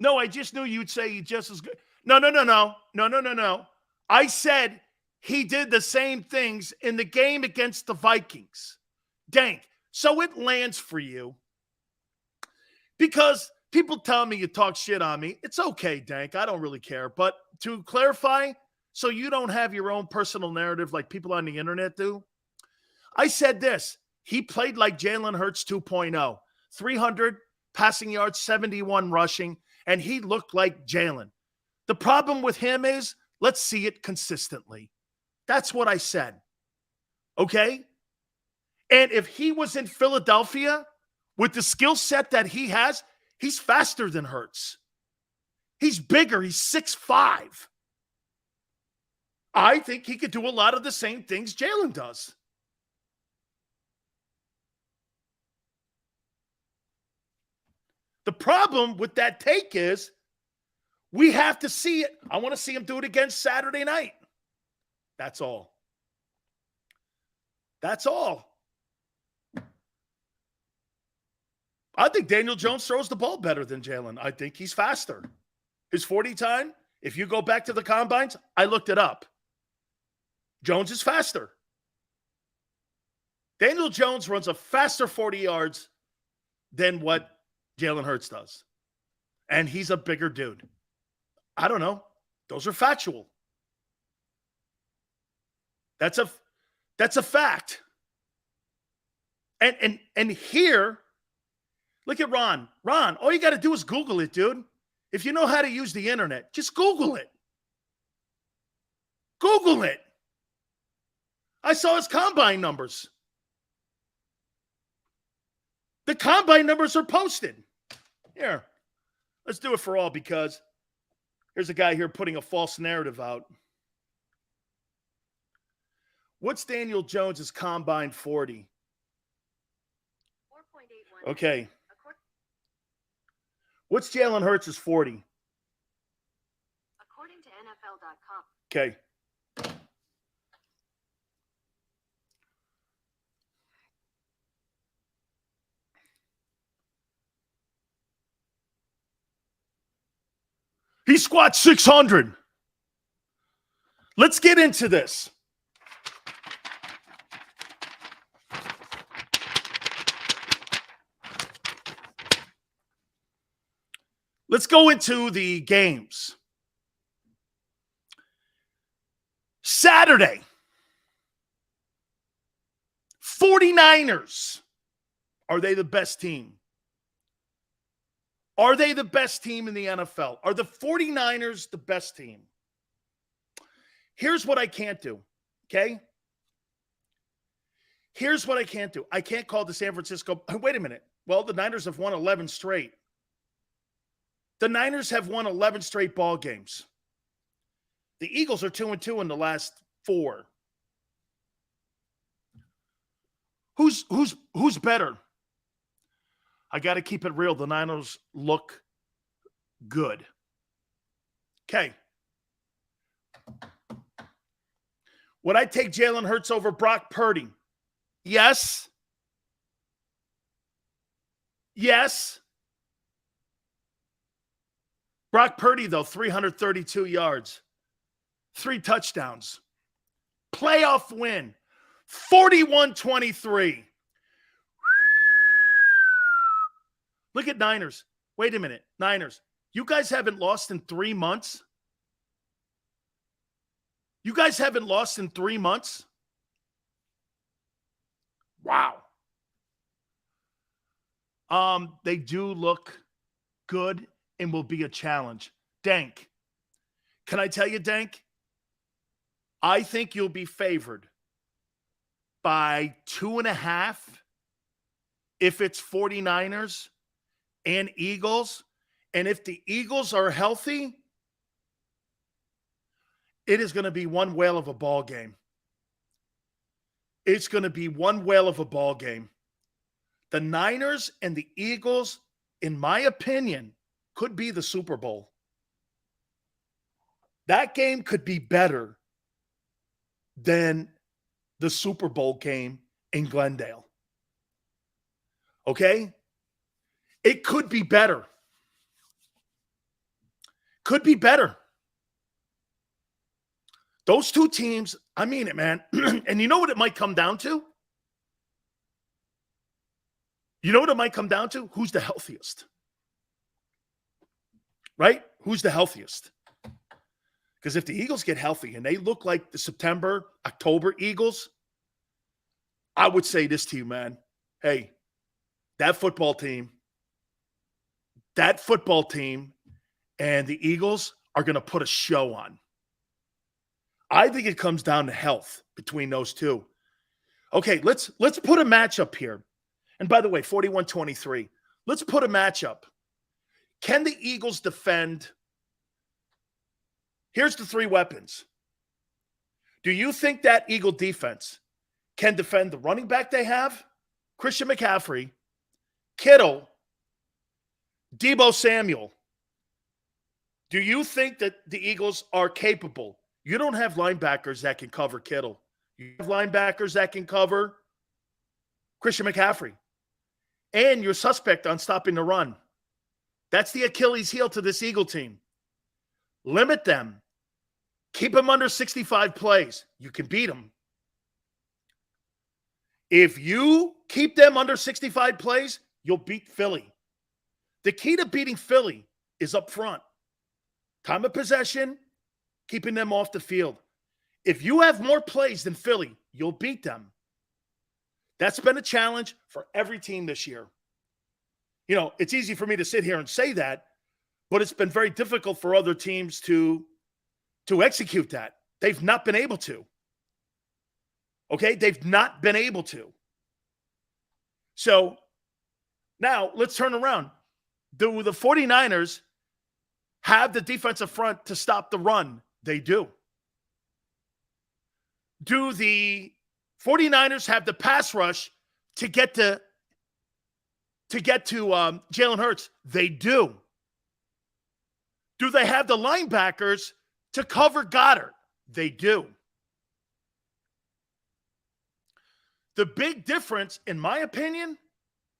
No, I just knew you'd say he just as good. No. I said he did the same things in the game against the Vikings. Dank. So it lands for you. Because people tell me you talk shit on me. It's okay, Dank. I don't really care. But to clarify, so you don't have your own personal narrative like people on the internet do, I said this. He played like Jalen Hurts 2.0. 300 passing yards, 71 rushing, and he looked like Jalen. The problem with him is, let's see it consistently. That's what I said. Okay? And if he was in Philadelphia with the skill set that he has, he's faster than Hurts. He's bigger. He's 6'5". I think he could do a lot of the same things Jalen does. The problem with that take is we have to see it. I want to see him do it again Saturday night. That's all. That's all. I think Daniel Jones throws the ball better than Jalen. I think he's faster. His 40 time, if you go back to the combines, I looked it up. Jones is faster. Daniel Jones runs a faster 40 yards than what Jalen Hurts does. And he's a bigger dude. I don't know. Those are factual. That's a fact. And here, look at Ron. Ron, all you got to do is Google it, dude. If you know how to use the internet, just Google it. Google it. I saw his combine numbers. The combine numbers are posted. Here, let's do it for all because here's a guy here putting a false narrative out. What's Daniel Jones's combine 40? 4.81. Okay. What's Jalen Hurts' 40? According to NFL.com. Okay. He squats 600. Let's get into this. Let's go into the games. Saturday, 49ers. Are they the best team? Are they the best team in the NFL? Are the 49ers the best team? Here's what I can't do, okay? Here's what I can't do. I can't call the San Francisco. Wait a minute. Well, the Niners have won 11 straight. The Niners have won 11 straight ball games. The Eagles are 2-2 in the last 4. Who's better? I got to keep it real. The Niners look good. Okay. Would I take Jalen Hurts over Brock Purdy? Yes. Yes. Brock Purdy, though, 332 yards, 3 touchdowns, playoff win, 41-23. Look at Niners. Wait a minute. Niners, you guys haven't lost in 3 months? You guys haven't lost in 3 months? Wow. They do look good and will be a challenge. Dank, can I tell you, Dank? I think you'll be favored by 2.5 if it's 49ers and Eagles. And if the Eagles are healthy, it is going to be one whale of a ball game. It's going to be one whale of a ball game. The Niners and the Eagles, in my opinion, could be the Super Bowl. That game could be better than the Super Bowl game in Glendale. Okay? It could be better. Could be better. Those two teams, I mean it, man. And you know what it might come down to? You know what it might come down to? Who's the healthiest? Right? Who's the healthiest? Because if the Eagles get healthy and they look like the September, October Eagles, I would say this to you, man. Hey, that football team and the Eagles are going to put a show on. I think it comes down to health between those two. Okay, let's put a matchup here. And by the way, 41-23. Let's put a matchup. Can the Eagles defend? Here's the 3 weapons. Do you think that Eagle defense can defend the running back they have? Christian McCaffrey, Kittle, Deebo Samuel. Do you think that the Eagles are capable? You don't have linebackers that can cover Kittle. You have linebackers that can cover Christian McCaffrey. And you're suspect on stopping the run. That's the Achilles heel to this Eagle team. Limit them. Keep them under 65 plays. You can beat them. If you keep them under 65 plays, you'll beat Philly. The key to beating Philly is up front. Time of possession, keeping them off the field. If you have more plays than Philly, you'll beat them. That's been a challenge for every team this year. You know, it's easy for me to sit here and say that, but it's been very difficult for other teams to execute that. They've not been able to. Okay? They've not been able to. So now let's turn around. Do the 49ers have the defensive front to stop the run? They do. Do the 49ers have the pass rush to get to Jalen Hurts? They do. Do they have the linebackers to cover Goddard? They do. The big difference, in my opinion,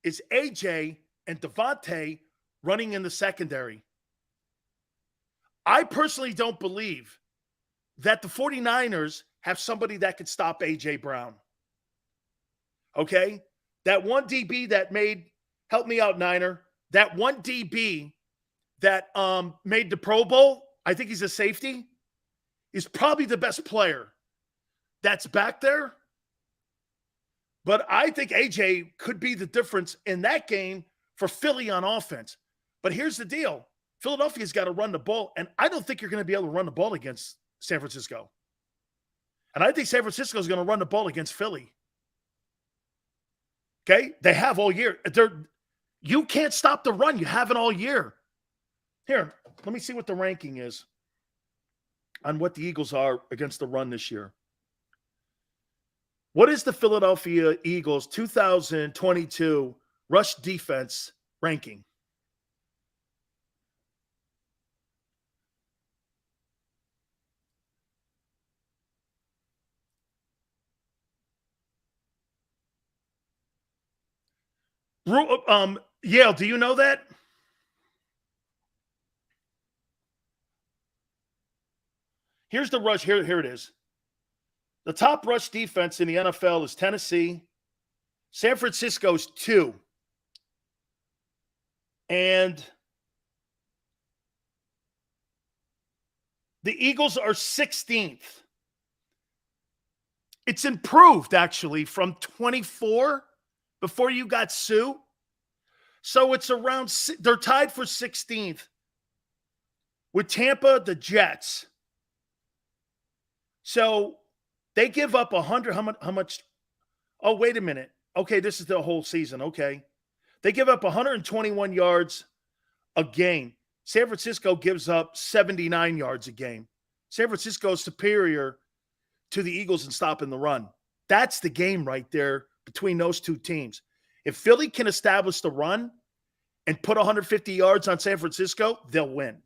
is AJ and Devontae running in the secondary. I personally don't believe that the 49ers have somebody that could stop AJ Brown. Okay? That one DB that help me out, Niner, that one DB that made the Pro Bowl, I think he's a safety, is probably the best player that's back there. But I think AJ could be the difference in that game for Philly on offense. But here's the deal. Philadelphia's got to run the ball, and I don't think you're going to be able to run the ball against San Francisco. And I think San Francisco is going to run the ball against Philly. Okay? They have all year. You can't stop the run. You haven't all year. Here, let me see what the ranking is on what the Eagles are against the run this year. What is the Philadelphia Eagles 2022 rush defense ranking? Yale, do you know that? Here's the rush. Here it is. The top rush defense in the NFL is Tennessee. San Francisco's 2. And the Eagles are 16th. It's improved, actually, from 24 before you got Sue. So it's around, they're tied for 16th with Tampa, the Jets. So they give up 100. How much? Oh, wait a minute. Okay, this is the whole season. Okay. They give up 121 yards a game. San Francisco gives up 79 yards a game. San Francisco is superior to the Eagles in stopping the run. That's the game right there between those two teams. If Philly can establish the run and put 150 yards on San Francisco, they'll win.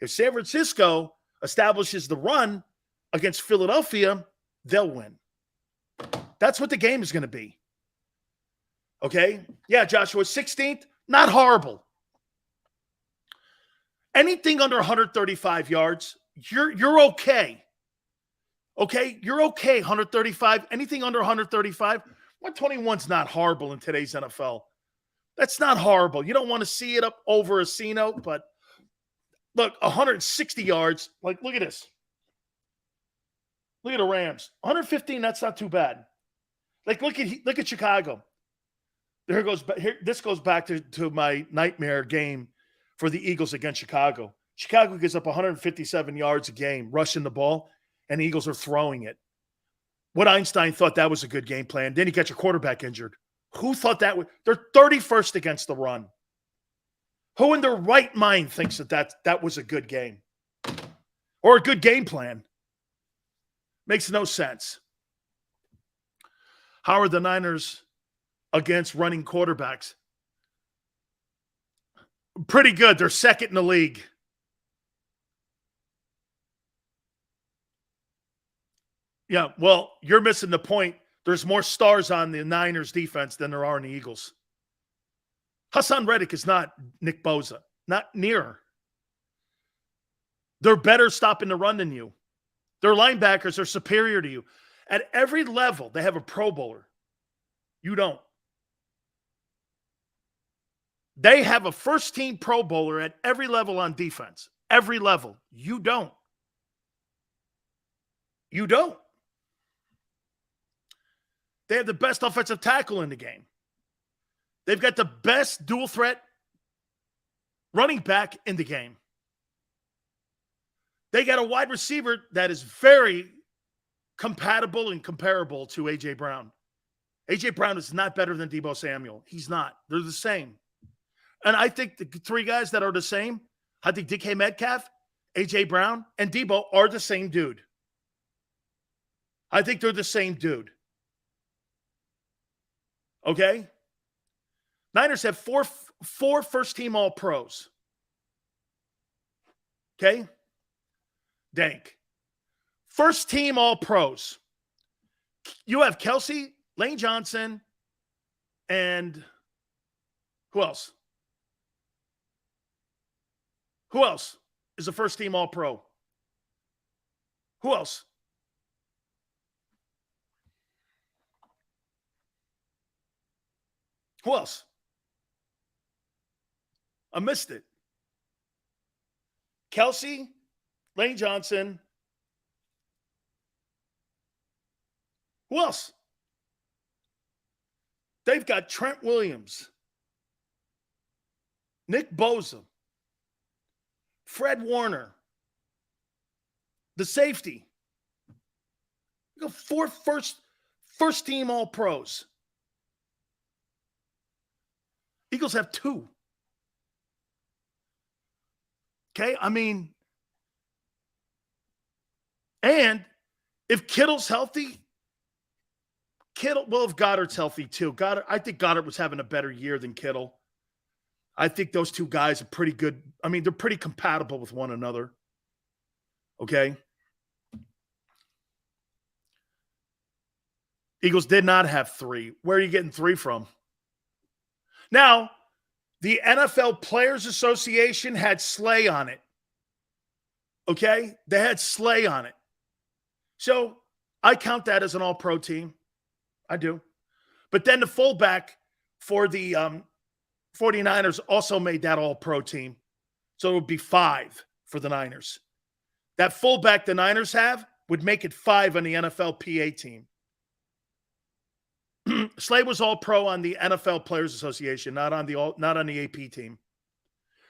If San Francisco establishes the run against Philadelphia, they'll win. That's what the game is going to be. Okay? Yeah, Joshua, 16th, not horrible. Anything under 135 yards, you're okay. Okay? You're okay, 135. Anything under 135, 121's not horrible in today's NFL. That's not horrible. You don't want to see it up over a C-note, but look, 160 yards. Like, look at this. Look at the Rams. 115, that's not too bad. Like, look at Chicago. This goes back to my nightmare game for the Eagles against Chicago. Chicago gives up 157 yards a game, rushing the ball, and the Eagles are throwing it. What Einstein thought that was a good game plan. Then you get your quarterback injured. Who thought that would? They're 31st against the run. Who in their right mind thinks that was a good game? Or a good game plan? Makes no sense. How are the Niners against running quarterbacks? Pretty good. They're second in the league. Yeah, well, you're missing the point. There's more stars on the Niners defense than there are in the Eagles. Hassan Reddick is not Nick Bosa. Not near. They're better stopping the run than you. Their linebackers are superior to you. At every level, they have a Pro Bowler. You don't. They have a first-team Pro Bowler at every level on defense. Every level. You don't. You don't. They have the best offensive tackle in the game. They've got the best dual threat running back in the game. They got a wide receiver that is very compatible and comparable to A.J. Brown. A.J. Brown is not better than Deebo Samuel. He's not. They're the same. And I think the three guys that are the same, I think DK Metcalf, A.J. Brown, and Deebo are the same dude. I think they're the same dude. Okay? Niners have four first-team All-Pros. Okay? Dank. First-team All-Pros. You have Kelsey, Lane Johnson, and who else? Who else is a first-team All-Pro? Who else? Who else? I missed it. Kelsey, Lane Johnson. Who else? They've got Trent Williams, Nick Bosa, Fred Warner, the safety. You got four first-team All-Pros. Eagles have two. Okay, I mean, and if Kittle's healthy, if Goddard's healthy too. I think Goddard was having a better year than Kittle. I think those two guys are pretty good. I mean, they're pretty compatible with one another. Okay. Eagles did not have three. Where are you getting three from? Now, the NFL Players Association had Slay on it. Okay? They had Slay on it. So I count that as an all-pro team. I do. But then the fullback for the 49ers also made that all-pro team. So it would be 5 for the Niners. That fullback the Niners have would make it 5 on the NFL PA team. Slay was all-pro on the NFL Players Association, not on the AP team.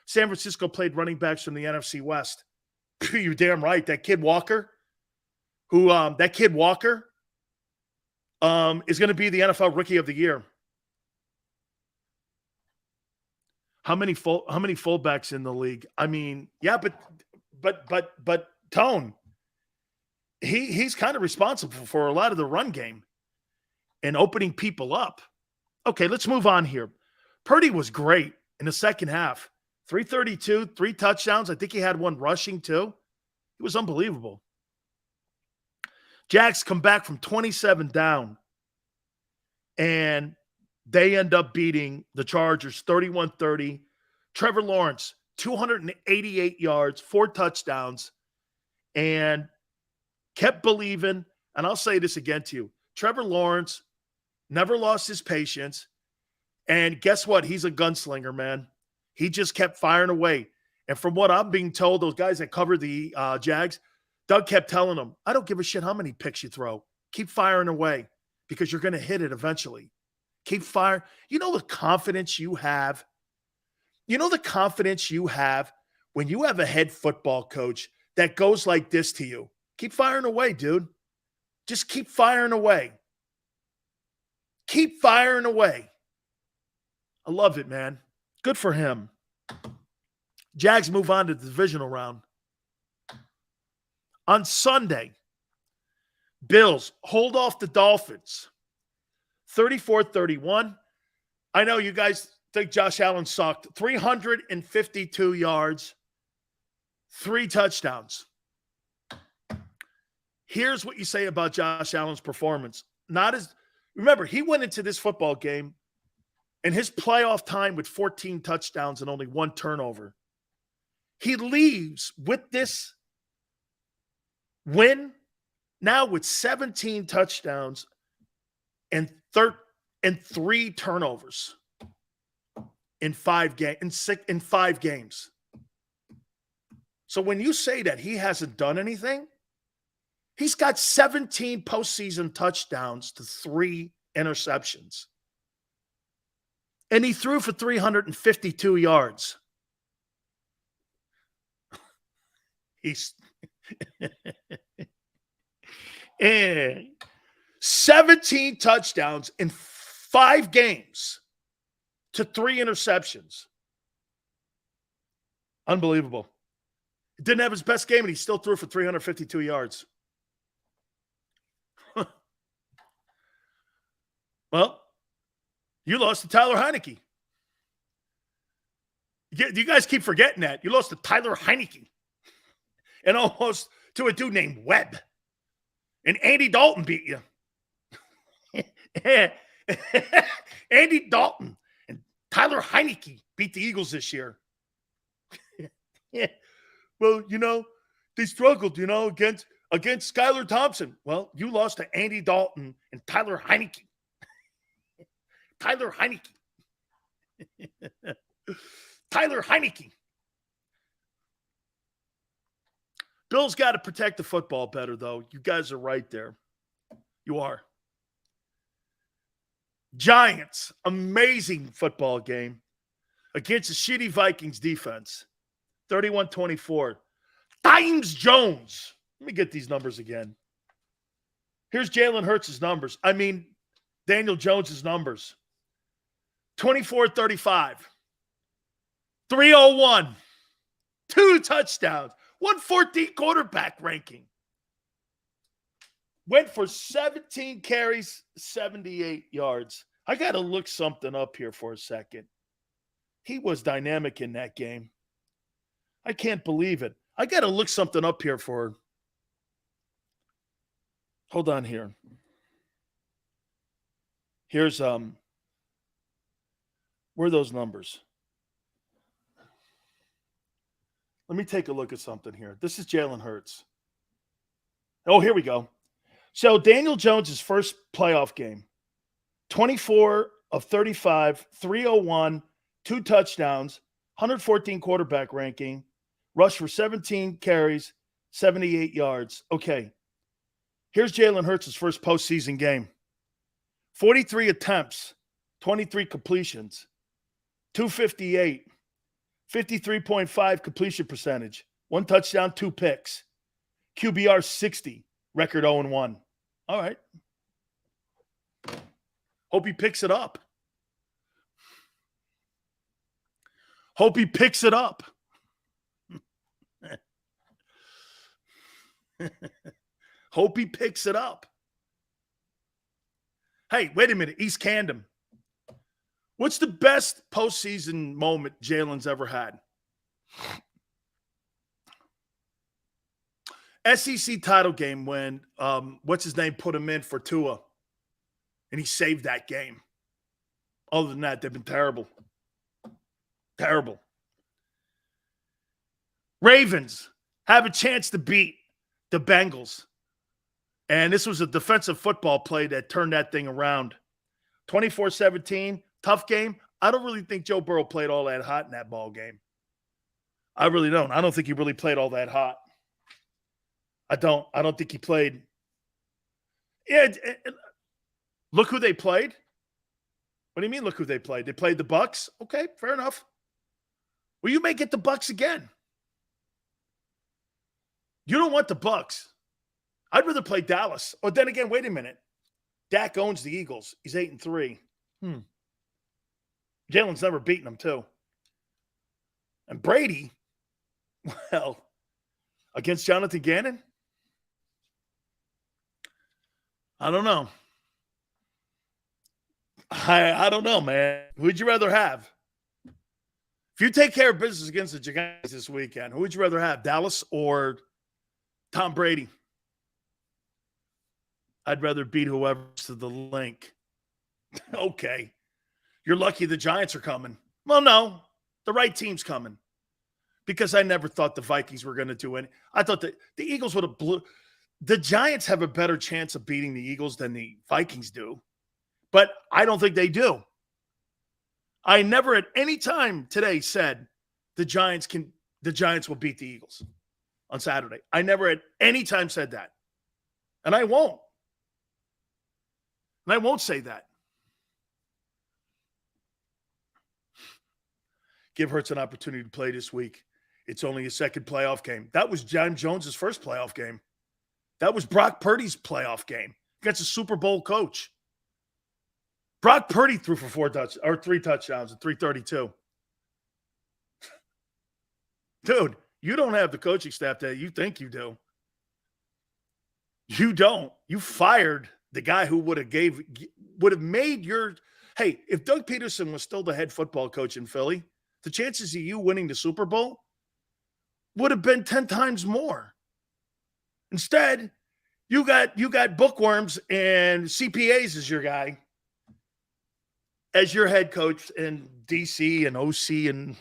San Francisco played running backs from the NFC West. You're damn right. That kid Walker, is going to be the NFL Rookie of the Year. How many fullbacks in the league? I mean, yeah, but Tone, he's kind of responsible for a lot of the run game and opening people up. Okay, let's move on here. Purdy was great in the second half. 332, 3 touchdowns. I think he had 1 rushing too. It was unbelievable. Jags come back from 27 down, and they end up beating the Chargers 31-30. Trevor Lawrence, 288 yards, 4 touchdowns, and kept believing. And I'll say this again to you. Trevor Lawrence never lost his patience. And guess what? He's a gunslinger, man. He just kept firing away. And from what I'm being told, those guys that cover the Jags, Doug kept telling them, I don't give a shit how many picks you throw. Keep firing away because you're going to hit it eventually. Keep firing. You know the confidence you have? You know the confidence you have when you have a head football coach that goes like this to you? Keep firing away, dude. Just keep firing away. Keep firing away. I love it, man. Good for him. Jags move on to the divisional round. On Sunday, Bills hold off the Dolphins 34-31. I know you guys think Josh Allen sucked. 352 yards, 3 touchdowns. Here's what you say about Josh Allen's performance. Remember, he went into this football game and his playoff time with 14 touchdowns and only 1 turnover. He leaves with this win now with 17 touchdowns and 3 turnovers in 5 games. So when you say that he hasn't done anything, he's got 17 postseason touchdowns to 3 interceptions. And he threw for 352 yards. And 17 touchdowns in 5 games to 3 interceptions. Unbelievable. He didn't have his best game, and he still threw for 352 yards. Well, you lost to Tyler Heineke. You guys keep forgetting that. You lost to Tyler Heineke and almost to a dude named Webb. And Andy Dalton beat you. Andy Dalton and Tyler Heineke beat the Eagles this year. Yeah. Well, they struggled, against Skylar Thompson. Well, you lost to Andy Dalton and Tyler Heineke. Tyler Heineke. Tyler Heineke. Bill's got to protect the football better, though. You guys are right there. You are. Giants, amazing football game against the shitty Vikings defense. 31-24. Dimes Jones. Let me get these numbers again. Here's Jalen Hurts' numbers. Daniel Jones' numbers. 24-35. 301. 2 touchdowns. 114 quarterback ranking. Went for 17 carries, 78 yards. I got to look something up here for a second. He was dynamic in that game. I can't believe it. I got to look something up here for. Hold on here. Here's where are those numbers? Let me take a look at something here. This is Jalen Hurts. Oh, here we go. So Daniel Jones' first playoff game, 24 of 35, 301, 2 touchdowns, 114 quarterback ranking, rushed for 17 carries, 78 yards. Okay, here's Jalen Hurts' first postseason game. 43 attempts, 23 completions, 258, 53.5 completion percentage, 1 touchdown, 2 picks, QBR 60, record 0-1. All right. Hope he picks it up. Hope he picks it up. Hope he picks it up. Hey, wait a minute. East Camden. What's the best postseason moment Jalen's ever had? SEC title game when, what's his name, put him in for Tua. And he saved that game. Other than that, they've been terrible. Terrible. Ravens have a chance to beat the Bengals. And this was a defensive football play that turned that thing around. 24-17, tough game. I don't really think Joe Burrow played all that hot in that ball game. I really don't. I don't think he really played all that hot. I don't think he played. Yeah, look who they played. What do you mean, look who they played? They played the Bucs? Okay, fair enough. Well, you may get the Bucs again. You don't want the Bucs. I'd rather play Dallas. Or then again, wait a minute. Dak owns the Eagles. He's 8-3. Jalen's never beaten them, too. And Brady, well, against Jonathan Gannon? I don't know. I don't know, man. Who'd you rather have? If you take care of business against the Giants this weekend, who would you rather have, Dallas or Tom Brady? I'd rather beat whoever's to the link. Okay. You're lucky the Giants are coming. Well, no. The right team's coming. Because I never thought the Vikings were going to do any. I thought that the Eagles would have blew. The Giants have a better chance of beating the Eagles than the Vikings do. But I don't think they do. I never at any time today said the Giants will beat the Eagles on Saturday. I never at any time said that. And I won't. And I won't say that. Give Hurts an opportunity to play this week. It's only his second playoff game. That was John Jones' first playoff game. That was Brock Purdy's playoff game against a Super Bowl coach. Brock Purdy threw for 3 touchdowns and 332. Dude, you don't have the coaching staff that you think you do. You don't. You fired the guy who would have made your – hey, if Doug Pederson was still the head football coach in Philly, the chances of you winning the Super Bowl would have been 10 times more. Instead, you got bookworms and CPAs as your guy, as your head coach, and DC and OC and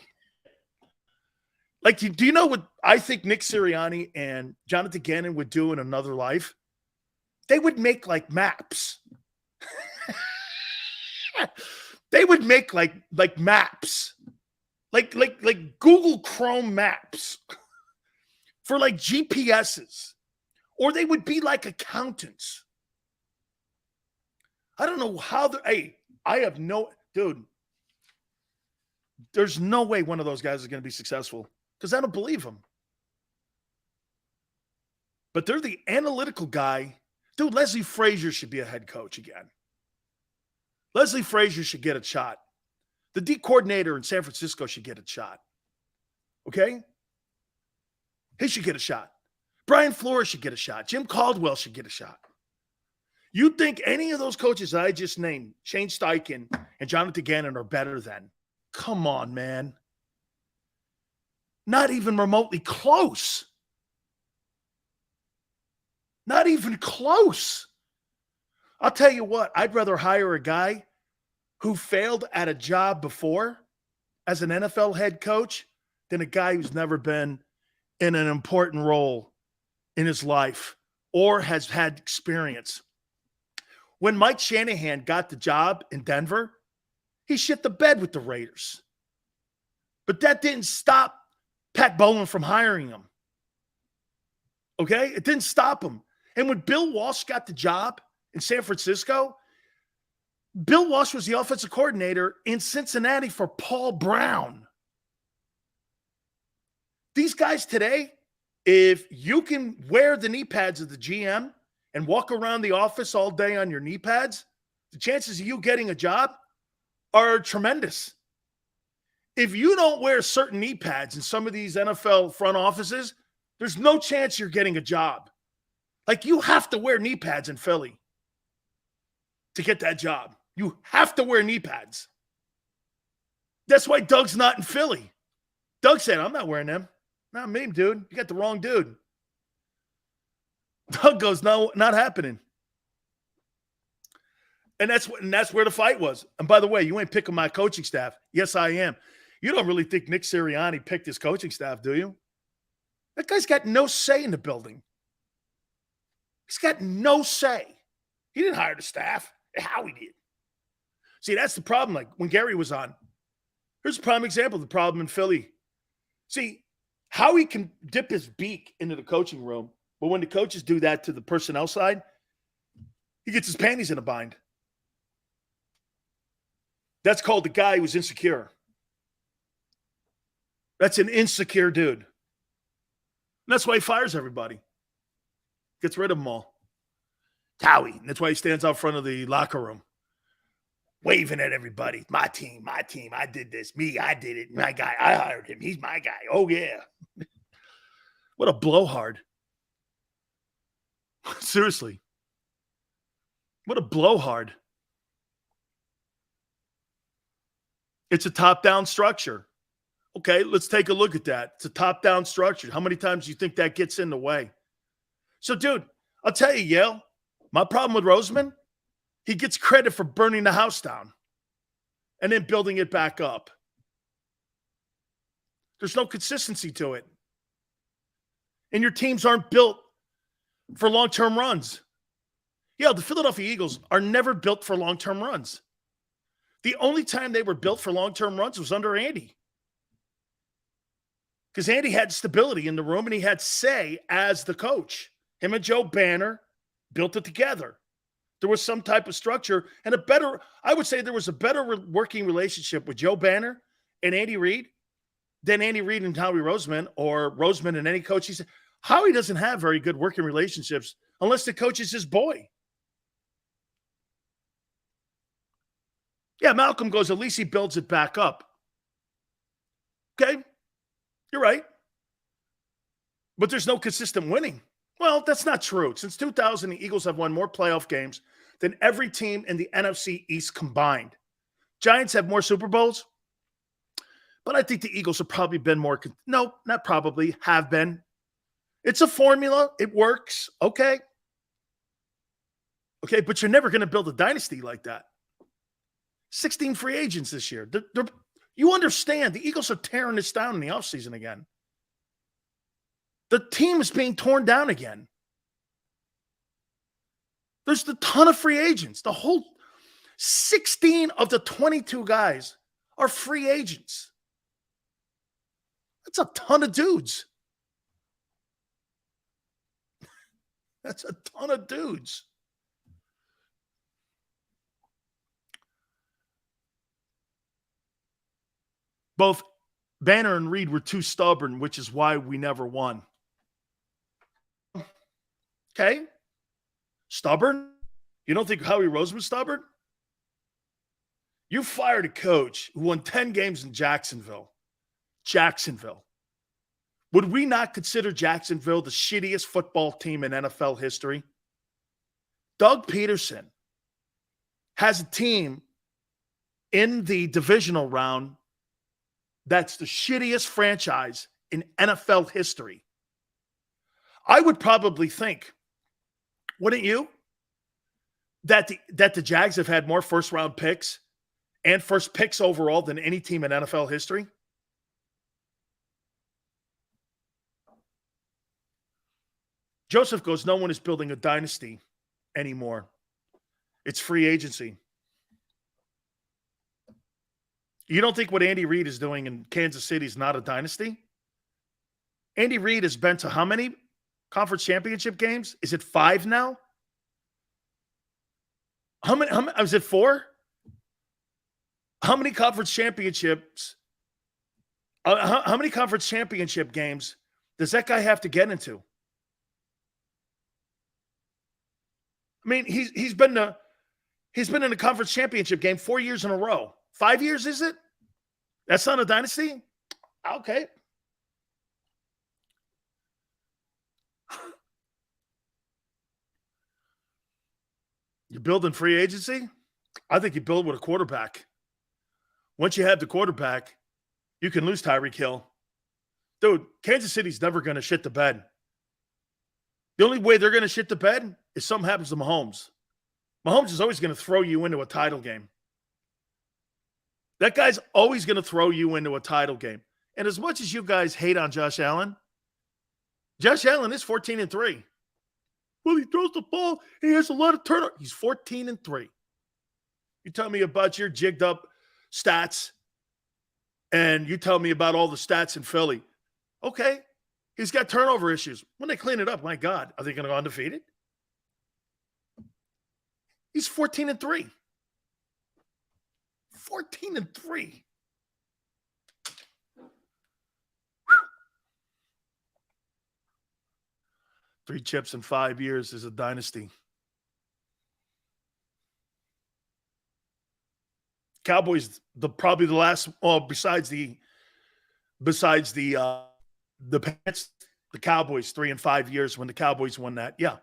like, do you know what I think Nick Sirianni and Jonathan Gannon would do in another life? They would make like maps. They would make like maps, like Google Chrome maps for like GPSs, or they would be like accountants. I don't know how I have no, dude, there's no way one of those guys is going to be successful because I don't believe them. But they're the analytical guy. Dude, Leslie Frazier should be a head coach again. Leslie Frazier should get a shot. The D coordinator in San Francisco should get a shot. Okay? He should get a shot. Brian Flores should get a shot. Jim Caldwell should get a shot. You think any of those coaches that I just named, Shane Steichen and Jonathan Gannon, are better than? Come on, man. Not even remotely close. Not even close. I'll tell you what, I'd rather hire a guy who failed at a job before as an NFL head coach than a guy who's never been in an important role in his life or has had experience. When Mike Shanahan got the job in Denver, he shit the bed with the Raiders. But that didn't stop Pat Bowlen from hiring him. Okay? It didn't stop him. And when Bill Walsh got the job in San Francisco, Bill Walsh was the offensive coordinator in Cincinnati for Paul Brown. These guys today, if you can wear the knee pads of the GM and walk around the office all day on your knee pads, the chances of you getting a job are tremendous. If you don't wear certain knee pads in some of these NFL front offices, there's no chance you're getting a job. Like, you have to wear knee pads in Philly to get that job. You have to wear knee pads. That's why Doug's not in Philly. Doug said, I'm not wearing them. Not me, dude. You got the wrong dude. Doug goes, no, not happening. And that's where the fight was. And by the way, you ain't picking my coaching staff. Yes, I am. You don't really think Nick Sirianni picked his coaching staff, do you? That guy's got no say in the building. He's got no say. He didn't hire the staff. Howie did. See, that's the problem. Like when Gary was on, here's a prime example of the problem in Philly. See, Howie can dip his beak into the coaching room, but when the coaches do that to the personnel side, he gets his panties in a bind. That's called the guy who's insecure. That's an insecure dude. And that's why he fires everybody. Gets rid of them all. Howie. And that's why he stands out front of the locker room, waving at everybody. My team. I did this. Me, I did it. My guy, I hired him. He's my guy. Oh, yeah. What a blowhard. Seriously. What a blowhard. It's a top-down structure. Okay, let's take a look at that. It's a top-down structure. How many times do you think that gets in the way? So, dude, I'll tell you, Yale, my problem with Roseman, he gets credit for burning the house down and then building it back up. There's no consistency to it. And your teams aren't built for long-term runs. Yeah, the Philadelphia Eagles are never built for long-term runs. The only time they were built for long-term runs was under Andy. Because Andy had stability in the room and he had say as the coach. Him and Joe Banner built it together. There was some type of structure and I would say there was a better working relationship with Joe Banner and Andy Reid than Andy Reid and Howie Roseman or Roseman and any coach. Howie doesn't have very good working relationships unless the coach is his boy. Yeah, Malcolm goes, at least he builds it back up. Okay, you're right. But there's no consistent winning. Well, that's not true. Since 2000, the Eagles have won more playoff games than every team in the NFC East combined. Giants have more Super Bowls, but I think the Eagles have probably been more. No, not probably, have been. It's a formula. It works. Okay. Okay, but you're never going to build a dynasty like that. 16 free agents this year. You understand, the Eagles are tearing this down in the offseason again. The team is being torn down again. There's a ton of free agents. The whole 16 of the 22 guys are free agents. That's a ton of dudes. That's a ton of dudes. Both Banner and Reed were too stubborn, which is why we never won. Okay? Stubborn? You don't think Howie Roseman was stubborn? You fired a coach who won 10 games in Jacksonville. Jacksonville. Would we not consider Jacksonville the shittiest football team in NFL history? Doug Pederson has a team in the divisional round that's the shittiest franchise in NFL history. I would probably think, wouldn't you, that the Jags have had more first-round picks and first picks overall than any team in NFL history? Joseph goes, no one is building a dynasty anymore. It's free agency. You don't think what Andy Reid is doing in Kansas City is not a dynasty? Andy Reid has been to how many conference championship games? Is it 5 now? How many is it 4? How many conference championships? How many conference championship games does that guy have to get into? I mean, he's been in a conference championship game 4 years in a row. 5 years, is it? That's not a dynasty? Okay. You build in free agency? I think you build with a quarterback. Once you have the quarterback, you can lose Tyreek Hill. Dude, Kansas City's never going to shit the bed. The only way they're going to shit the bed is something happens to Mahomes. Mahomes is always going to throw you into a title game. That guy's always going to throw you into a title game. And as much as you guys hate on Josh Allen is 14-3. Well, he throws the ball. He has a lot of turnover. He's 14-3. You tell me about your jigged up stats, and you tell me about all the stats in Philly. Okay, he's got turnover issues. When they clean it up, my God, are they going to go undefeated? He's 14-3. 14-3. 3 chips in 5 years is a dynasty. Cowboys, probably the last. Well, besides the Pats, the Cowboys 3 and 5 years when the Cowboys won that. Yeah,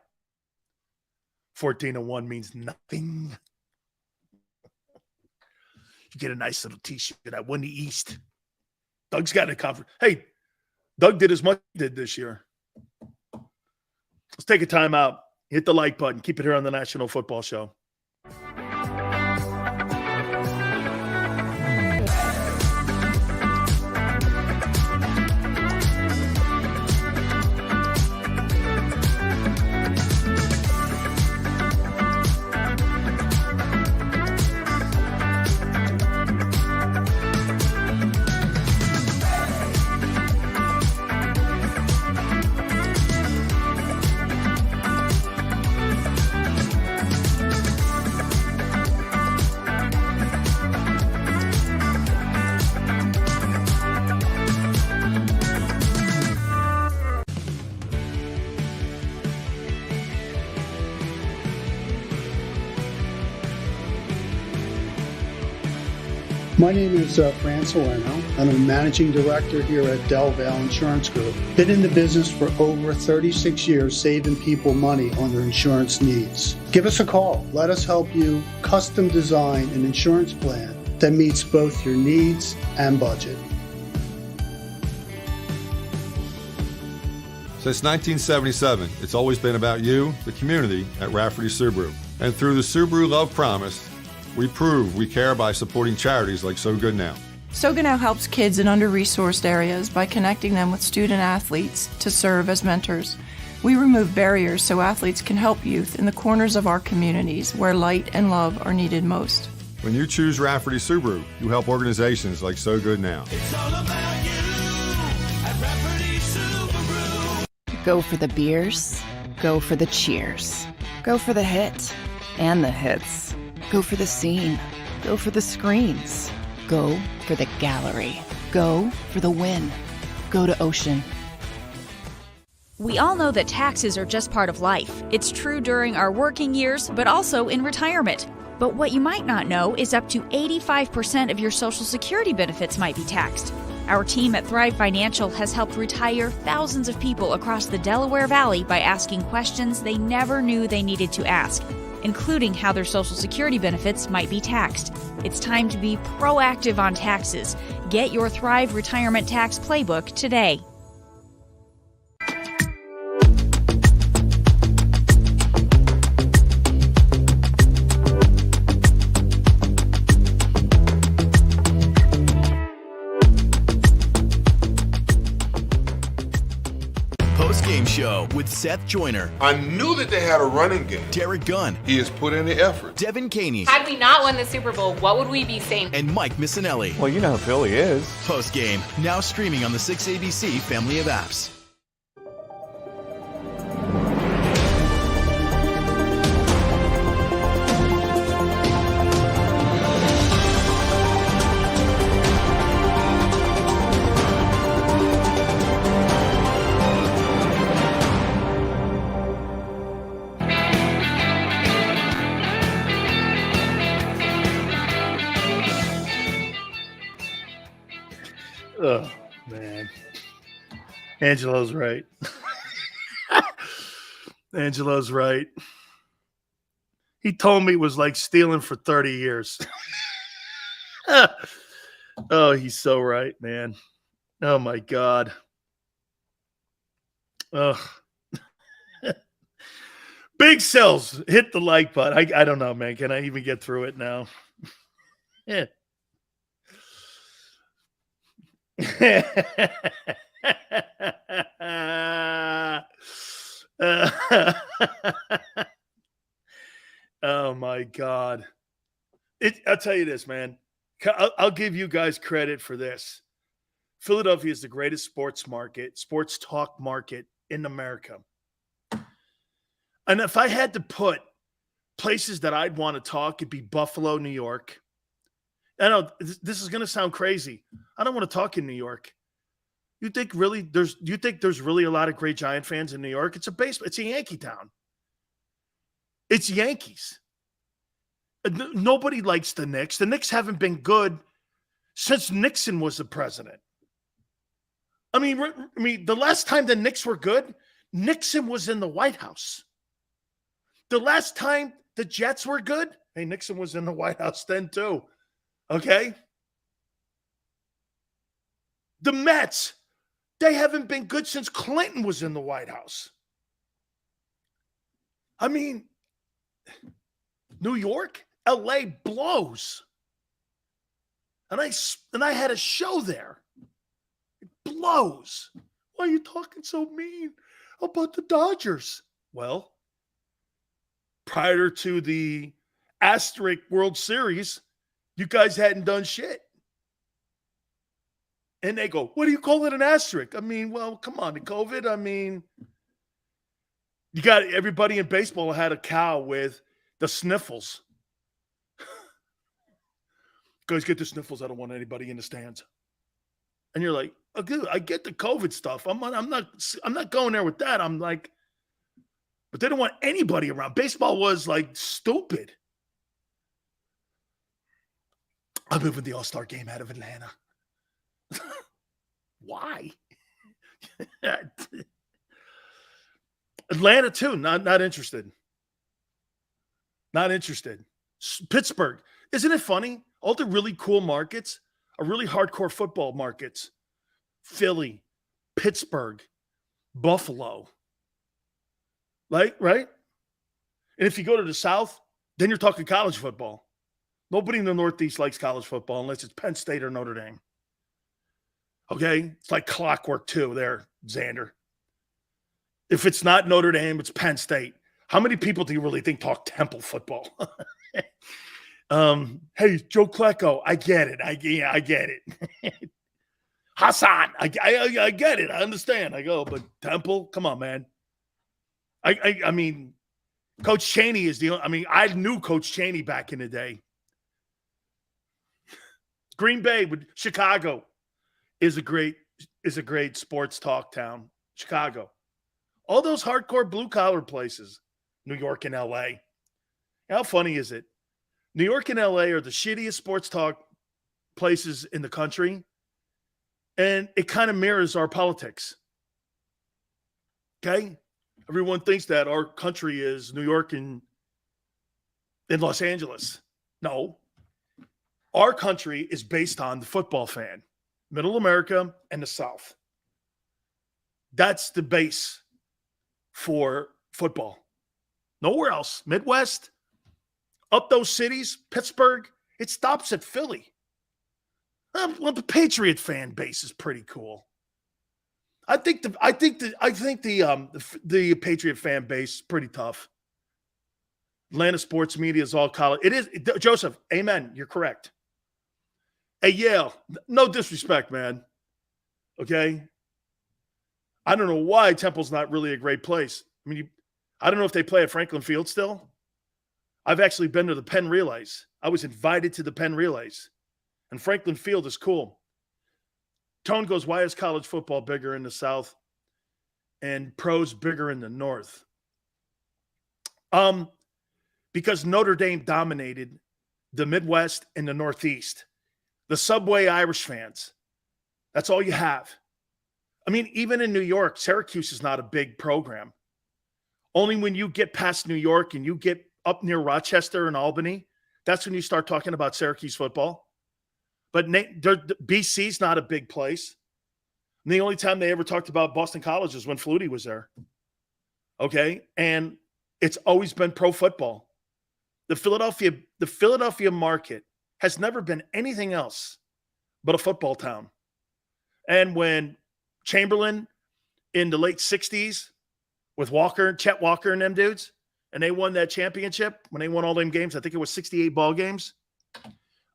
14-1 means nothing. You get a nice little T-shirt. I won the East. Doug's got a conference. Hey, Doug did as much as he did this year. Let's take a time out. Hit the like button. Keep it here on the National Football Show. My name is Dan Sileo, and I'm a managing director here at Del Valle Insurance Group. Been in the business for over 36 years, saving people money on their insurance needs. Give us a call. Let us help you custom design an insurance plan that meets both your needs and budget. Since 1977, it's always been about you, the community, at Rafferty Subaru. And through the Subaru Love Promise, we prove we care by supporting charities like So Good Now. So Good Now helps kids in under-resourced areas by connecting them with student athletes to serve as mentors. We remove barriers so athletes can help youth in the corners of our communities where light and love are needed most. When you choose Rafferty Subaru, you help organizations like So Good Now. It's all about you at Rafferty Subaru. Go for the beers, go for the cheers, go for the hit and the hits. Go for the scene, go for the screens, go for the gallery, go for the win, go to Ocean. We all know that taxes are just part of life. It's true during our working years, but also in retirement. But what you might not know is up to 85% of your Social Security benefits might be taxed. Our team at Thrive Financial has helped retire thousands of people across the Delaware Valley by asking questions they never knew they needed to ask, including how their Social Security benefits might be taxed. It's time to be proactive on taxes. Get your Thrive Retirement Tax Playbook today. Game show with Seth Joyner. I knew that they had a running game. Derek Gunn. He has put in the effort. Devin Caney. Had we not won the Super Bowl, what would we be saying? And Mike Missinelli. Well, you know who Philly is. Post game, now streaming on the 6ABC family of apps. Oh, man. Angelo's right. Angelo's right. He told me it was like stealing for 30 years. Oh, he's so right, man. Oh, my God. Oh. Big cells. Hit the like button. I don't know, man. Can I even get through it now? Yeah. Oh my God. I'll tell you this, man. I'll give you guys credit for this. Philadelphia is the greatest sports talk market in America. And if I had to put places that I'd want to talk, it'd be Buffalo, New York. I know this is going to sound crazy. I don't want to talk in New York. You think there's really a lot of great Giant fans in New York? It's a Yankee town. It's Yankees. Nobody likes the Knicks. The Knicks haven't been good since Nixon was the president. I mean, the last time the Knicks were good, Nixon was in the White House. The last time the Jets were good, hey, Nixon was in the White House then too. Okay? The Mets, they haven't been good since Clinton was in the White House. I mean, New York, LA blows. And I had a show there. It blows. Why are you talking so mean about the Dodgers? Well, prior to the asterisk World Series, you guys hadn't done shit. And they go, what do you call it, an asterisk? I mean, well, come on, the COVID. I mean, you got everybody in baseball had a cow with the sniffles. Guys, get the sniffles. I don't want anybody in the stands. And you're like, okay, I get the COVID stuff. I'm not going there with that. I'm like, but they don't want anybody around. Baseball was like stupid. I'm moving the All-Star game out of Atlanta. Why? Atlanta too, not interested. Not interested. Pittsburgh. Isn't it funny? All the really cool markets are really hardcore football markets. Philly, Pittsburgh, Buffalo. Right? And if you go to the South, then you're talking college football. Nobody in the Northeast likes college football unless it's Penn State or Notre Dame. Okay? It's like clockwork too there, Xander. If it's not Notre Dame, it's Penn State. How many people do you really think talk Temple football? Hey, Joe Klecko, I get it. I get it. Hassan, I get it. I understand. I go, but Temple, come on, man. I mean, Coach Chaney is the only, I mean, I knew Coach Chaney back in the day. Green Bay with Chicago is a great sports talk town. Chicago. All those hardcore blue-collar places, New York and L.A. How funny is it? New York and L.A. are the shittiest sports talk places in the country, and it kind of mirrors our politics. Okay? Everyone thinks that our country is New York and Los Angeles. No. Our country is based on the football fan, Middle America and the South. That's the base for football. Nowhere else. Midwest, up those cities, Pittsburgh, it stops at Philly. Well, the Patriot fan base is pretty cool. I think the Patriot fan base is pretty tough. Atlanta sports media is all college. It is, Joseph. Amen. You're correct. Hey, Yale. No disrespect, man. Okay. I don't know why Temple's not really a great place. I mean, I don't know if they play at Franklin Field still. I've actually been to the Penn Relays. I was invited to the Penn Relays. And Franklin Field is cool. Tone goes, why is college football bigger in the South and pros bigger in the North? Because Notre Dame dominated the Midwest and the Northeast. The Subway Irish fans. That's all you have. I mean, even in New York, Syracuse is not a big program. Only when you get past New York and you get up near Rochester and Albany, that's when you start talking about Syracuse football. But BC's not a big place. And the only time they ever talked about Boston College is when Flutie was there. Okay? And it's always been pro football. The Philadelphia market has never been anything else but a football town. And when Chamberlain in the late 60s with Chet Walker and them dudes, and they won that championship, when they won all them games, I think it was 68 ball games.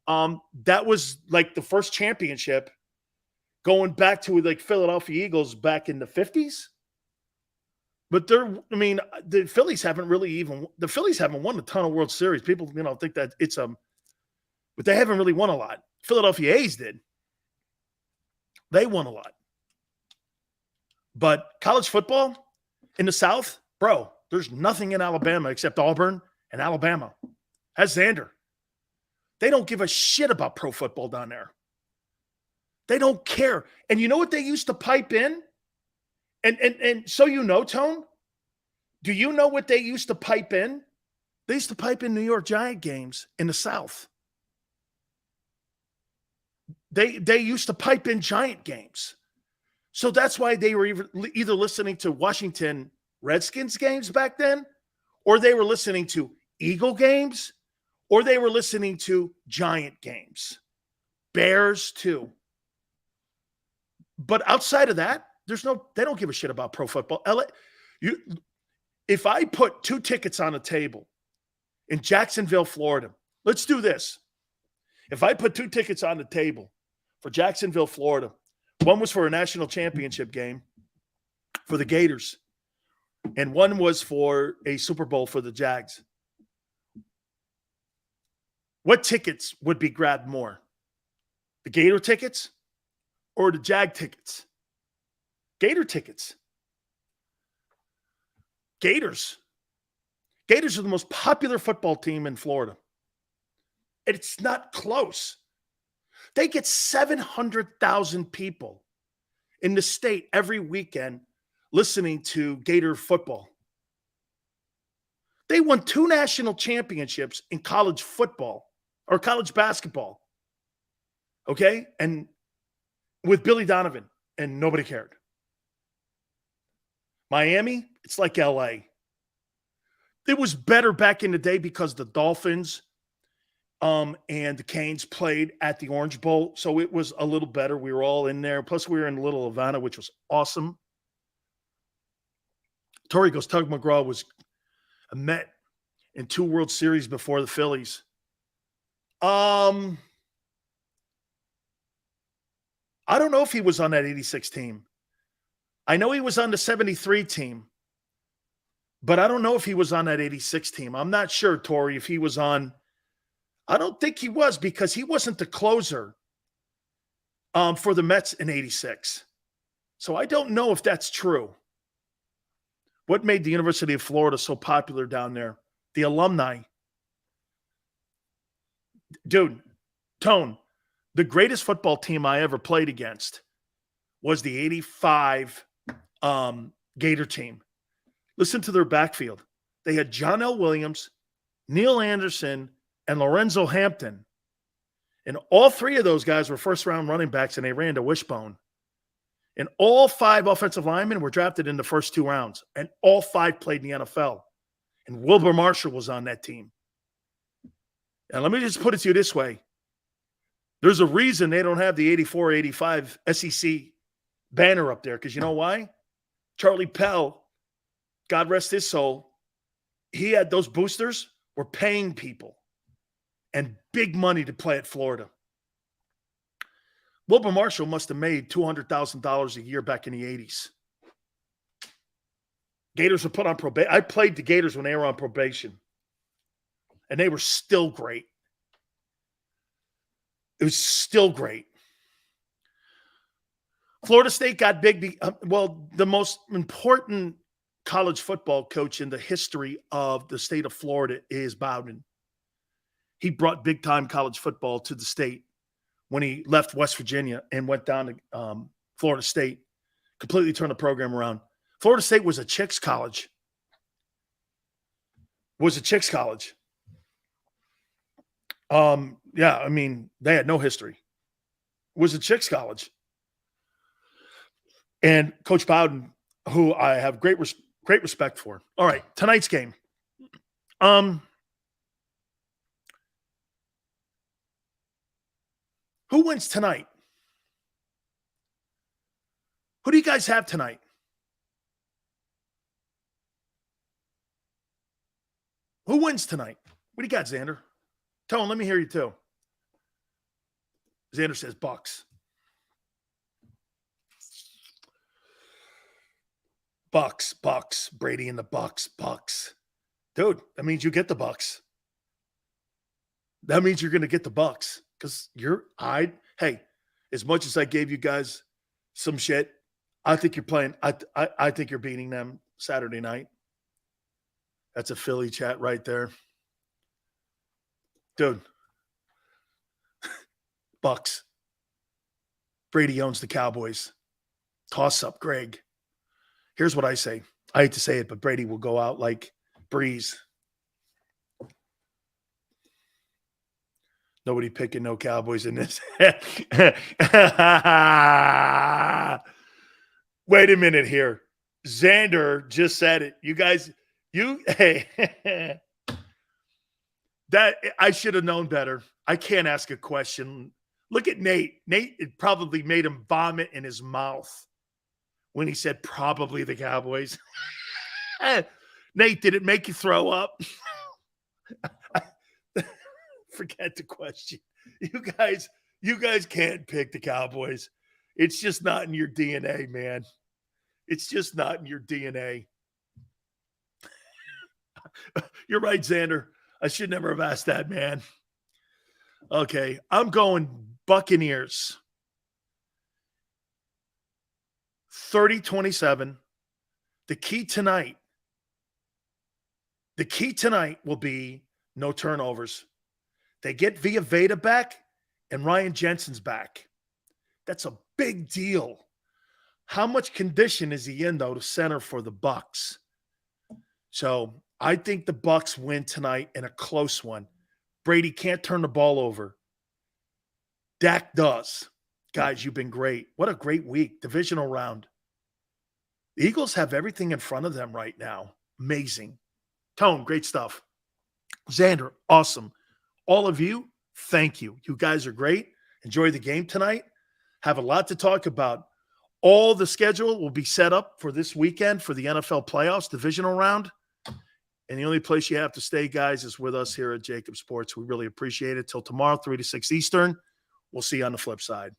That was like the first championship going back to like Philadelphia Eagles back in the 50s. But the Phillies haven't won a ton of World Series. People, think that it's but they haven't really won a lot. Philadelphia A's did. They won a lot. But college football in the South, bro, there's nothing in Alabama except Auburn and Alabama. Has Xander. They don't give a shit about pro football down there. They don't care. And you know what they used to pipe in? And so Tone, do you know what they used to pipe in? They used to pipe in New York Giant games in the South. They used to pipe in Giant games. So that's why they were either listening to Washington Redskins games back then, or they were listening to Eagle games, or they were listening to Giant games. Bears too. But outside of that, they don't give a shit about pro football. If I put 2 tickets on a table in Jacksonville, Florida, let's do this. If I put 2 tickets on the table for Jacksonville, Florida, one was for a national championship game for the Gators, and one was for a Super Bowl for the Jags. What tickets would be grabbed more? The Gator tickets or the Jag tickets? Gator tickets. Gators. Gators are the most popular football team in Florida. It's not close. They get 700,000 people in the state every weekend listening to Gator football. They won 2 national championships in college football or college basketball. Okay? And with Billy Donovan, and nobody cared. Miami, it's like LA. It was better back in the day because the Dolphins and the Canes played at the Orange Bowl, so it was a little better. We were all in there. Plus, we were in Little Havana, which was awesome. Torrey goes, Tug McGraw was a Met in 2 World Series before the Phillies. I don't know if he was on that 86 team. I know he was on the 73 team, but I don't know if he was on that 86 team. I'm not sure, Torrey, if he was on. I don't think he was because he wasn't the closer for the Mets in 86. So I don't know if that's true. What made the University of Florida so popular down there? The alumni. Dude, Tone, the greatest football team I ever played against was the 85 Gator team. Listen to their backfield. They had John L. Williams, Neil Anderson, and Lorenzo Hampton. And all 3 of those guys were first-round running backs, and they ran to wishbone. And all 5 offensive linemen were drafted in the first 2 rounds, and all 5 played in the NFL. And Wilbur Marshall was on that team. And let me just put it to you this way. There's a reason they don't have the 84-85 SEC banner up there, because you know why? Charlie Pell, God rest his soul, he had those boosters were paying people and big money to play at Florida. Wilbur Marshall must have made $200,000 a year back in the 80s. Gators were put on probation. I played the Gators when they were on probation, and they were still great. It was still great. Florida State got big. The most important college football coach in the history of the state of Florida is Bowden. He brought big-time college football to the state when he left West Virginia and went down to Florida State, completely turned the program around. Florida State was a chicks college. Yeah, I mean, they had no history. It was a chicks college. And Coach Bowden, who I have great respect for. All right, tonight's game. Who wins tonight? Who do you guys have tonight? Who wins tonight? What do you got, Xander? Tone, let me hear you too. Xander says Bucks. Bucks. Brady and the Bucks. Dude, that means you get the Bucks. That means you're going to get the Bucks. Because hey, as much as I gave you guys some shit, I think you're playing. I think you're beating them Saturday night. That's a Philly chat right there. Dude. Bucks. Brady owns the Cowboys. Toss up, Greg. Here's what I say. I hate to say it, but Brady will go out like Breeze. Nobody picking no Cowboys in this. Wait a minute here. Xander just said it. You guys, hey. That I should have known better. I can't ask a question. Look at Nate. Nate, it probably made him vomit in his mouth when he said probably the Cowboys. Nate, did it make you throw up? Forget the question. You guys can't pick the Cowboys. It's just not in your DNA, man. It's just not in your DNA. You're right, Xander. I should never have asked that, man. Okay, I'm going Buccaneers. 30-27. The key tonight will be no turnovers. They get Vita back, and Ryan Jensen's back. That's a big deal. How much condition is he in, though, to center for the Bucs? So I think the Bucs win tonight in a close one. Brady can't turn the ball over. Dak does. Guys, you've been great. What a great week. Divisional round. The Eagles have everything in front of them right now. Amazing. Tone, great stuff. Xander, awesome. All of you, thank you. You guys are great. Enjoy the game tonight. Have a lot to talk about. All the schedule will be set up for this weekend for the NFL playoffs, divisional round. And the only place you have to stay, guys, is with us here at JAKIB Sports. We really appreciate it. Till tomorrow, 3 to 6 Eastern. We'll see you on the flip side.